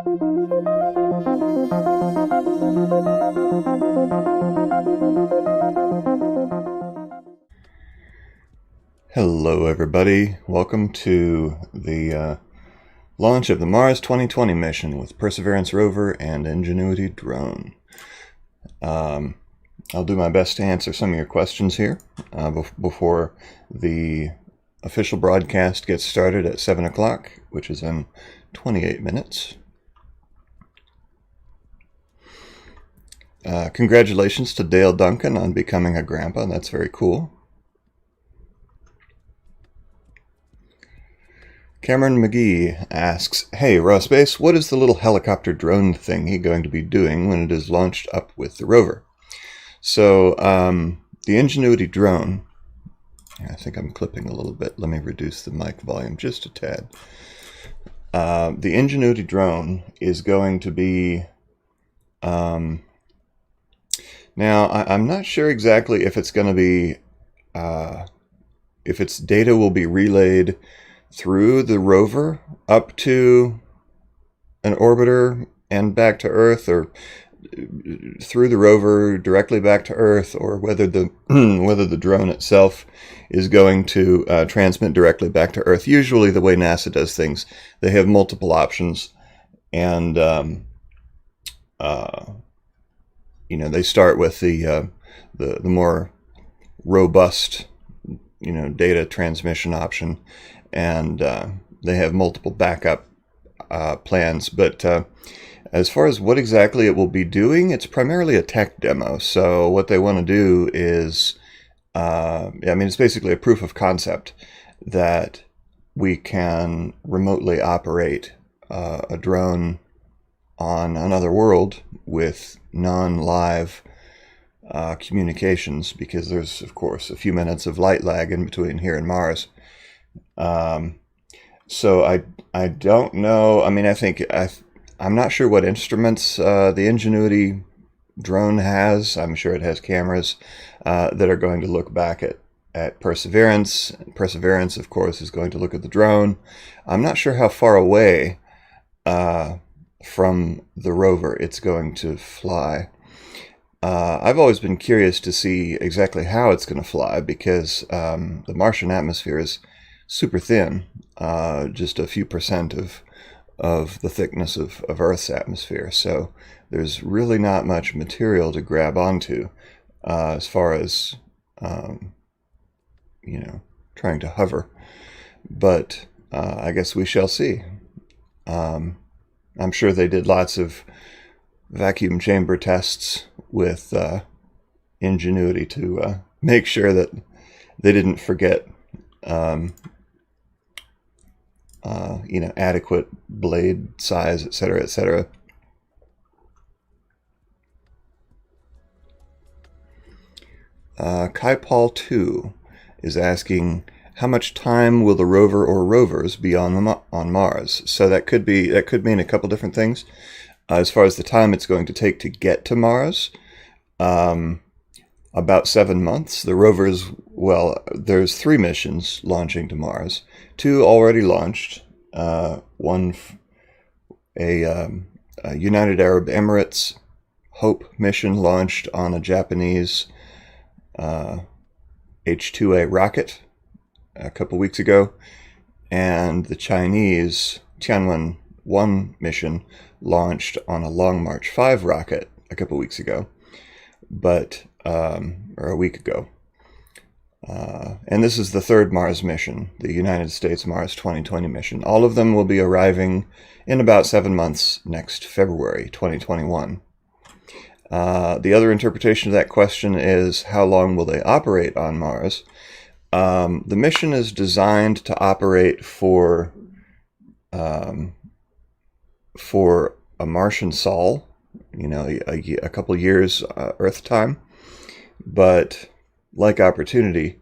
Hello everybody, welcome to the launch of the Mars 2020 mission with Perseverance rover and Ingenuity drone. I'll do my best to answer some of your questions here before the official broadcast gets started at 7 o'clock, which is in 28 minutes. Congratulations to Dale Duncan on becoming a grandpa, that's very cool. Cameron McGee asks, hey, Raw Space, what is the little helicopter drone thingy going to be doing when it is launched up with the rover? So, the Ingenuity drone, I think I'm clipping a little bit. Let me reduce the mic volume just a tad. The Ingenuity drone is going to be, now I'm not sure exactly if it's going to be, if its data will be relayed through the rover up to an orbiter and back to Earth, or through the rover directly back to Earth, or whether the whether the drone itself is going to transmit directly back to Earth. Usually the way NASA does things, they have multiple options, and you know, they start with the more robust, you know, data transmission option, and they have multiple backup plans. But as far as what exactly it will be doing, it's primarily a tech demo. So what they want to do is, I mean, it's basically a proof of concept that we can remotely operate a drone on another world with non-live communications, because there's, of course, a few minutes of light lag in between here and Mars. So I don't know. I mean, I'm not sure what instruments the Ingenuity drone has. I'm sure it has cameras that are going to look back at Perseverance. Perseverance, of course, is going to look at the drone. I'm not sure how far away from the rover it's going to fly. I've always been curious to see exactly how it's going to fly, because the Martian atmosphere is super thin, just a few percent of the thickness of Earth's atmosphere. So there's really not much material to grab onto as far as, you know, trying to hover. But I guess we shall see. I'm sure they did lots of vacuum chamber tests with Ingenuity to make sure that they didn't forget you know, adequate blade size, etc., etc. Kai Paul 2 is asking, how much time will the rover or rovers be on Mars? So that could mean a couple different things. As far as the time it's going to take to get to Mars, about 7 months. The rovers, well, there's 3 missions launching to Mars. 2 already launched. One, a United Arab Emirates HOPE mission launched on a Japanese H-2A rocket a couple weeks ago, and the Chinese Tianwen-1 mission launched on a Long March 5 rocket a couple weeks ago, or a week ago. And this is the 3rd Mars mission, the United States Mars 2020 mission. All of them will be arriving in about 7 months next February 2021. The other interpretation of that question is, how long will they operate on Mars? The mission is designed to operate for a Martian sol, you know, a couple years Earth time. But like Opportunity,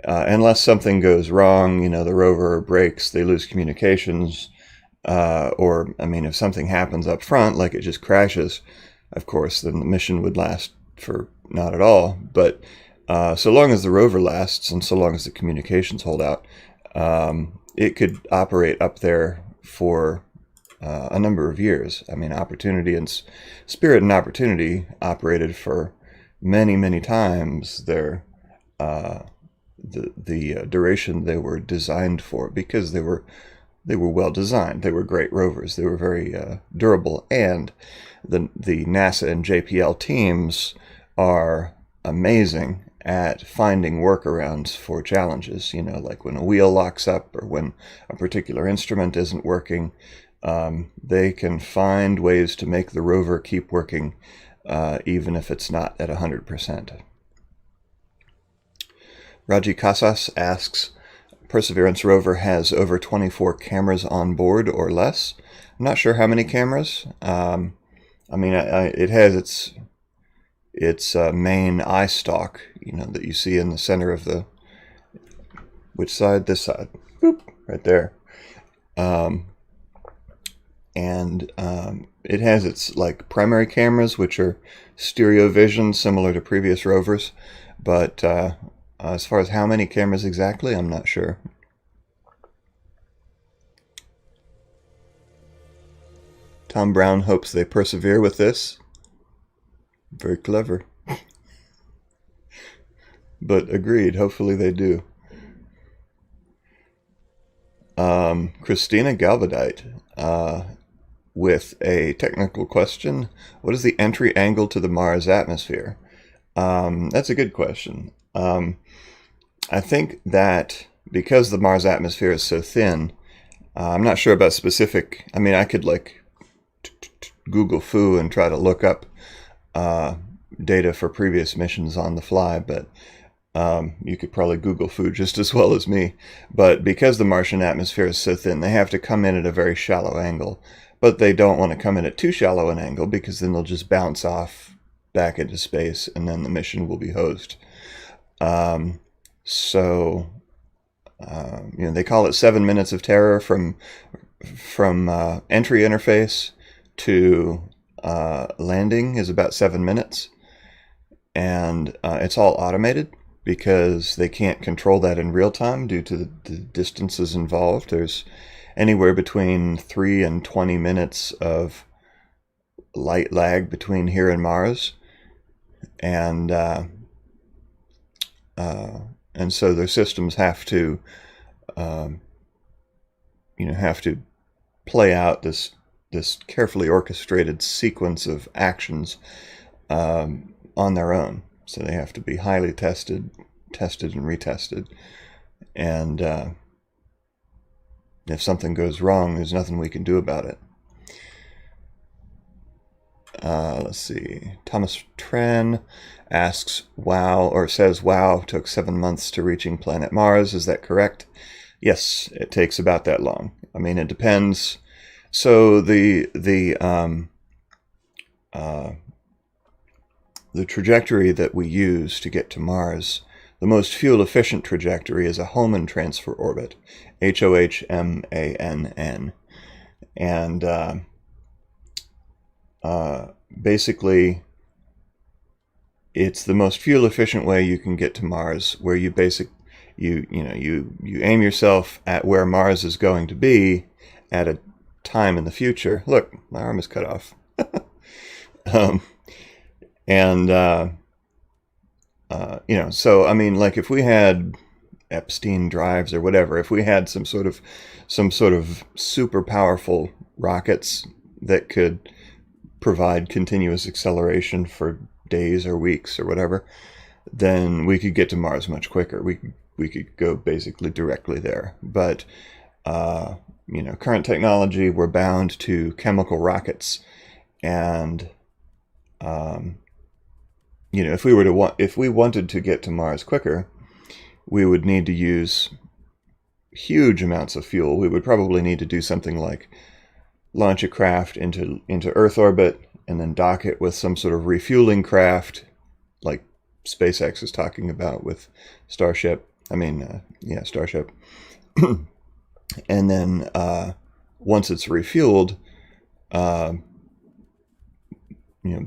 unless something goes wrong, you know, the rover breaks, they lose communications, or, I mean, if something happens up front, like it just crashes, of course, then the mission would last for not at all. But so long as the rover lasts, and so long as the communications hold out, it could operate up there for a number of years. I mean, Opportunity and Spirit and Opportunity operated for many, many times their the duration they were designed for, because they were well designed. They were great rovers. They were very durable, and the NASA and JPL teams are amazing at finding workarounds for challenges. You know, like when a wheel locks up or when a particular instrument isn't working, they can find ways to make the rover keep working, even if it's not at 100%. Raji Casas asks, Perseverance rover has over 24 cameras on board or less. I'm not sure how many cameras. I mean, it has its main eye stalk, you know, that you see in the center of the... Which side? This side. Boop, right there. It has its like primary cameras, which are stereo vision, similar to previous rovers, but as far as how many cameras exactly, I'm not sure. Tom Brown hopes they persevere with this. Very clever. But agreed, hopefully they do. Christina Galvadite with a technical question. What is the entry angle to the Mars atmosphere? That's a good question. I think that because the Mars atmosphere is so thin, I'm not sure about specific... I mean, I could like Google foo and try to look up data for previous missions on the fly, but you could probably Google foo just as well as me. But because the Martian atmosphere is so thin, they have to come in at a very shallow angle. But they don't want to come in at too shallow an angle, because then they'll just bounce off back into space, and then the mission will be hosed. You know, they call it 7 minutes of terror from entry interface to landing is about 7 minutes, and it's all automated because they can't control that in real time due to the distances involved. There's anywhere between 3 and 20 minutes of light lag between here and Mars, and so their systems have to, have to play out this carefully orchestrated sequence of actions on their own. So they have to be highly tested and retested, and if something goes wrong, there's nothing we can do about it. Let's see. Thomas Tran asks, says, wow, took 7 months to reaching planet Mars. Is that correct? Yes, it takes about that long. I mean, it depends. So the trajectory that we use to get to Mars, the most fuel-efficient trajectory is a Hohmann transfer orbit, Hohmann. And basically, it's the most fuel-efficient way you can get to Mars, where you aim yourself at where Mars is going to be at a time in the future. Look, my arm is cut off. So I mean, like if we had Epstein drives or whatever, if we had some sort of super powerful rockets that could provide continuous acceleration for days or weeks or whatever, then we could get to Mars much quicker. We could go basically directly there. But current technology, we're bound to chemical rockets, and if we wanted to get to Mars quicker, we would need to use huge amounts of fuel. We would probably need to do something like launch a craft into Earth orbit and then dock it with some sort of refueling craft, like SpaceX is talking about with Starship. Starship. And then once it's refueled,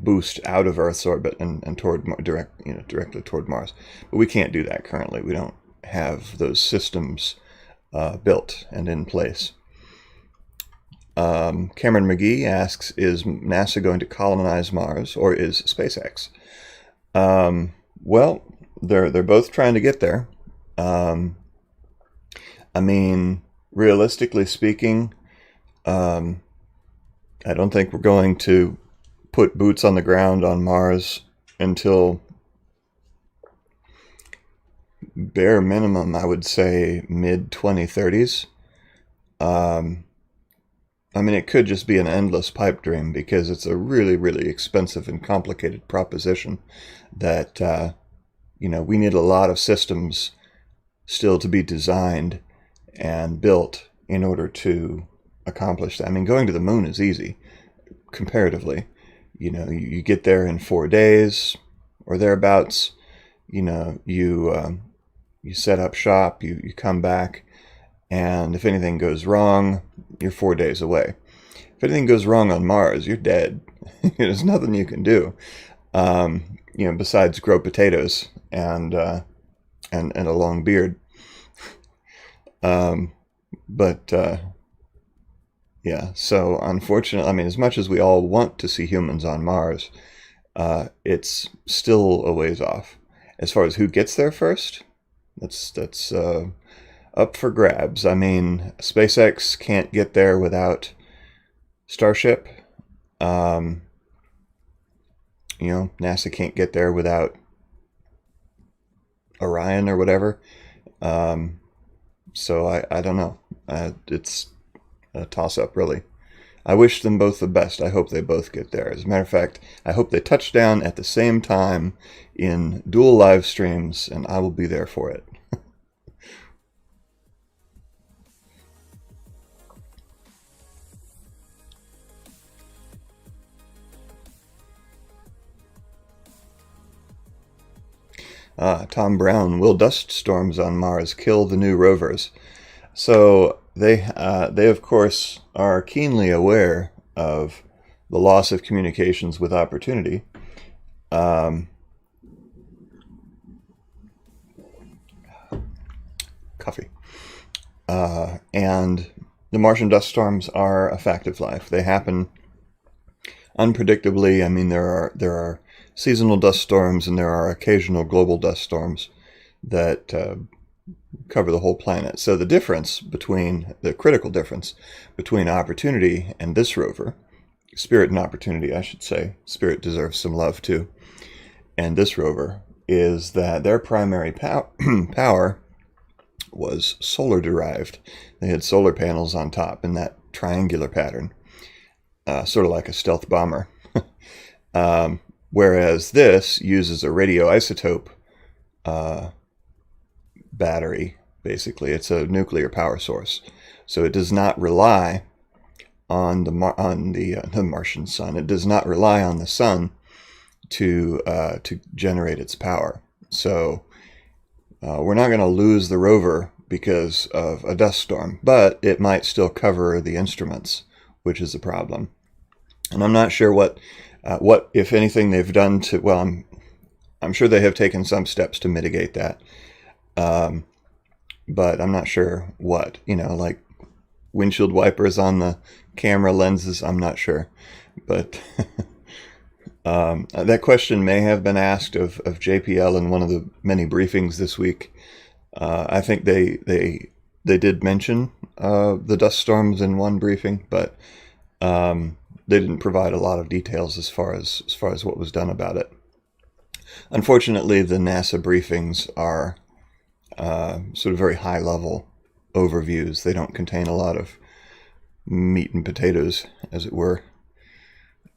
boost out of Earth's orbit and toward directly toward Mars. But we can't do that currently. We don't have those systems built and in place. Cameron McGee asks, is NASA going to colonize Mars, or is SpaceX? Well, they're both trying to get there. I mean, realistically speaking, I don't think we're going to put boots on the ground on Mars until, bare minimum, I would say mid-2030s. I mean, it could just be an endless pipe dream because it's a really, really expensive and complicated proposition that, we need a lot of systems still to be designed and built in order to accomplish that. I mean, going to the moon is easy, comparatively. You get there in 4 days or thereabouts. You set up shop, you come back, and if anything goes wrong, you're 4 days away. If anything goes wrong on Mars, you're dead. There's nothing you can do, besides grow potatoes and a long beard. Yeah, so unfortunately, I mean, as much as we all want to see humans on Mars, it's still a ways off. As far as who gets there first, that's up for grabs. I mean, SpaceX can't get there without Starship. NASA can't get there without Orion or whatever. So I don't know. It's a toss-up, really. I wish them both the best. I hope they both get there. As a matter of fact, I hope they touch down at the same time in dual live streams, and I will be there for it. Tom Brown, will dust storms on Mars kill the new rovers? So they of course are keenly aware of the loss of communications with Opportunity. Coffee. And the Martian dust storms are a fact of life. They happen unpredictably. I mean, there are seasonal dust storms and there are occasional global dust storms that cover the whole planet. So the critical difference between Opportunity and this rover, Spirit and Opportunity, I should say, Spirit deserves some love too, and this rover, is that their primary power was solar derived. They had solar panels on top in that triangular pattern, sort of like a stealth bomber. Whereas this uses a radioisotope battery. Basically, it's a nuclear power source, so it does not rely on the Martian sun. It does not rely on the sun to generate its power. So we're not going to lose the rover because of a dust storm, but it might still cover the instruments, which is a problem. And I'm not sure what if anything they've done to. Well, I'm sure they have taken some steps to mitigate that. But I'm not sure what, like windshield wipers on the camera lenses. I'm not sure, but that question may have been asked of JPL in one of the many briefings this week. I think they did mention the dust storms in one briefing, but they didn't provide a lot of details as far as what was done about it. Unfortunately, the NASA briefings are sort of very high-level overviews. They don't contain a lot of meat and potatoes, as it were.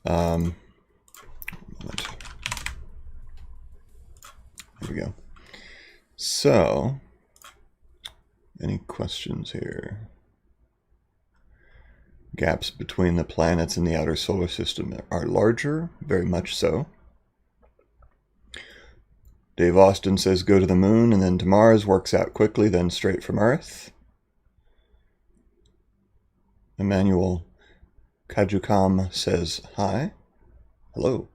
There we go. So, any questions here? Gaps between the planets in the outer solar system are larger, very much so. Dave Austin says go to the moon and then to Mars, works out quickly, then straight from Earth. Emmanuel Kajukam says hi. Hello.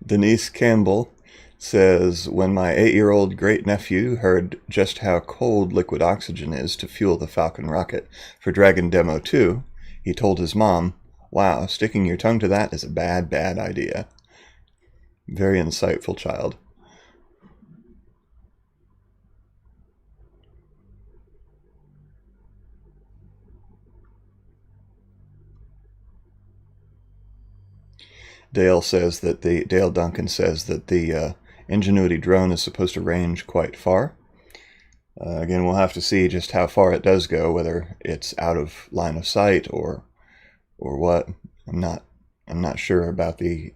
Denise Campbell says, when my 8-year-old great-nephew heard just how cold liquid oxygen is to fuel the Falcon rocket for Dragon Demo 2, he told his mom, "Wow, sticking your tongue to that is a bad, bad idea." Very insightful child. Dale Duncan says that the Ingenuity drone is supposed to range quite far. Again, we'll have to see just how far it does go, whether it's out of line of sight or what. I'm not sure about the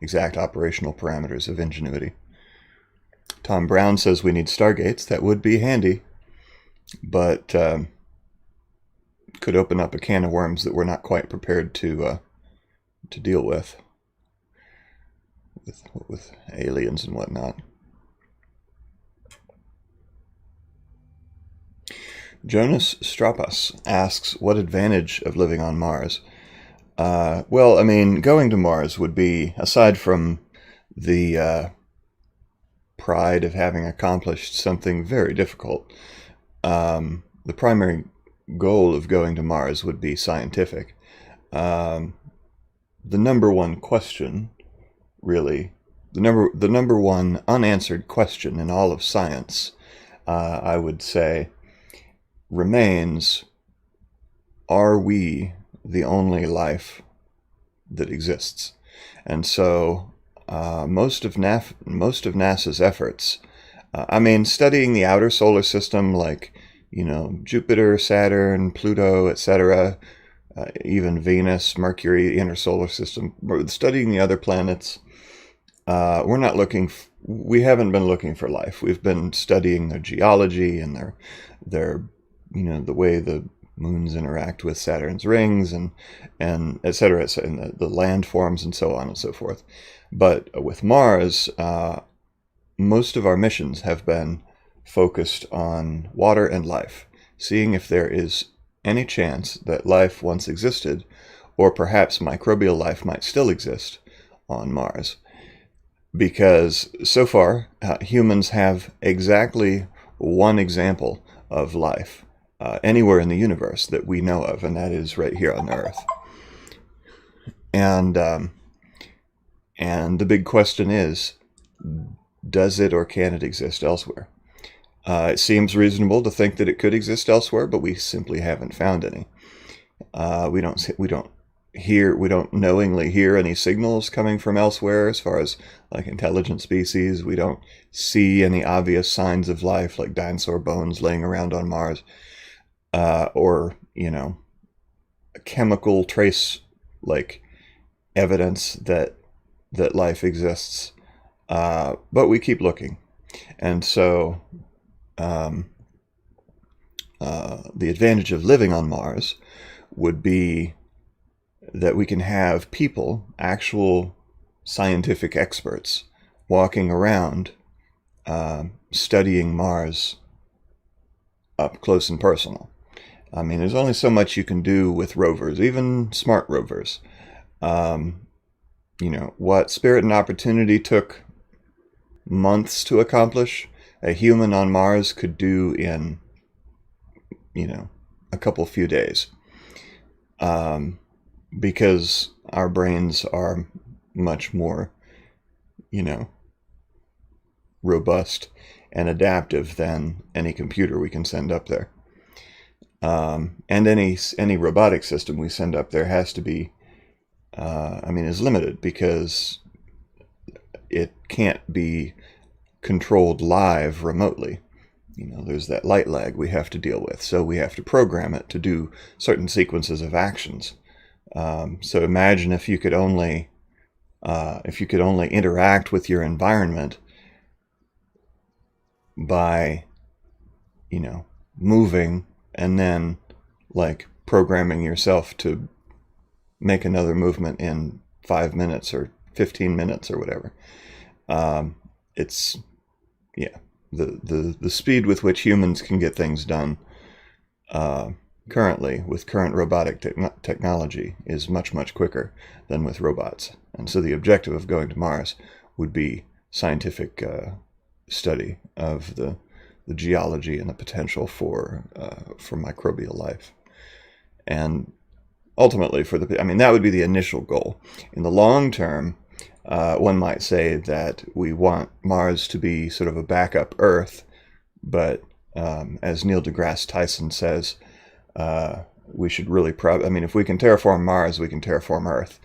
exact operational parameters of Ingenuity. Tom Brown says we need stargates. That would be handy, but could open up a can of worms that we're not quite prepared to deal with aliens and whatnot. Jonas Strapas asks, what advantage of living on Mars? Well, I mean, going to Mars would be, aside from the pride of having accomplished something very difficult, the primary goal of going to Mars would be scientific. The number one question, really, the number one unanswered question in all of science, I would say, remains, are we the only life that exists? And so most of NASA's efforts, I mean, studying the outer solar system, like, Jupiter, Saturn, Pluto, etc., even Venus, Mercury, the inner solar system, studying the other planets, we haven't been looking for life. We've been studying their geology and their the way the moons interact with Saturn's rings and etc., and the landforms and so on and so forth. But with Mars, most of our missions have been focused on water and life, seeing if there is any chance that life once existed, or perhaps microbial life might still exist on Mars. Because so far, humans have exactly one example of life anywhere in the universe that we know of, and that is right here on Earth. And the big question is, does it or can it exist elsewhere? It seems reasonable to think that it could exist elsewhere, but we simply haven't found any. We don't knowingly hear any signals coming from elsewhere as far as like intelligent species. We don't see any obvious signs of life like dinosaur bones laying around on Mars, or chemical trace like evidence that life exists. But we keep looking, and so the advantage of living on Mars would be that we can have people, actual scientific experts, walking around studying Mars up close and personal. I mean, there's only so much you can do with rovers, even smart rovers. What Spirit and Opportunity took months to accomplish, a human on Mars could do in, a few days. Because our brains are much more, robust and adaptive than any computer we can send up there. And any robotic system we send up there has to be, is limited, because it can't be controlled live remotely. There's that light lag we have to deal with, so we have to program it to do certain sequences of actions. So imagine if you could only interact with your environment by, moving and then like programming yourself to make another movement in 5 minutes or 15 minutes or whatever. The speed with which humans can get things done currently with current robotic technology is much, much quicker than with robots. And so the objective of going to Mars would be scientific study of the geology and the potential for microbial life. And ultimately, that would be the initial goal. In the long term, one might say that we want Mars to be sort of a backup Earth, but as Neil deGrasse Tyson says, we should really if we can terraform Mars, we can terraform Earth.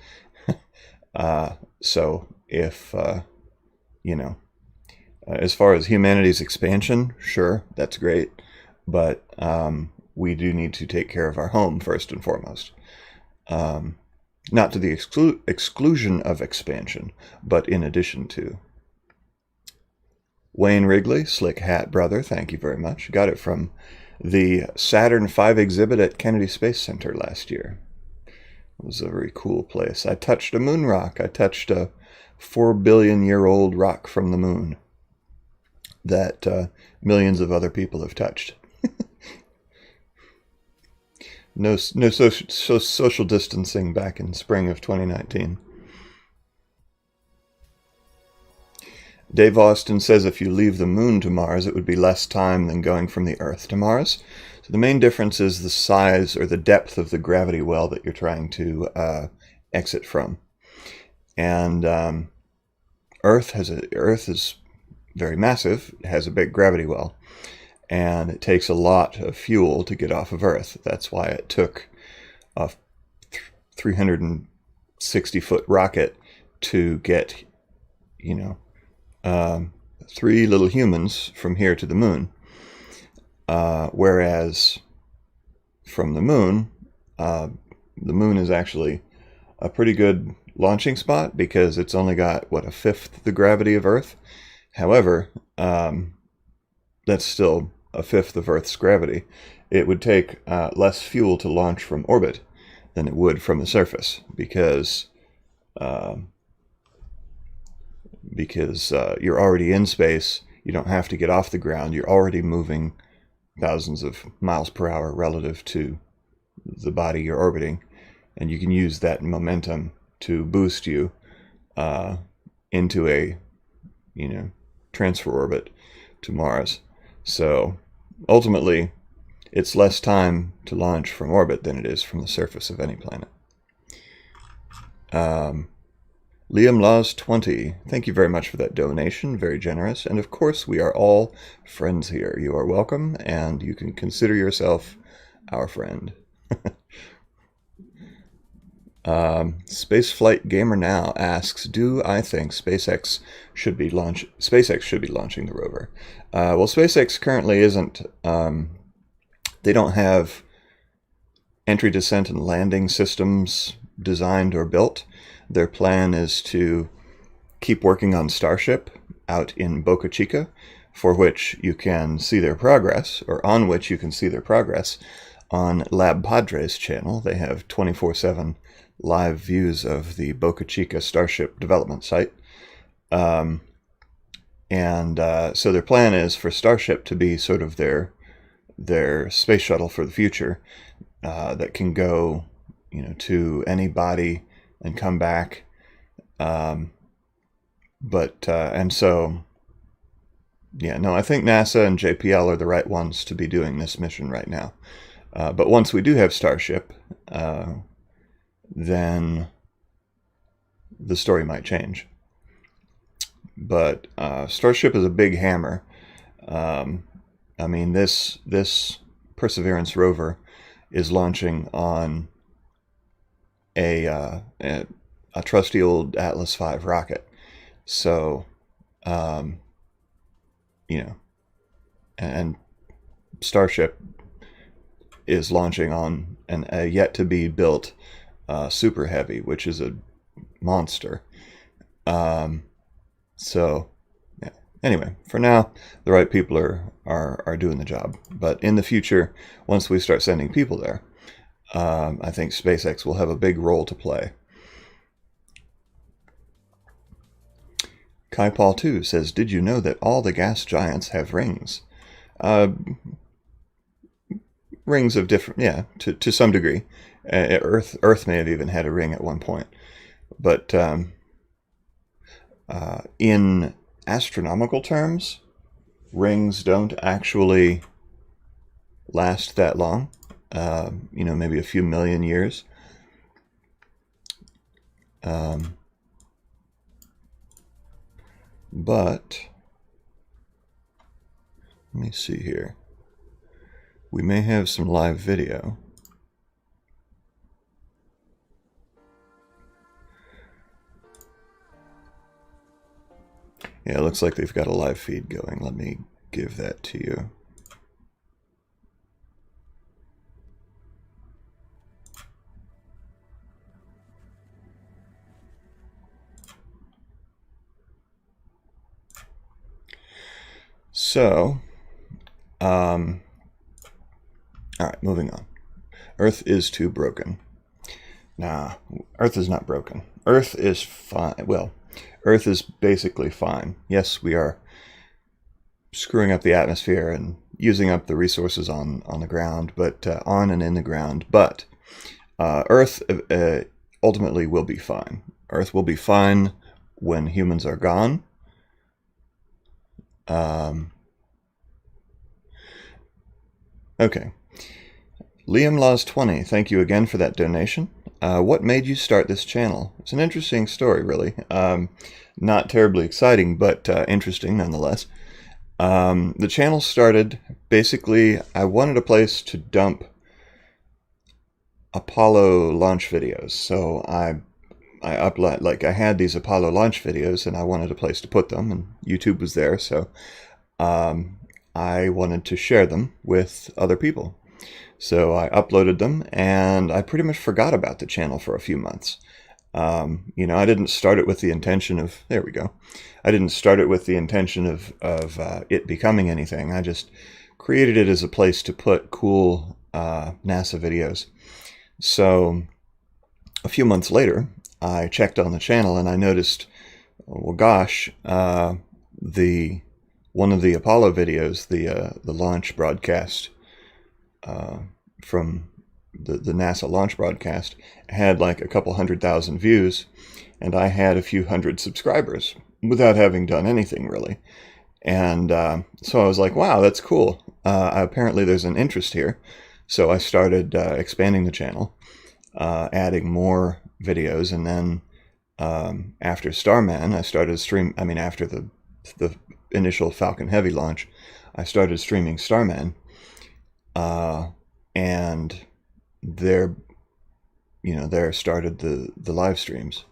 So if, as far as humanity's expansion, sure, that's great, but we do need to take care of our home first and foremost. Not to the exclusion of expansion, but in addition to. Wayne Wrigley, Slick Hat Brother, thank you very much. Got it from the Saturn V exhibit at Kennedy Space Center last year. It was a very cool place. I touched a moon rock. I touched a 4 billion year old rock from the moon that millions of other people have touched. No social distancing back in spring of 2019. Dave Austin says if you leave the moon to Mars, it would be less time than going from the Earth to Mars. So the main difference is the size or the depth of the gravity well that you're trying to exit from. And Earth is very massive. It has a big gravity well. And it takes a lot of fuel to get off of Earth. That's why it took a 360-foot rocket to get, 3 little humans from here to the moon. Whereas from the moon is actually a pretty good launching spot because it's only got, 1/5 the gravity of Earth. However, that's still 1/5 of Earth's gravity. It would take less fuel to launch from orbit than it would from the surface because you're already in space. You don't have to get off the ground. You're already moving thousands of miles per hour relative to the body you're orbiting, and you can use that momentum to boost you into a transfer orbit to Mars. So ultimately, it's less time to launch from orbit than it is from the surface of any planet. Liam Laws 20, thank you very much for that donation, very generous. And of course, we are all friends here. You are welcome, and you can consider yourself our friend. Spaceflight Gamer Now asks, do I think SpaceX should be launching the rover? Well, SpaceX currently isn't. They don't have entry, descent, and landing systems designed or built. Their plan is to keep working on Starship out in Boca Chica, for which you can see their progress, or on which you can see their progress on Lab Padres channel. They have 24/7 live views of the Boca Chica Starship development site. So their plan is for Starship to be sort of their space shuttle for the future that can go, to any body and come back. I think NASA and JPL are the right ones to be doing this mission right now. But once we do have Starship, then the story might change. But Starship is a big hammer. This Perseverance rover is launching on a trusty old Atlas V rocket. So, and Starship is launching on a yet-to-be-built Super Heavy, which is a monster. Anyway, for now, the right people are doing the job. But in the future, once we start sending people there, I think SpaceX will have a big role to play. Kai Paul 2 says, did you know that all the gas giants have rings? Rings of different, to some degree. Earth may have even had a ring at one point. But in astronomical terms, rings don't actually last that long. You know, maybe a few million years. But let me see here. We may have some live video. Yeah, it looks like they've got a live feed going. Let me give that to you. So, all right, moving on. Earth is too broken. Nah, Earth is not broken. Earth is fine. Well, Earth is basically fine. Yes, we are screwing up the atmosphere and using up the resources on the ground, but on and in the ground. But Earth ultimately will be fine. Earth will be fine when humans are gone. Okay. Liam Laws 20, thank you again for that donation. What made you start this channel? It's an interesting story, really. Not terribly exciting, but interesting nonetheless. The channel started, basically, I wanted a place to dump Apollo launch videos. So I upload, like, I had these Apollo launch videos and I wanted a place to put them, and YouTube was there, so I wanted to share them with other people. So I uploaded them, and I pretty much forgot about the channel for a few months. You know, I didn't start it with the intention of, there we go. I didn't start it with the intention of it becoming anything. I just created it as a place to put cool NASA videos. So a few months later, I checked on the channel and I noticed, well, gosh, one of the Apollo videos, the launch broadcast from the NASA launch broadcast, had like a couple 100,000 views, and I had a few hundred subscribers without having done anything really. And so I was like, wow, that's cool. Apparently there's an interest here. So I started expanding the channel, adding more videos, and then after Starman, I started after the initial Falcon Heavy launch, I started streaming Starman, and there started the live streams.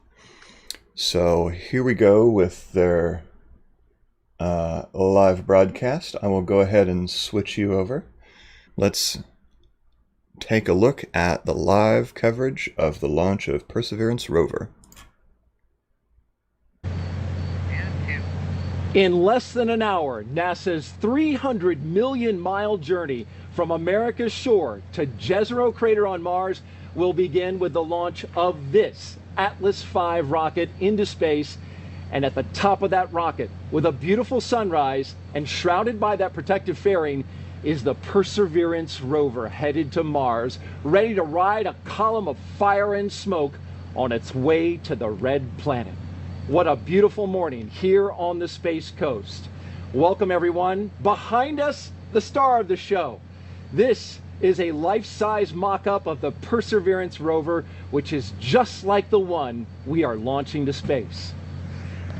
So here we go with their live broadcast. I will go ahead and switch you over. Let's take a look at the live coverage of the launch of Perseverance rover. In less than an hour, NASA's 300 million mile journey from America's shore to Jezreel crater on Mars will begin with the launch of this Atlas V rocket into space. And at the top of that rocket, with a beautiful sunrise and shrouded by that protective fairing, is the Perseverance rover headed to Mars, ready to ride a column of fire and smoke on its way to the red planet. What a beautiful morning here on the Space Coast. Welcome everyone. Behind us, the star of the show. This is a life-size mock-up of the Perseverance rover, which is just like the one we are launching to space.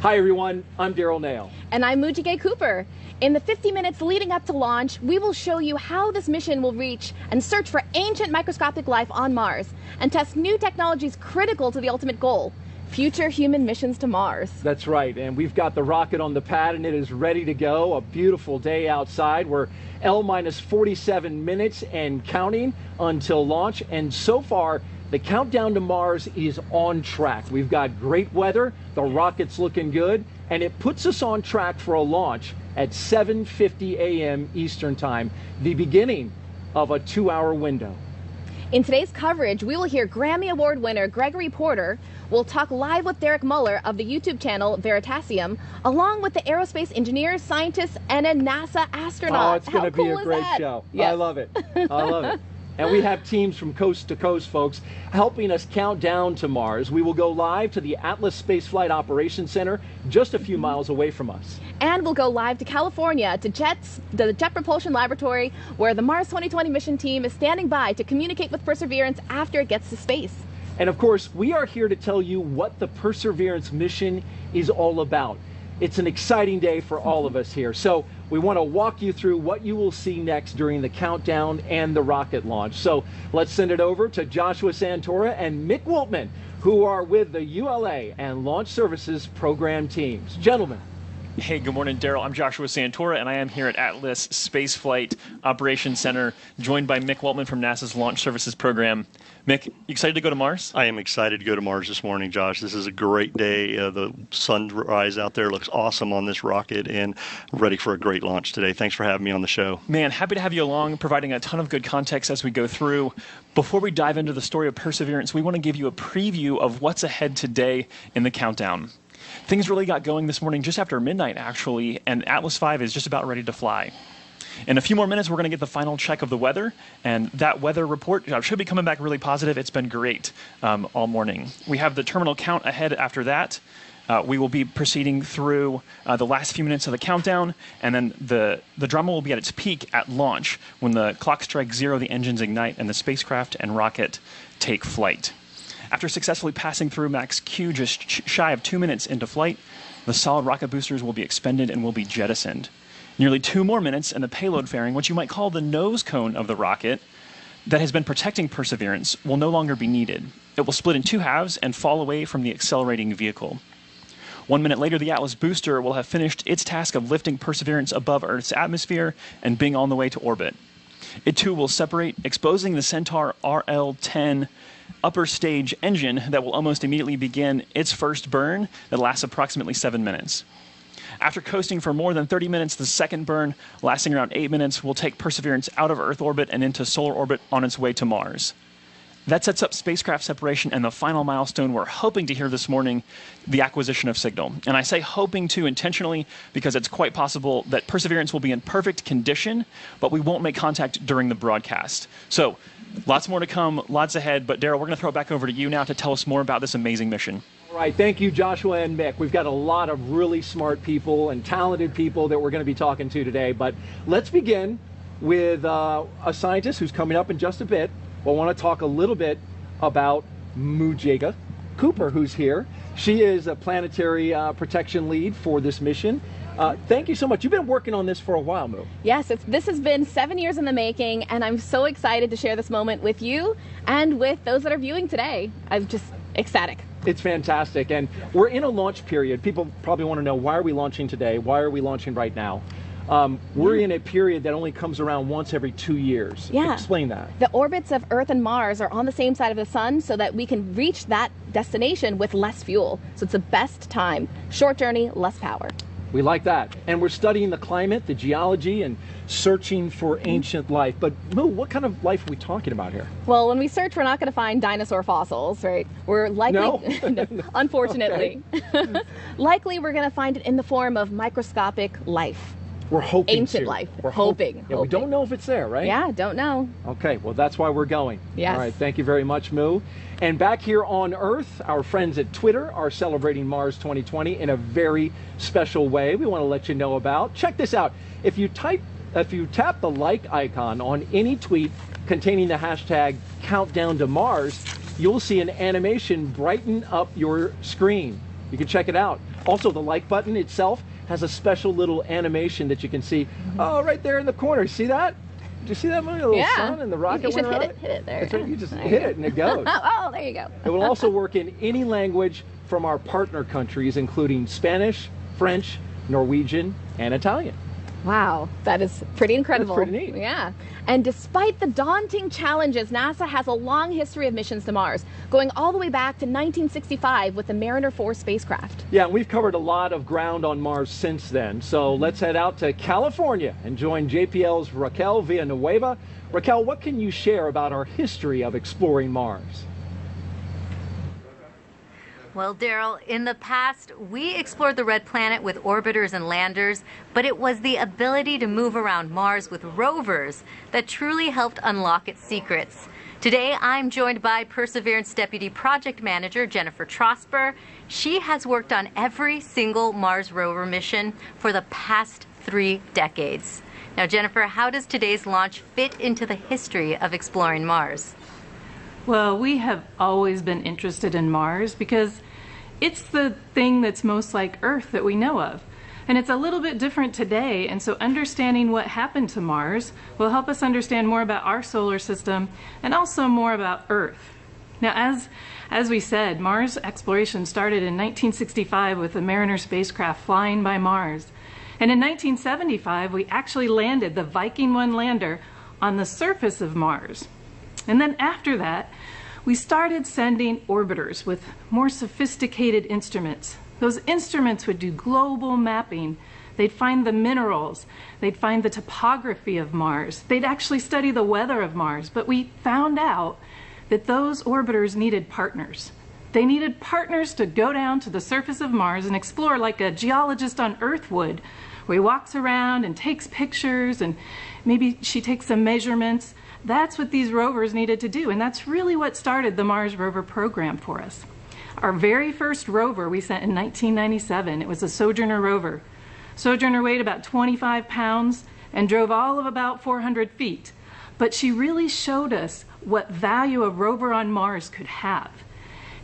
Hi everyone, I'm Daryl Nail. And I'm Mujige Cooper. In the 50 minutes leading up to launch, we will show you how this mission will reach and search for ancient microscopic life on Mars and test new technologies critical to the ultimate goal: future human missions to Mars. That's right, and we've got the rocket on the pad and it is ready to go. A beautiful day outside. We're L-47 minutes and counting until launch, and so far the countdown to Mars is on track. We've got great weather, the rocket's looking good, and it puts us on track for a launch at 7:50 a.m. Eastern Time, the beginning of a 2-hour window. In today's coverage, we will hear Grammy Award winner Gregory Porter. We'll talk live with Derek Muller of the YouTube channel Veritasium, along with the aerospace engineers, scientists, and a NASA astronaut. Oh, it's going to be a great show. Yes. I love it. I love it. And we have teams from coast to coast, folks, helping us count down to Mars. We will go live to the Atlas Spaceflight Operations Center, just a few miles away from us. And we'll go live to California, to the Jet Propulsion Laboratory, where the Mars 2020 mission team is standing by to communicate with Perseverance after it gets to space. And of course, we are here to tell you what the Perseverance mission is all about. It's an exciting day for all of us here. So we want to walk you through what you will see next during the countdown and the rocket launch. So let's send it over to Joshua Santora and Mick Wiltman, who are with the ULA and Launch Services program teams. Gentlemen. Hey, good morning, Daryl. I'm Joshua Santora, and I am here at Atlas Spaceflight Operations Center, joined by Mick Wiltman from NASA's Launch Services program. Mick, you excited to go to Mars? I am excited to go to Mars this morning, Josh. This is a great day. The sunrise out there looks awesome on this rocket, and ready for a great launch today. Thanks for having me on the show. Man, happy to have you along, providing a ton of good context as we go through. Before we dive into the story of Perseverance, we want to give you a preview of what's ahead today in the countdown. Things really got going this morning just after midnight, actually, and Atlas V is just about ready to fly. In a few more minutes, we're going to get the final check of the weather, and that weather report should be coming back really positive. It's been great all morning. We have the terminal count ahead after that. We will be proceeding through the last few minutes of the countdown, and then the drama will be at its peak at launch when the clock strikes 0, the engines ignite, and the spacecraft and rocket take flight. After successfully passing through max Q just shy of 2 minutes into flight, the solid rocket boosters will be expended and will be jettisoned. Nearly 2 more minutes, and the payload fairing, what you might call the nose cone of the rocket, that has been protecting Perseverance, will no longer be needed. It will split in 2 halves and fall away from the accelerating vehicle. 1 minute later, the Atlas booster will have finished its task of lifting Perseverance above Earth's atmosphere and being on the way to orbit. It too will separate, exposing the Centaur RL-10 upper stage engine that will almost immediately begin its first burn that lasts approximately 7 minutes. After coasting for more than 30 minutes, the second burn, lasting around 8 minutes, will take Perseverance out of Earth orbit and into solar orbit on its way to Mars. That sets up spacecraft separation and the final milestone we're hoping to hear this morning, the acquisition of signal. And I say hoping to intentionally because it's quite possible that Perseverance will be in perfect condition, but we won't make contact during the broadcast. So lots more to come, lots ahead. But Daryl, we're going to throw it back over to you now to tell us more about this amazing mission. All right, thank you, Joshua and Mick. We've got a lot of really smart people and talented people that we're going to be talking to today. But let's begin with a scientist who's coming up in just a bit. I want to talk a little bit about Mujega Cooper, who's here. She is a planetary protection lead for this mission. Thank you so much. You've been working on this for a while, Moo. Yes, this has been 7 years in the making, and I'm so excited to share this moment with you and with those that are viewing today. I'm just ecstatic. It's fantastic, and we're in a launch period. People probably want to know, why are we launching today? Why are we launching right now? We're in a period that only comes around once every 2 years. Yeah. Explain that. The orbits of Earth and Mars are on the same side of the sun so that we can reach that destination with less fuel. So it's the best time. Short journey, less power. We like that. And we're studying the climate, the geology, and searching for ancient life. But Moo, what kind of life are we talking about here? Well, when we search, we're not going to find dinosaur fossils, right? We're likely, no? Unfortunately, likely we're going to find it in the form of microscopic life. We're hoping ancient life. We're hoping. Yeah, we don't know if it's there, right? Yeah, don't know. Okay, well, that's why we're going. Yes. All right, thank you very much, Moo. And back here on Earth, our friends at Twitter are celebrating Mars 2020 in a very special way we want to let you know about. Check this out. If you tap the like icon on any tweet containing the hashtag countdown to Mars, you'll see an animation brighten up your screen. You can check it out. Also, the like button itself has a special little animation that you can see. Oh, right there in the corner. See that? Did you see that movie? The little sun and the rocket went around it? Hit it there. That's right. You just hit it and it goes. Oh, there you go. It will also work in any language from our partner countries, including Spanish, French, Norwegian, and Italian. Wow, that is pretty incredible. That's pretty neat. Yeah. And despite the daunting challenges, NASA has a long history of missions to Mars, going all the way back to 1965 with the Mariner 4 spacecraft. Yeah, and we've covered a lot of ground on Mars since then. So let's head out to California and join JPL's Raquel Villanueva. Raquel, what can you share about our history of exploring Mars? Well, Daryl, in the past, we explored the red planet with orbiters and landers, but it was the ability to move around Mars with rovers that truly helped unlock its secrets. Today, I'm joined by Perseverance Deputy Project Manager Jennifer Trosper. She has worked on every single Mars rover mission for the past 3 decades. Now, Jennifer, how does today's launch fit into the history of exploring Mars? Well, we have always been interested in Mars because it's the thing that's most like Earth that we know of. And it's a little bit different today, and so understanding what happened to Mars will help us understand more about our solar system and also more about Earth. Now, as we said, Mars exploration started in 1965 with the Mariner spacecraft flying by Mars. And in 1975, we actually landed the Viking 1 lander on the surface of Mars. And then after that, we started sending orbiters with more sophisticated instruments. Those instruments would do global mapping. They'd find the minerals. They'd find the topography of Mars. They'd actually study the weather of Mars. But we found out that those orbiters needed partners. They needed partners to go down to the surface of Mars and explore like a geologist on Earth would, where he walks around and takes pictures and maybe she takes some measurements. That's what these rovers needed to do, and that's really what started the Mars rover program for us. Our very first rover we sent in 1997, it was a Sojourner rover. Sojourner weighed about 25 pounds and drove all of about 400 feet. But she really showed us what value a rover on Mars could have.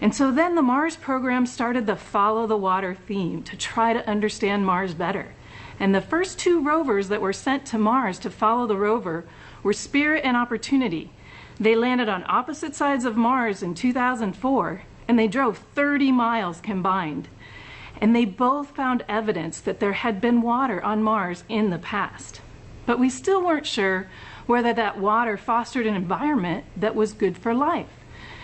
And so then the Mars program started the Follow the Water theme to try to understand Mars better. And the first 2 rovers that were sent to Mars to follow the rover were Spirit and Opportunity. They landed on opposite sides of Mars in 2004, and they drove 30 miles combined. And they both found evidence that there had been water on Mars in the past. But we still weren't sure whether that water fostered an environment that was good for life.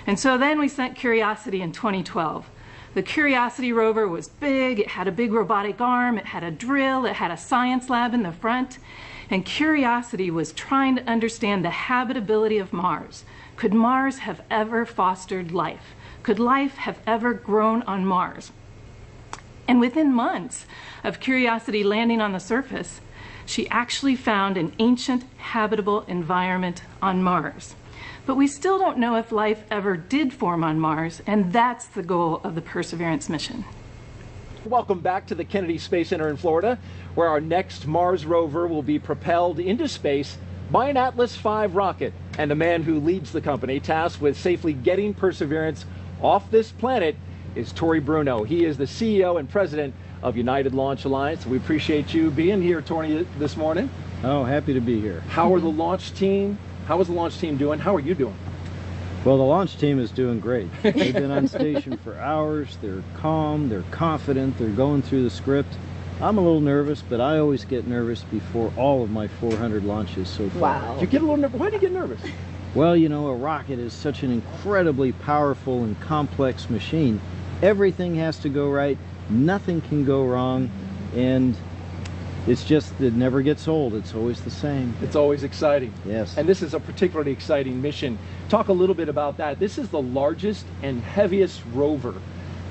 And so then we sent Curiosity in 2012. The Curiosity rover was big, it had a big robotic arm, it had a drill, it had a science lab in the front. And Curiosity was trying to understand the habitability of Mars. Could Mars have ever fostered life? Could life have ever grown on Mars? And within months of Curiosity landing on the surface, she actually found an ancient habitable environment on Mars. But we still don't know if life ever did form on Mars, and that's the goal of the Perseverance mission. Welcome back to the Kennedy Space Center in Florida, where our next Mars rover will be propelled into space by an Atlas V rocket. And the man who leads the company tasked with safely getting Perseverance off this planet is Torrey Bruno. He is the CEO and president of United Launch Alliance. We appreciate you being here, Torrey, this morning. Oh, happy to be here. How is the launch team doing? How are you doing? Well, the launch team is doing great. They've been on station for hours. They're calm, they're confident, they're going through the script. I'm a little nervous, but I always get nervous before all of my 400 launches so far. Wow. You get a little nervous. Why do you get nervous? Well, you know, a rocket is such an incredibly powerful and complex machine. Everything has to go right. Nothing can go wrong. And it's just, it never gets old. It's always the same. It's always exciting. Yes. And this is a particularly exciting mission. Talk a little bit about that. This is the largest and heaviest rover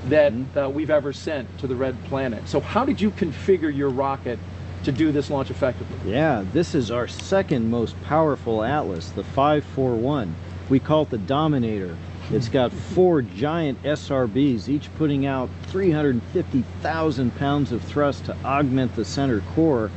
that we've ever sent to the red planet. So how did you configure your rocket to do this launch effectively? Yeah, this is our second most powerful Atlas, the 541. We call it the Dominator. It's got 4 giant SRBs, each putting out 350,000 pounds of thrust to augment the center core.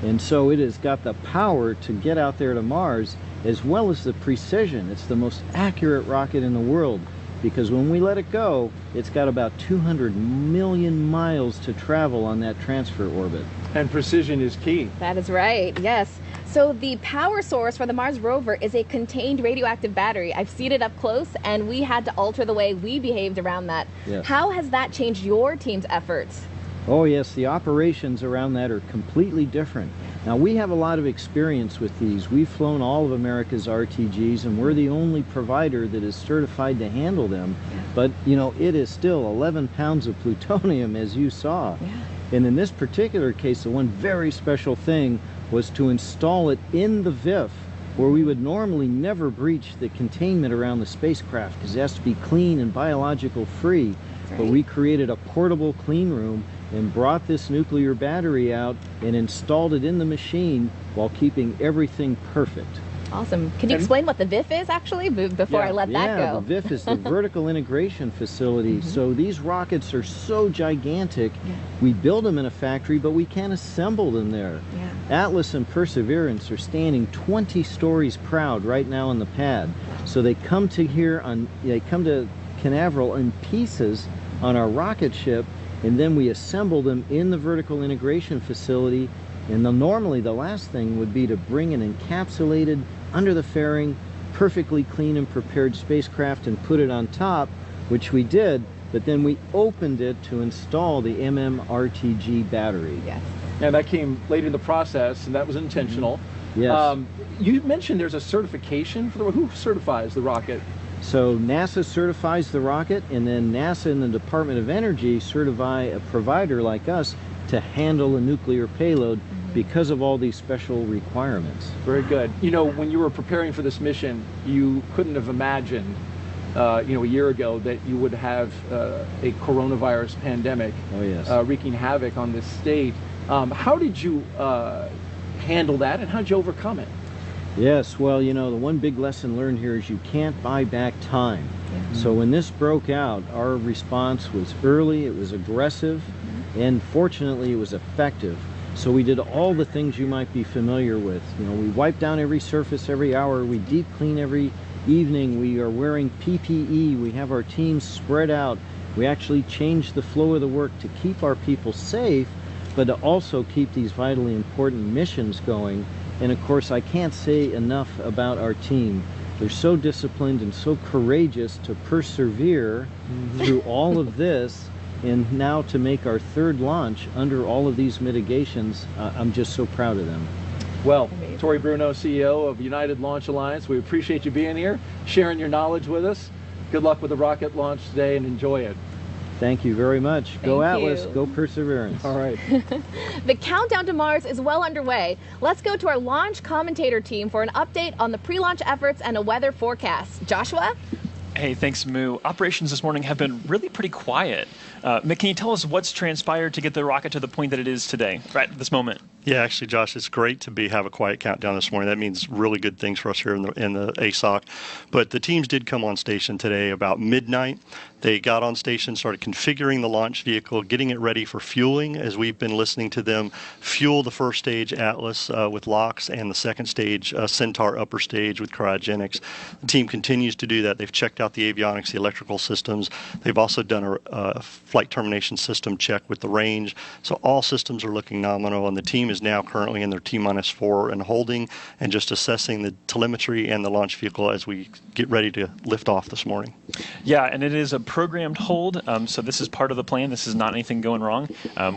And so it has got the power to get out there to Mars, as well as the precision. It's the most accurate rocket in the world, because when we let it go, it's got about 200 million miles to travel on that transfer orbit. And precision is key. That is right, yes. So the power source for the Mars rover is a contained radioactive battery. I've seen it up close, and we had to alter the way we behaved around that. Yes. How has that changed your team's efforts? Oh yes, the operations around that are completely different. Now, we have a lot of experience with these. We've flown all of America's RTGs, and we're the only provider that is certified to handle them. But, you know, it is still 11 pounds of plutonium, as you saw. Yeah. And in this particular case, the one very special thing was to install it in the VIF, where we would normally never breach the containment around the spacecraft, because it has to be clean and biological free. but we created a portable clean room and brought this nuclear battery out and installed it in the machine while keeping everything perfect. Awesome. Can you explain what the VIF is, actually, before I let that go? Yeah, the VIF is the Vertical Integration Facility. So these rockets are so gigantic, we build them in a factory, but we can't assemble them there. Atlas and Perseverance are standing 20 stories proud right now on the pad. So they come to they come to Canaveral in pieces on our rocket ship, and then we assemble them in the Vertical Integration Facility. And normally the last thing would be to bring an encapsulated, under the fairing, perfectly clean and prepared spacecraft and put it on top, which we did, but then we opened it to install the MMRTG battery. And that came late in the process, and that was intentional. Yes. You mentioned there's a certification for who certifies the rocket? So NASA certifies the rocket, and then NASA and the Department of Energy certify a provider like us to handle a nuclear payload because of all these special requirements. Very good. You know, when you were preparing for this mission, you couldn't have imagined, a year ago that you would have a coronavirus pandemic wreaking havoc on this state. How did you handle that, and how did you overcome it? Yes, well, the one big lesson learned here is you can't buy back time. So when this broke out, our response was early, it was aggressive, and fortunately it was effective. So we did all the things you might be familiar with. We wipe down every surface every hour, we deep clean every evening, we are wearing PPE, we have our teams spread out, we actually change the flow of the work to keep our people safe, but to also keep these vitally important missions going. And of course, I can't say enough about our team. They're so disciplined and so courageous to persevere through all of this, and now to make our third launch under all of these mitigations. I'm just so proud of them. Well, Tori Bruno, CEO of United Launch Alliance, we appreciate you being here, sharing your knowledge with us. Good luck with the rocket launch today, and enjoy it. Thank you very much. Go Atlas, you. go Perseverance. All right. The countdown to Mars is well underway. Let's go to our launch commentator team for an update on the pre-launch efforts and a weather forecast. Joshua? Hey, thanks, Moo. Operations this morning have been really pretty quiet. Mick, can you tell us what's transpired to get the rocket to the point that it is today, right at this moment? Yeah, actually, Josh, it's great to have a quiet countdown this morning. That means really good things for us here in the ASOC. But the teams did come on station today about midnight. They got on station, started configuring the launch vehicle, getting it ready for fueling, as we've been listening to them fuel the first stage Atlas with LOX and the second stage Centaur upper stage with cryogenics. The team continues to do that. They've checked out the avionics, the electrical systems. They've also done a flight termination system check with the range. So all systems are looking nominal, and the team is now currently in their T-4 and holding, and just assessing the telemetry and the launch vehicle as we get ready to lift off this morning. Yeah, and it is a programmed hold, so this is part of the plan. This is not anything going wrong.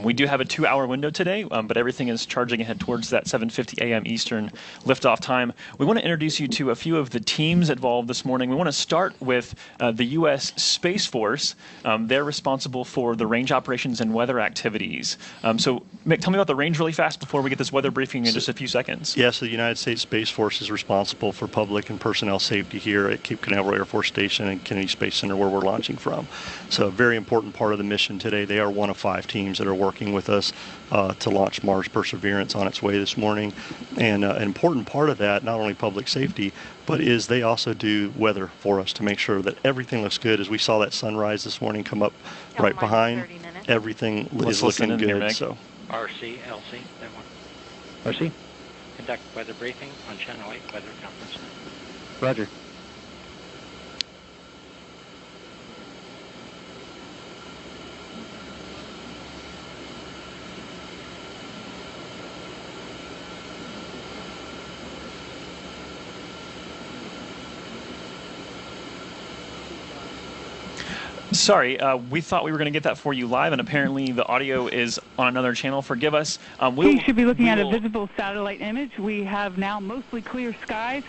We do have a 2-hour window today, but everything is charging ahead towards that 7:50 a.m. Eastern liftoff time. We want to introduce you to a few of the teams involved this morning. We want to start with the U.S. Space Force. They're responsible for the range operations and weather activities. So, Mick, tell me about the range really fast before we get this weather briefing in just a few seconds. Yes, the United States Space Force is responsible for public and personnel safety here at Cape Canaveral Air Force Station and Kennedy Space Center, where we're launching from. So a very important part of the mission today. They are one of 5 teams that are working with us to launch Mars Perseverance on its way this morning. And an important part of that, not only public safety, but is they also do weather for us to make sure that everything looks good. As we saw that sunrise this morning come up right behind, everything is looking good. So. RC, LC, that one. RC, conduct weather briefing on Channel 8 weather conference. Roger. Sorry, we thought we were going to get that for you live, and apparently the audio is on another channel. Forgive us. You should be looking at a visible satellite image. We have now mostly clear skies,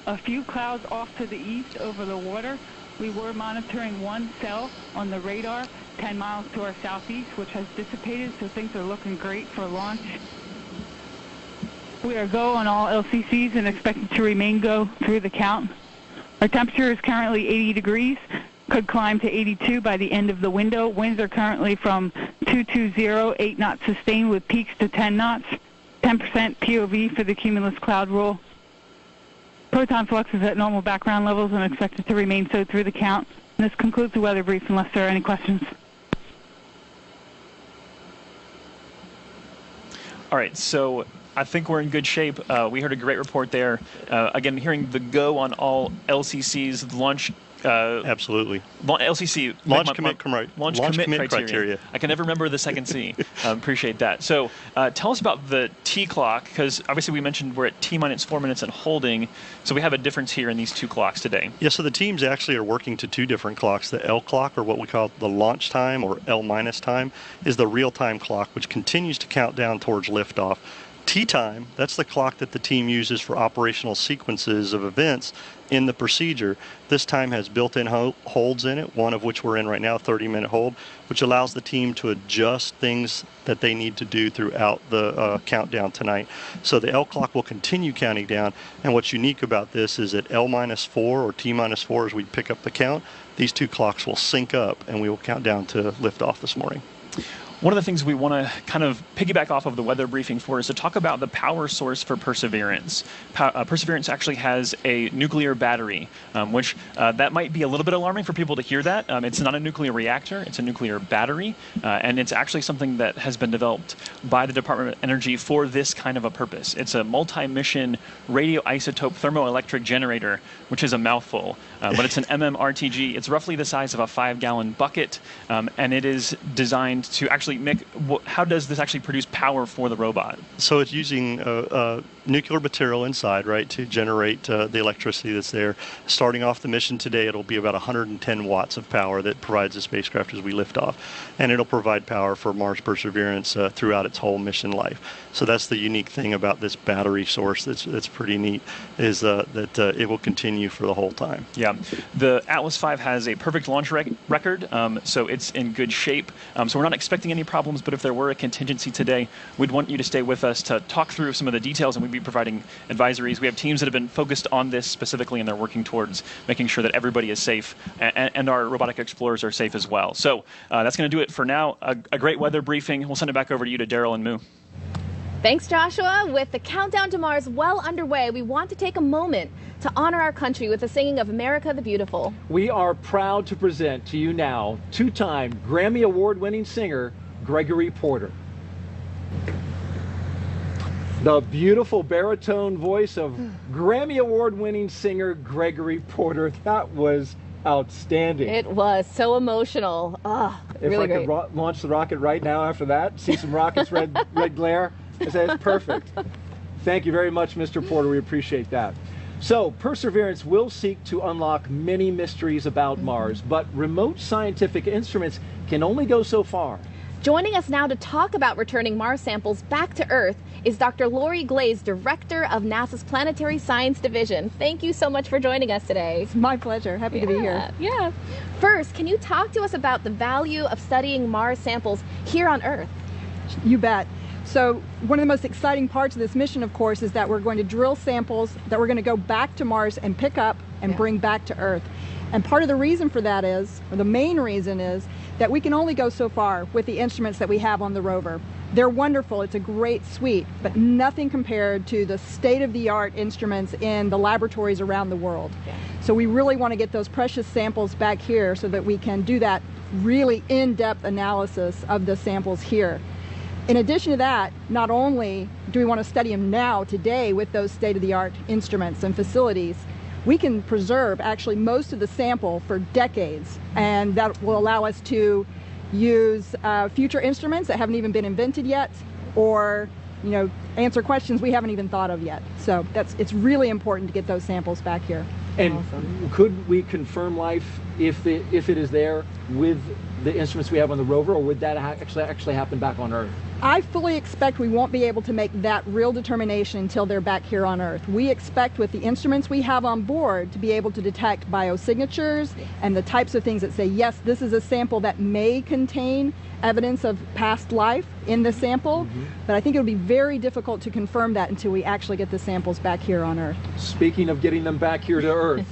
a few clouds off to the east over the water. We were monitoring one cell on the radar 10 miles to our southeast, which has dissipated, so things are looking great for launch. We are go on all LCCs and expected to remain go through the count. Our temperature is currently 80 degrees. could climb to 82 by the end of the window. Winds are currently from 220, 8 knots sustained with peaks to 10 knots. 10% POV for the cumulus cloud rule. Proton flux is at normal background levels and expected to remain so through the count. And this concludes the weather brief unless there are any questions. All right, so I think we're in good shape. We heard a great report there. Again, hearing the go on all LCCs, the launch. Absolutely. LCC. Launch commit criteria. I can never remember the second C. Appreciate that. So tell us about the T clock, because obviously we mentioned we're at T-minus 4 minutes and holding, so we have a difference here in these two clocks today. Yeah, so the teams actually are working to two different clocks. The L clock, or what we call the launch time, or L-minus time, is the real-time clock, which continues to count down towards liftoff. T-time, that's the clock that the team uses for operational sequences of events in the procedure. This time has built-in holds in it, one of which we're in right now, a 30-minute hold, which allows the team to adjust things that they need to do throughout the countdown tonight. So the L clock will continue counting down, and what's unique about this is at L-4 or T-4 as we pick up the count, these two clocks will sync up and we will count down to liftoff this morning. One of the things we want to kind of piggyback off of the weather briefing for is to talk about the power source for Perseverance. Perseverance actually has a nuclear battery, which that might be a little bit alarming for people to hear that. It's not a nuclear reactor, it's a nuclear battery, and it's actually something that has been developed by the Department of Energy for this kind of a purpose. It's a multi-mission radioisotope thermoelectric generator, which is a mouthful, but it's an MMRTG. It's roughly the size of a 5-gallon bucket, and it is designed to actually how does this actually produce power for the robot? So it's using nuclear material inside, right, to generate the electricity that's there. Starting off the mission today, it'll be about 110 watts of power that provides the spacecraft as we lift off. And it'll provide power for Mars Perseverance throughout its whole mission life. So that's the unique thing about this battery source that's pretty neat, is that it will continue for the whole time. Yeah. The Atlas V has a perfect launch record, so it's in good shape. So we're not expecting any problems, but if there were a contingency today, we'd want you to stay with us to talk through some of the details, and we'd be providing advisories. We have teams that have been focused on this specifically, and they're working towards making sure that everybody is safe, and our robotic explorers are safe as well. So that's going to do it for now. A great weather briefing. We'll send it back over to you, to Daryl and Moo. Thanks, Joshua. With the countdown to Mars well underway, we want to take a moment to honor our country with the singing of America the Beautiful. We are proud to present to you now two-time Grammy Award-winning singer Gregory Porter. The beautiful baritone voice of Grammy Award-winning singer Gregory Porter. That was outstanding. It was so emotional. Really great. If I could launch the rocket right now after that, see some rockets, red glare, I say it's perfect. Thank you very much, Mr. Porter. We appreciate that. So, Perseverance will seek to unlock many mysteries about Mars, but remote scientific instruments can only go so far. Joining us now to talk about returning Mars samples back to Earth is Dr. Laurie Glaze, Director of NASA's Planetary Science Division. Thank you so much for joining us today. It's my pleasure. Happy to be here. Yeah. First, can you talk to us about the value of studying Mars samples here on Earth? You bet. So one of the most exciting parts of this mission, of course, is that we're going to drill samples that we're going to go back to Mars and pick up and bring back to Earth. And part of the reason for that is, or the main reason is, that we can only go so far with the instruments that we have on the rover. They're wonderful, it's a great suite, but nothing compared to the state-of-the-art instruments in the laboratories around the world. So we really want to get those precious samples back here so that we can do that really in-depth analysis of the samples here. In addition to that, not only do we want to study them now, today, with those state-of-the-art instruments and facilities, we can preserve actually most of the sample for decades, and that will allow us to use future instruments that haven't even been invented yet, or answer questions we haven't even thought of yet. So it's really important to get those samples back here. And could we confirm life if it is there with the instruments we have on the rover, or would that actually happen back on Earth? I fully expect we won't be able to make that real determination until they're back here on Earth. We expect with the instruments we have on board to be able to detect biosignatures and the types of things that say, yes, this is a sample that may contain evidence of past life in the sample, but I think it'll be very difficult to confirm that until we actually get the samples back here on Earth. Speaking of getting them back here to Earth,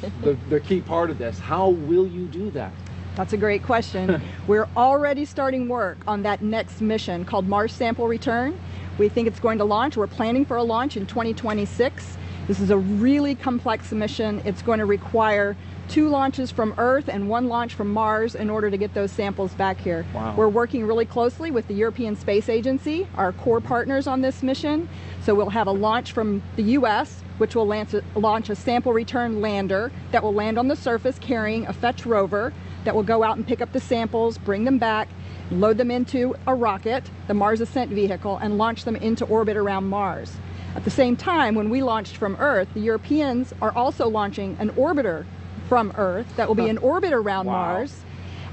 the key part of this, how will you do that? That's a great question. We're already starting work on that next mission called Mars Sample Return. We think it's going to launch. We're planning for a launch in 2026. This is a really complex mission. It's going to require 2 launches from Earth and 1 launch from Mars in order to get those samples back here. Wow. We're working really closely with the European Space Agency, our core partners on this mission. So we'll have a launch from the US, which will launch a sample return lander that will land on the surface carrying a fetch rover that will go out and pick up the samples, bring them back, load them into a rocket, the Mars Ascent Vehicle, and launch them into orbit around Mars. At the same time, when we launched from Earth, the Europeans are also launching an orbiter from Earth that will be in orbit around Mars,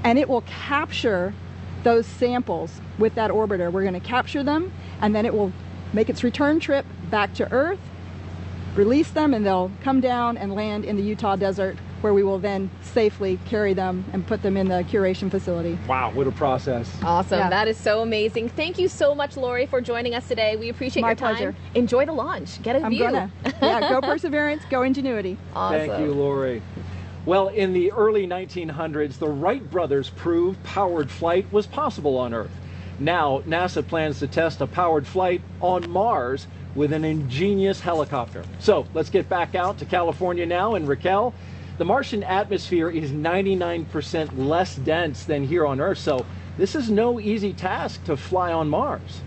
and it will capture those samples with that orbiter. We're going to capture them, and then it will make its return trip back to Earth, release them, and they'll come down and land in the Utah desert, where we will then safely carry them and put them in the curation facility. Wow, what a process. Awesome. Yeah. That is so amazing. Thank you so much, Laurie, for joining us today. We appreciate My your time. pleasure. Enjoy the launch. Get a I'm view. gonna. Yeah, go Perseverance, go Ingenuity. Awesome. Thank you, Laurie. Well, in the early 1900s, the Wright brothers proved powered flight was possible on Earth. Now, NASA plans to test a powered flight on Mars with an ingenious helicopter. So let's get back out to California now. And Raquel, the Martian atmosphere is 99% less dense than here on Earth. So this is no easy task to fly on Mars.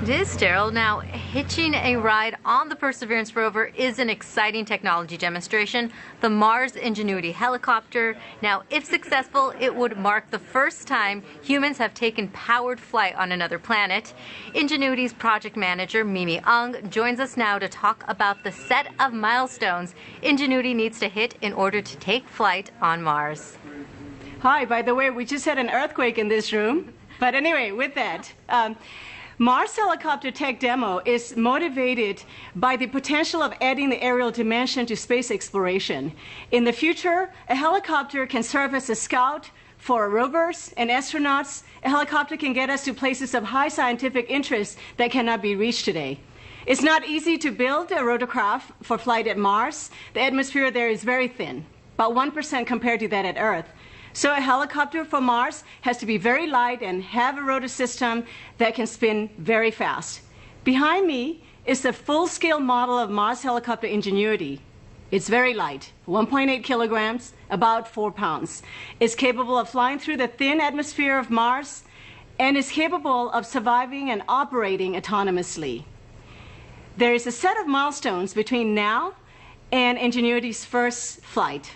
It is, Daryl. Now, hitching a ride on the Perseverance rover is an exciting technology demonstration. The Mars Ingenuity helicopter. Now, if successful, it would mark the first time humans have taken powered flight on another planet. Ingenuity's project manager, Mimi Ung, joins us now to talk about the set of milestones Ingenuity needs to hit in order to take flight on Mars. Hi, by the way, we just had an earthquake in this room. But anyway, with that, Mars helicopter tech demo is motivated by the potential of adding the aerial dimension to space exploration. In the future, a helicopter can serve as a scout for rovers and astronauts. A helicopter can get us to places of high scientific interest that cannot be reached today. It's not easy to build a rotorcraft for flight at Mars. The atmosphere there is very thin, about 1% compared to that at Earth. So a helicopter for Mars has to be very light and have a rotor system that can spin very fast. Behind me is the full-scale model of Mars helicopter Ingenuity. It's very light, 1.8 kilograms, about 4 pounds. It's capable of flying through the thin atmosphere of Mars and is capable of surviving and operating autonomously. There is a set of milestones between now and Ingenuity's first flight.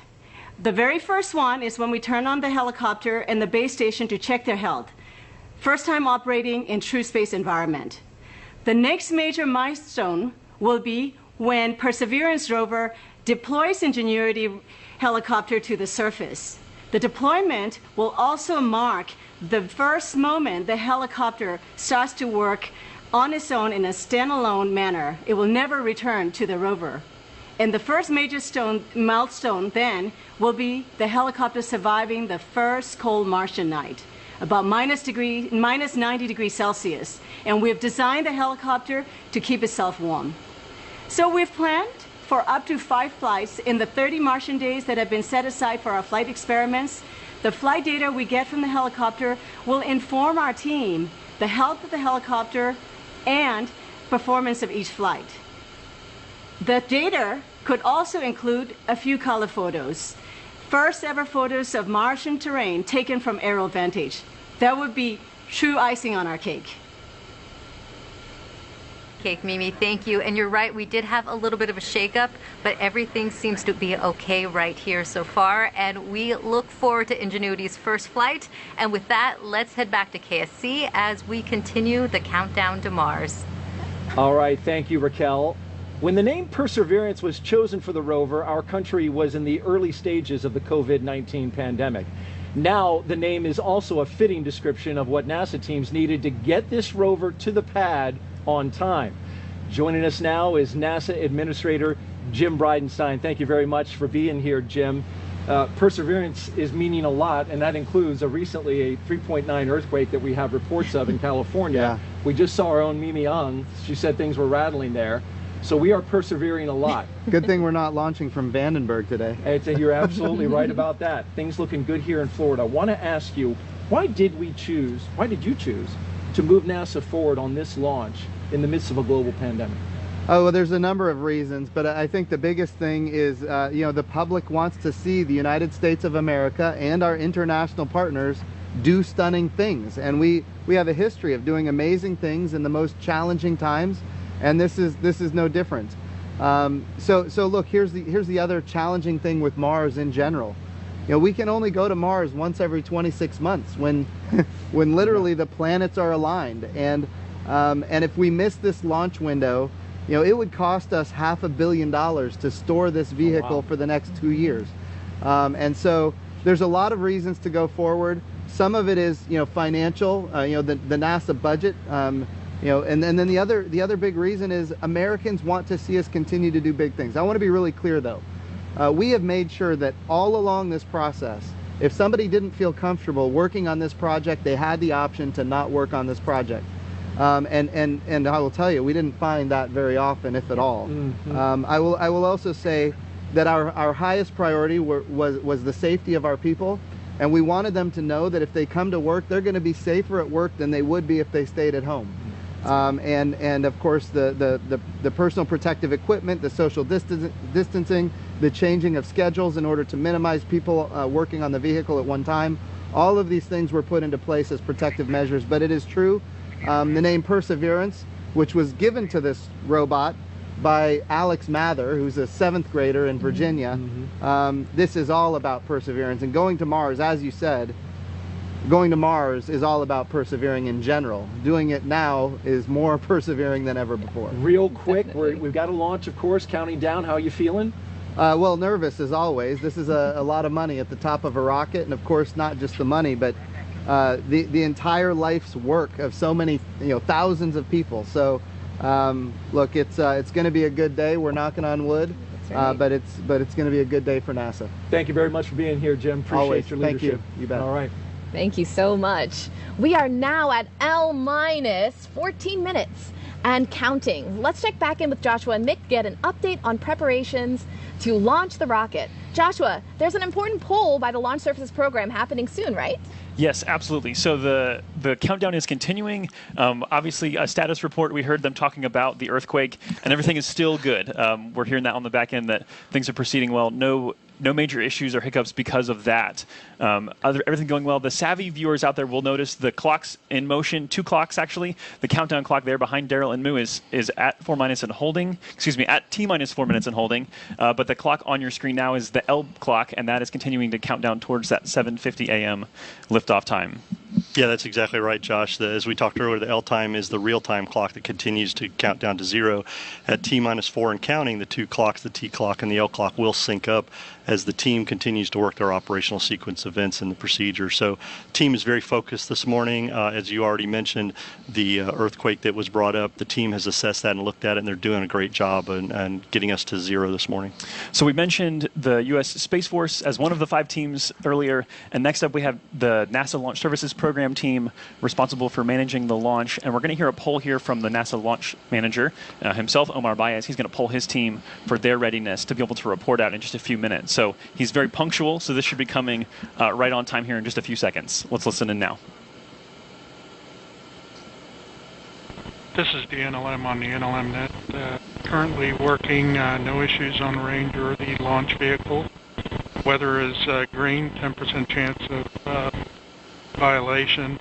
The very first one is when we turn on the helicopter and the base station to check their health. First time operating in true space environment. The next major milestone will be when Perseverance rover deploys Ingenuity helicopter to the surface. The deployment will also mark the first moment the helicopter starts to work on its own in a standalone manner. It will never return to the rover. And the first major milestone then will be the helicopter surviving the first cold Martian night, about minus 90 degrees Celsius. And we've designed the helicopter to keep itself warm. So we've planned for up to 5 flights in the 30 Martian days that have been set aside for our flight experiments. The flight data we get from the helicopter will inform our team the health of the helicopter and performance of each flight. The data could also include a few color photos. First ever photos of Martian terrain taken from aerial vantage. That would be true icing on our cake. Cake, Mimi, thank you. And you're right, we did have a little bit of a shakeup, but everything seems to be okay right here so far. And we look forward to Ingenuity's first flight. And with that, let's head back to KSC as we continue the countdown to Mars. All right, thank you, Raquel. When the name Perseverance was chosen for the rover, our country was in the early stages of the COVID-19 pandemic. Now, the name is also a fitting description of what NASA teams needed to get this rover to the pad on time. Joining us now is NASA Administrator Jim Bridenstine. Thank you very much for being here, Jim. Perseverance is meaning a lot, and that includes recently a 3.9 earthquake that we have reports of in California. Yeah. We just saw our own Mimi Ung. She said things were rattling there. So we are persevering a lot. Good thing we're not launching from Vandenberg today. You're absolutely right about that. Things looking good here in Florida. I want to ask you, why did you choose to move NASA forward on this launch in the midst of a global pandemic? Oh, well, there's a number of reasons, but I think the biggest thing is, the public wants to see the United States of America and our international partners do stunning things. And we have a history of doing amazing things in the most challenging times, and this is no different. So look, here's the other challenging thing with Mars in general. We can only go to Mars once every 26 months when literally the planets are aligned. And if we miss this launch window, it would cost us $500 million to store this vehicle for the next 2 years. And so there's a lot of reasons to go forward. Some of it is, financial, the NASA budget, and then the other big reason is Americans want to see us continue to do big things. I want to be really clear though. We have made sure that all along this process, if somebody didn't feel comfortable working on this project, they had the option to not work on this project. And I will tell you, we didn't find that very often, if at all. Mm-hmm. I will also say that our highest priority was the safety of our people, and we wanted them to know that if they come to work, they're going to be safer at work than they would be if they stayed at home. And of course the personal protective equipment, the social distancing, the changing of schedules in order to minimize people working on the vehicle at one time. All of these things were put into place as protective measures, but it is true. The name Perseverance, which was given to this robot by Alex Mather, who's a 7th grader in Virginia. Mm-hmm. This is all about perseverance, and going to Mars, as you said, going to Mars is all about persevering in general. Doing it now is more persevering than ever before. Real quick, we've got a launch, of course, counting down. How are you feeling? Well, nervous as always. This is a lot of money at the top of a rocket, and of course not just the money, but the entire life's work of so many, thousands of people. So look, it's going to be a good day. We're knocking on wood, right. but it's going to be a good day for NASA. Thank you very much for being here, Jim. Appreciate Always. your leadership. Thank you. You bet. All right. Thank you so much. We are now at L-14 minutes and counting. Let's check back in with Joshua and Mick to get an update on preparations to launch the rocket. Joshua, there's an important poll by the Launch Services Program happening soon, right? Yes, absolutely. So the countdown is continuing. Obviously, a status report, we heard them talking about the earthquake, and everything is still good. We're hearing that on the back end, that things are proceeding well. No major issues or hiccups because of that. Everything going well. The savvy viewers out there will notice the clocks in motion, 2 clocks actually. The countdown clock there behind Daryl and Moo is at 4 minus and holding. Excuse me, at T minus 4 minutes and holding. But the clock on your screen now is the L clock, and that is continuing to count down towards that 7:50 a.m. liftoff time. Yeah, that's exactly right, Josh. As we talked earlier, the L time is the real-time clock that continues to count down to 0. At T minus 4 and counting, the 2 clocks, the T clock and the L clock, will sync up as the team continues to work their operational sequence events and the procedure. So the team is very focused this morning. As you already mentioned, the earthquake that was brought up, the team has assessed that and looked at it, and they're doing a great job and getting us to 0 this morning. So we mentioned the U.S. Space Force as one of the 5 teams earlier, and next up we have the NASA Launch Services Program team responsible for managing the launch, and we're going to hear a poll here from the NASA launch manager himself, Omar Baez. He's going to poll his team for their readiness to be able to report out in just a few minutes. So he's very punctual, so this should be coming right on time here in just a few seconds. Let's listen in now. This is the NLM on the NLM net. Currently working, no issues on range or the launch vehicle. Weather is green, 10% chance of violation,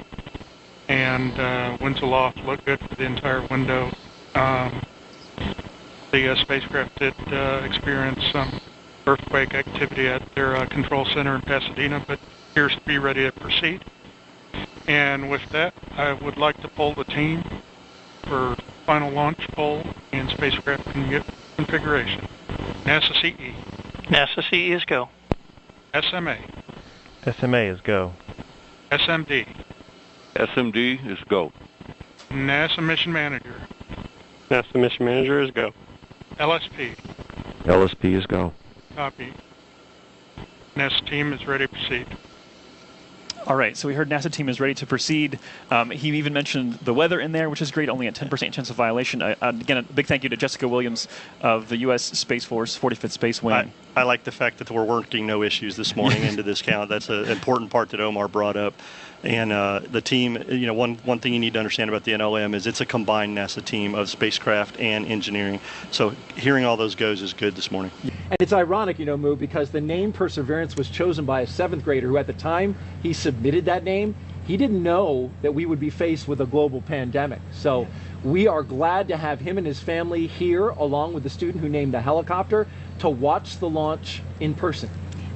and winds aloft look good for the entire window. The spacecraft did experience some earthquake activity at their control center in Pasadena, but appears to be ready to proceed. And with that, I would like to poll the team for final launch poll and spacecraft configuration. NASA CE. NASA CE is go. SMA. SMA is go. SMD. SMD is go. NASA Mission Manager. NASA Mission Manager is go. LSP. LSP is go. Copy. NASA team is ready to proceed. All right, so we heard NASA team is ready to proceed. He even mentioned the weather in there, which is great, only a 10% chance of violation. Again, a big thank you to Jessica Williams of the U.S. Space Force 45th Space Wing. I like the fact that we're working no issues this morning into this count. That's an important part that Omar brought up. And the team, one thing you need to understand about the NLM is it's a combined NASA team of spacecraft and engineering. So hearing all those goes is good this morning. And it's ironic, Moo, because the name Perseverance was chosen by a 7th grader who at the time he submitted that name, he didn't know that we would be faced with a global pandemic. So we are glad to have him and his family here, along with the student who named the helicopter, to watch the launch in person.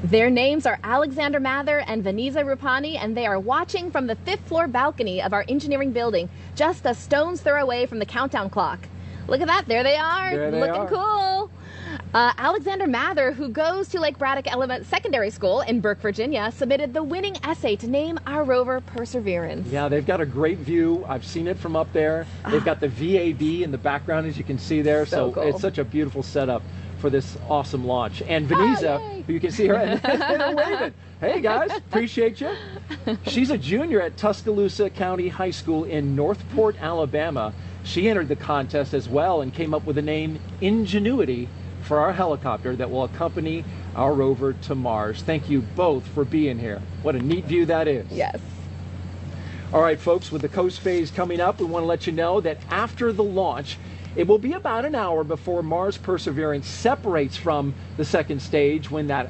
Their names are Alexander Mather and Vaniza Rupani, and they are watching from the 5th floor balcony of our engineering building, just a stone's throw away from the countdown clock. Look at that, there they are, looking cool. Alexander Mather, who goes to Lake Braddock Secondary School in Burke, Virginia, submitted the winning essay to name our rover Perseverance. Yeah, they've got a great view. I've seen it from up there. They've got the VAB in the background, as you can see there, so cool. It's such a beautiful setup for this awesome launch. And Vaniza, who you can see her and they're waving. Hey guys, appreciate you. She's a junior at Tuscaloosa County High School in Northport, Alabama. She entered the contest as well and came up with the name Ingenuity for our helicopter that will accompany our rover to Mars. Thank you both for being here. What a neat view that is. Yes. All right, folks, with the coast phase coming up, we want to let you know that after the launch, it will be about an hour before Mars Perseverance separates from the second stage. When that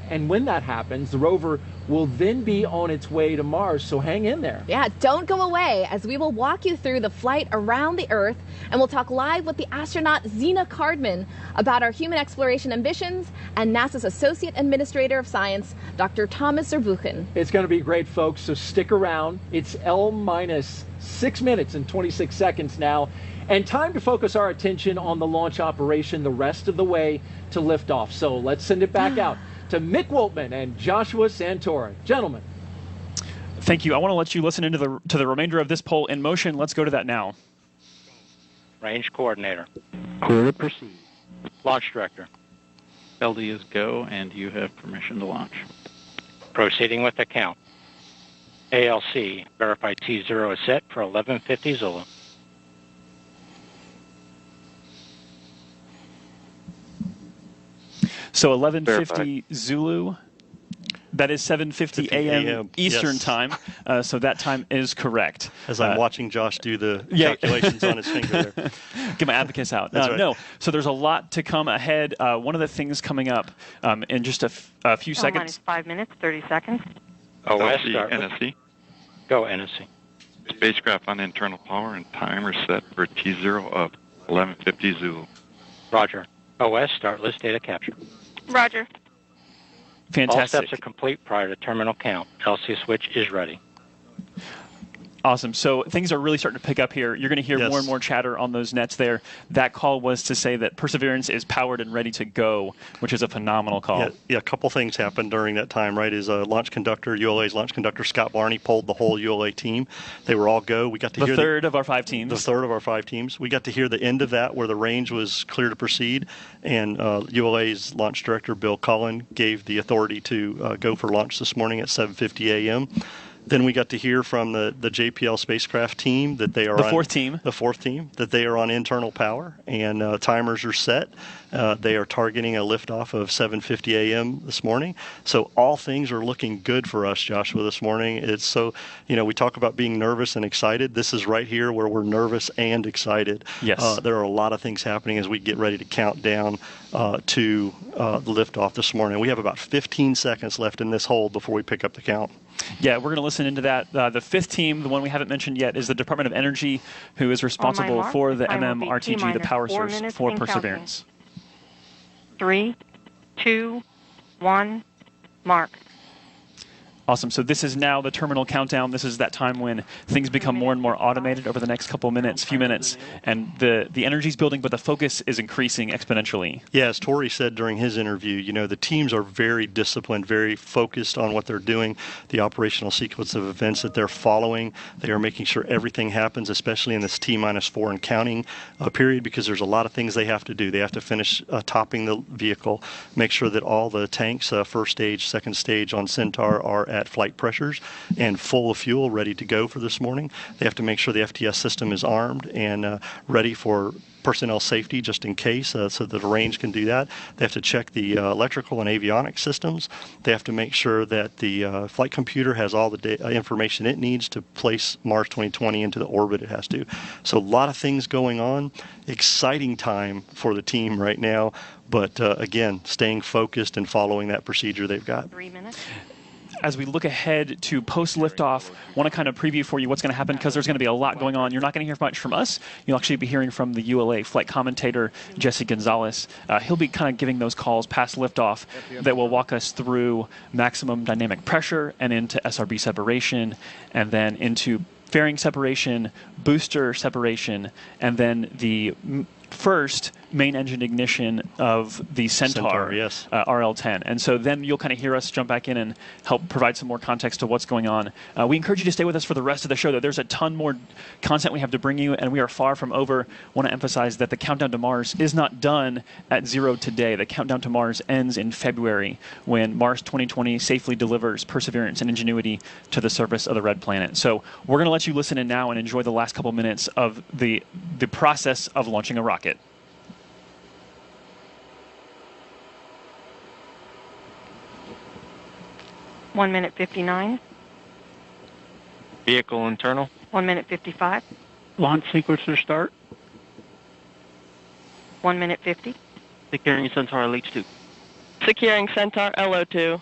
happens, the rover will then be on its way to Mars, so hang in there. Yeah, don't go away, as we will walk you through the flight around the Earth, and we'll talk live with the astronaut Zena Cardman about our human exploration ambitions and NASA's Associate Administrator of Science, Dr. Thomas Zurbuchen. It's going to be great, folks, so stick around. It's L-6 minutes and 26 seconds now. And time to focus our attention on the launch operation the rest of the way to liftoff. So let's send it back out to Mick Woltman and Joshua Santoro. Gentlemen. Thank you. I want to let you listen into the remainder of this poll in motion. Let's go to that now. Range coordinator. Clear to proceed. Launch director. LD is go, and you have permission to launch. Proceeding with the count. ALC, verify T0 is set for 1150 Zulu. So 11:50 Zulu. That is 7:50 a.m. Eastern time. So that time is correct. As I'm watching Josh do the calculations on his finger there. Get my abacus out. That's right. No. So there's a lot to come ahead. One of the things coming up in just a few seconds. Minus 5 minutes, 30 seconds. OS, NSC. Go NSC. Spacecraft on internal power and timer set for T0 of 1150 Zulu. Roger. OS, start list data capture. Roger. Fantastic. All steps are complete prior to terminal count. LC switch is ready. Awesome. So things are really starting to pick up here. You're going to hear more and more chatter on those nets there. That call was to say that Perseverance is powered and ready to go, which is a phenomenal call. Yeah, a couple things happened during that time, right? Is launch conductor, ULA's launch conductor, Scott Barney, polled the whole ULA team. They were all go. We got to hear the third of our 5 teams. The third of our 5 teams. We got to hear the end of that where the range was clear to proceed, and ULA's launch director, Bill Cullen, gave the authority to go for launch this morning at 7:50 a.m. Then we got to hear from the JPL spacecraft team that they are the fourth team, that they are on internal power and timers are set. They are targeting a liftoff of 7:50 a.m. this morning. So all things are looking good for us, Joshua, this morning. It's so, we talk about being nervous and excited. This is right here where we're nervous and excited. Yes. There are a lot of things happening as we get ready to count down to the liftoff this morning. We have about 15 seconds left in this hold before we pick up the count. Yeah, we're going to listen into that. The 5th team, the one we haven't mentioned yet, is the Department of Energy, who is responsible for the MMRTG, the power source for Perseverance. 3, 2, 1, mark. Awesome. So this is now the terminal countdown. This is that time when things become more and more automated over the next few minutes, and the energy's building, but the focus is increasing exponentially. Yeah, as Tori said during his interview, the teams are very disciplined, very focused on what they're doing, the operational sequence of events that they're following. They are making sure everything happens, especially in this T-4 and counting period, because there's a lot of things they have to do. They have to finish topping the vehicle, make sure that all the tanks, first stage, second stage on Centaur, are at flight pressures and full of fuel, ready to go for this morning. They have to make sure the FTS system is armed and ready for personnel safety just in case, so that the range can do that. They have to check the electrical and avionics systems. They have to make sure that the flight computer has all the information it needs to place Mars 2020 into the orbit it has to. So a lot of things going on. Exciting time for the team right now, but again, staying focused and following that procedure they've got. 3 minutes. As we look ahead to post-liftoff, want to kind of preview for you what's going to happen because there's going to be a lot going on. You're not going to hear much from us. You'll actually be hearing from the ULA flight commentator, Jesse Gonzalez. He'll be kind of giving those calls past liftoff that will walk us through maximum dynamic pressure and into SRB separation and then into fairing separation, booster separation, and then the first main engine ignition of the Centaur, yes. RL-10. And so then you'll kind of hear us jump back in and help provide some more context to what's going on. We encourage you to stay with us for the rest of the show, though. There's a ton more content we have to bring you, and we are far from over. Want to emphasize that the countdown to Mars is not done at 0 today. The countdown to Mars ends in February when Mars 2020 safely delivers Perseverance and Ingenuity to the surface of the red planet. So we're going to let you listen in now and enjoy the last couple minutes of the process of launching a rocket. One minute 59. Vehicle internal. 1 minute 55. Launch sequencer start. 1 minute 50. Securing Centaur LH2. Securing Centaur LO2.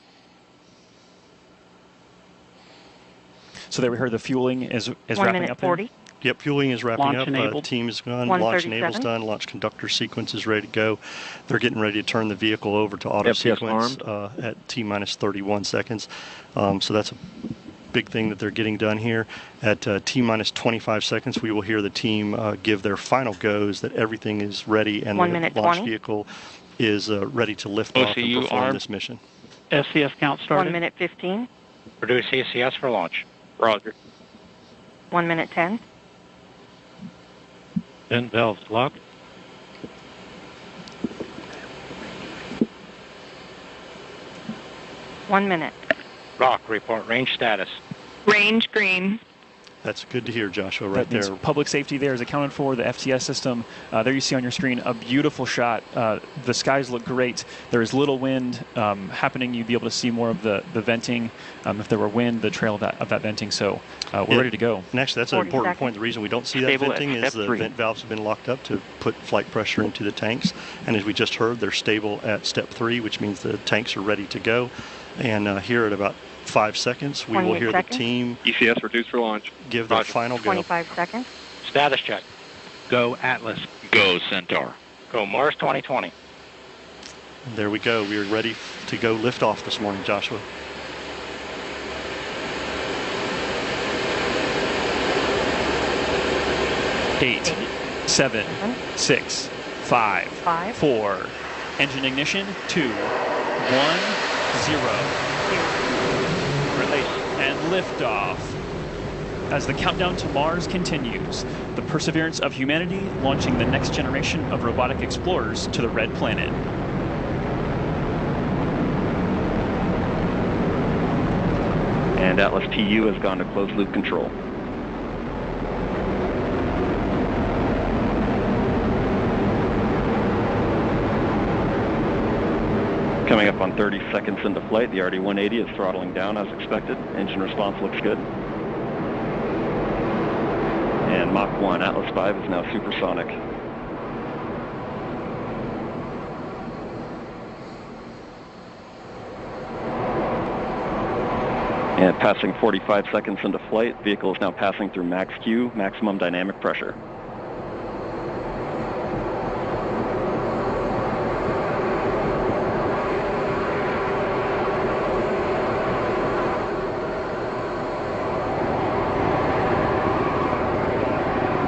So there we heard the fueling is 1 wrapping minute up 40. Yep, fueling is wrapping Launch up. enabled. Team is gone. Launch enable's 137. done. Launch conductor sequence is ready to go. They're getting ready to turn the vehicle over to auto FTS sequence at T-minus 31 seconds. So that's a big thing that they're getting done here. At T-minus 25 seconds, we will hear the team give their final goes that everything is ready and 1 the minute launch 20. vehicle is ready to lift off and OCU perform armed. this mission. SCS count 1 started. minute 15. Produce CCS for launch. Roger. 1 minute 10. Vent valves locked. One minute. Rock, report range status. Range green. That's good to hear, Joshua, right That means there. public safety there is accounted for, the FTS system. There you see on your screen a beautiful shot. The skies look great. There is little wind happening. You'd be able to see more of the venting. If there were wind, the trail of that venting. So we're ready to go. And actually, that's an 40 important seconds. point. The reason we don't see that Stable at venting is step the 3. vent valves have been locked up to put flight pressure into the tanks. And as we just heard, they're stable at step 3, which means the tanks are ready to go. And here at about 5 seconds, we will 28 hear seconds. the team ECS reduced for launch. give their Roger. final go. 25 seconds. Status check. Go Atlas. Go, Centaur. Go Mars 2020. There we go. We are ready to go lift off this morning, Joshua. Eight, 7, 6, 5, 4. Engine ignition. 2, 1, 0. Release. And liftoff. As the countdown to Mars continues, the perseverance of humanity launching the next generation of robotic explorers to the red planet. And Atlas TU has gone to closed loop control. Coming up on 30 seconds into flight, the RD-180 is throttling down as expected. Engine response looks good. And Mach 1, Atlas 5 is now supersonic. And passing 45 seconds into flight, vehicle is now passing through max Q, maximum dynamic pressure.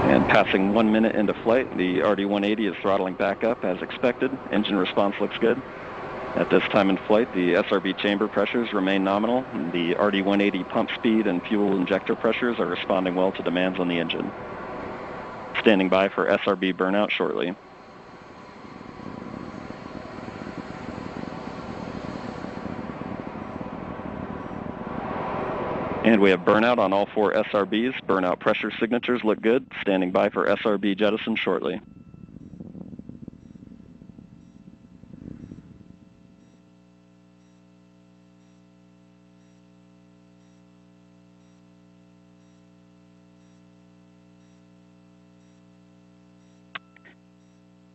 And passing 1 minute into flight, the RD-180 is throttling back up as expected. Engine response looks good. At this time in flight, the SRB chamber pressures remain nominal. The RD-180 pump speed and fuel injector pressures are responding well to demands on the engine. Standing by for SRB burnout shortly. And we have burnout on all 4 SRBs. Burnout pressure signatures look good. Standing by for SRB jettison shortly.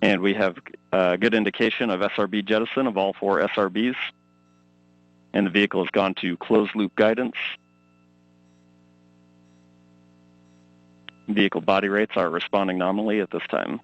And we have a good indication of SRB jettison of all 4 SRBs. And the vehicle has gone to closed loop guidance. Vehicle body rates are responding nominally at this time.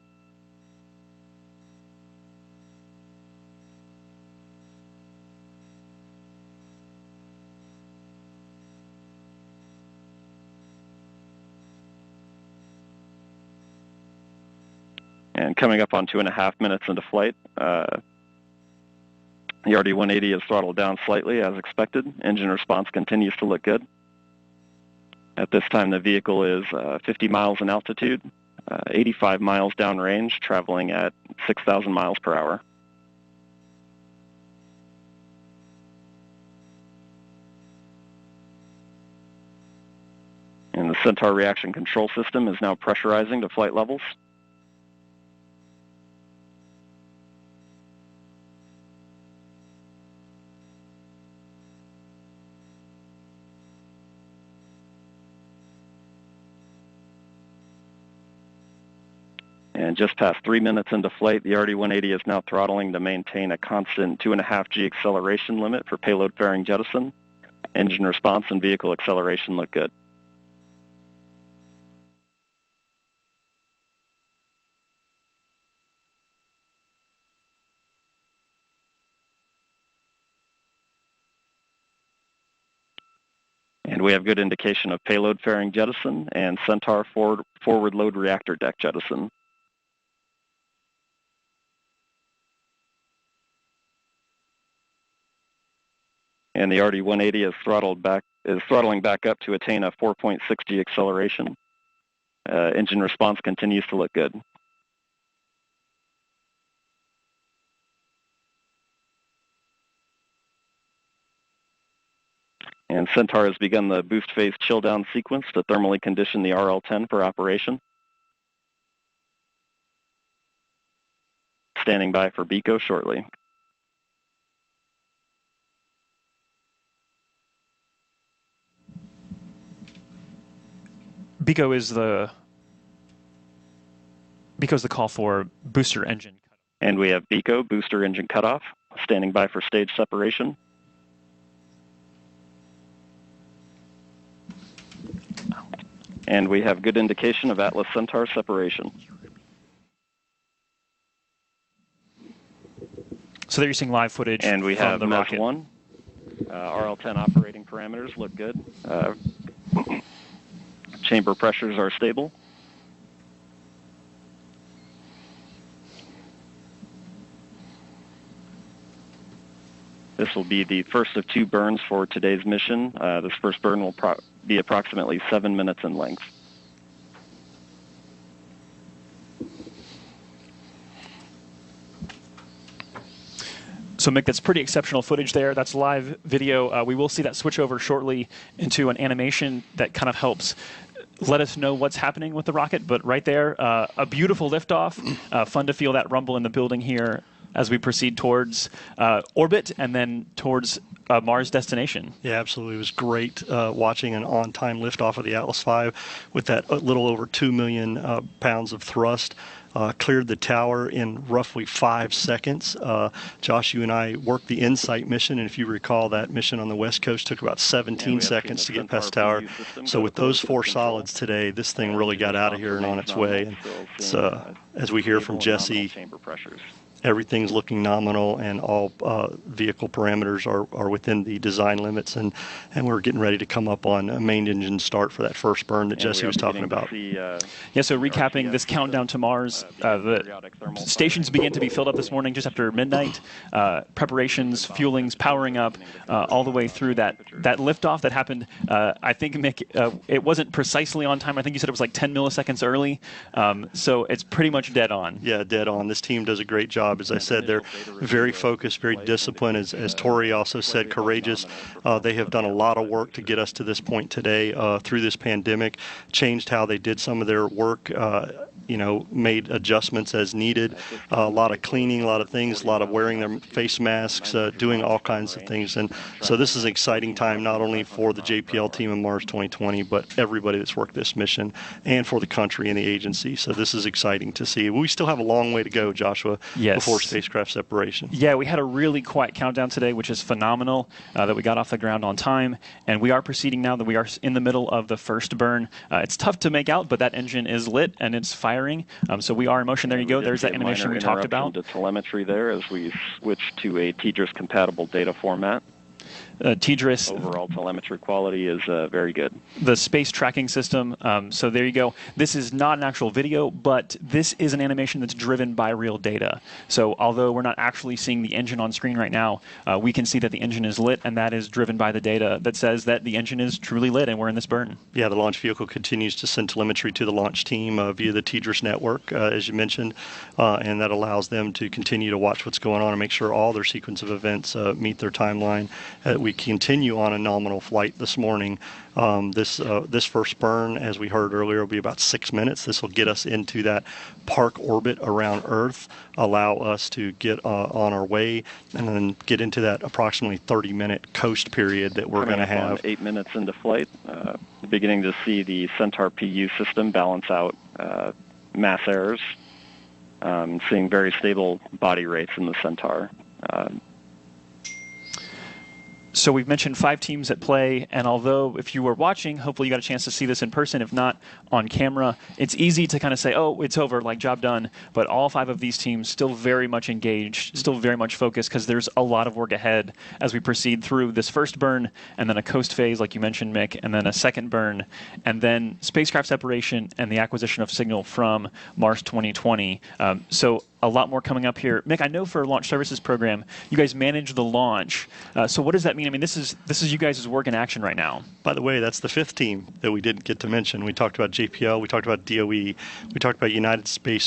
And coming up on 2.5 minutes into flight, the RD-180 is throttled down slightly as expected. Engine response continues to look good. At this time, the vehicle is 50 miles in altitude, 85 miles downrange, traveling at 6,000 miles per hour. And the Centaur reaction control system is now pressurizing to flight levels. And just past 3 minutes into flight, the RD-180 is now throttling to maintain a constant 2.5 G acceleration limit for payload fairing jettison. Engine response and vehicle acceleration look good. And we have good indication of payload fairing jettison and Centaur forward load reactor deck jettison. And the RD-180 is throttling back up to attain a 4.6 G acceleration. Engine response continues to look good. And Centaur has begun the boost phase chill down sequence to thermally condition the RL-10 for operation. Standing by for BECO shortly. BECO's the call for booster engine. And we have BECO, booster engine cutoff, standing by for stage separation. And we have good indication of Atlas Centaur separation. So there you're seeing live footage. And we from have the rocket. MES-1. RL-10 operating parameters look good. Chamber pressures are stable. This will be the first of 2 burns for today's mission. This first burn will be approximately 7 minutes in length. So Mick, that's pretty exceptional footage there. That's live video. We will see that switch over shortly into an animation that kind of helps let us know what's happening with the rocket. But right there, a beautiful liftoff. Fun to feel that rumble in the building here as we proceed towards orbit and then towards Mars destination. Yeah, absolutely. It was great watching an on-time liftoff of the Atlas V with that little over 2 million pounds of thrust. Cleared the tower in roughly 5 seconds. Josh, you and I worked the InSight mission, and if you recall, that mission on the West Coast took about 17 seconds to get past tower. So with those 4 solids today, this thing really got out of here and on its way. And it's, as we hear from Jesse, everything's looking nominal, and all vehicle parameters are within the design limits, and we're getting ready to come up on a main engine start for that first burn that Jesse was talking about. Yeah, so recapping this countdown to Mars, the stations began to be filled up this morning just after midnight. Preparations, fuelings, powering up, all the way through that liftoff that happened. I think, Mick, it wasn't precisely on time. I think you said it was like 10 milliseconds early. So it's pretty much dead on. Yeah, dead on. This team does a great job job. As I said, they're very focused, very disciplined, as Tori also said, courageous. They have done a lot of work to get us to this point today through this pandemic, changed how they did some of their work, made adjustments as needed, a lot of cleaning, a lot of things, a lot of wearing their face masks, doing all kinds of things. And so this is an exciting time, not only for the JPL team in Mars 2020, but everybody that's worked this mission, and for the country and the agency. So this is exciting to see. We still have a long way to go, Joshua, before spacecraft separation. Yeah, we had a really quiet countdown today, which is phenomenal, that we got off the ground on time. And we are proceeding now that we are in the middle of the first burn. It's tough to make out, but that engine is lit and it's firing. So we are in motion. There you go. There's that animation we talked about. The telemetry there as we switch to a TDRS compatible data format. TDRS. Overall telemetry quality is very good. The space tracking system. So there you go. This is not an actual video, but this is an animation that's driven by real data. So although we're not actually seeing the engine on screen right now, we can see that the engine is lit, and that is driven by the data that says that the engine is truly lit and we're in this burn. Yeah, the launch vehicle continues to send telemetry to the launch team via the TDRS network, as you mentioned, and that allows them to continue to watch what's going on and make sure all their sequence of events meet their timeline. We continue on a nominal flight this morning. This first burn, as we heard earlier, will be about 6 minutes. This will get us into that park orbit around Earth, allow us to get on our way, and then get into that approximately 30-minute coast period that we're going to have. 8 minutes into flight, beginning to see the Centaur PU system balance out mass errors, seeing very stable body rates in the Centaur. So we've mentioned 5 teams at play, and although if you were watching, hopefully you got a chance to see this in person, if not on camera, it's easy to kind of say, oh, it's over, like job done, but all 5 of these teams still very much engaged, still very much focused, because there's a lot of work ahead as we proceed through this first burn, and then a coast phase, like you mentioned, Mick, and then a second burn, and then spacecraft separation and the acquisition of signal from Mars 2020. So a lot more coming up here. Mick, I know for Launch Services Program, you guys manage the launch. So what does that mean? I mean, this is you guys' work in action right now. By the way, that's the 5th team that we didn't get to mention. We talked about JPL, we talked about DOE, we talked about United States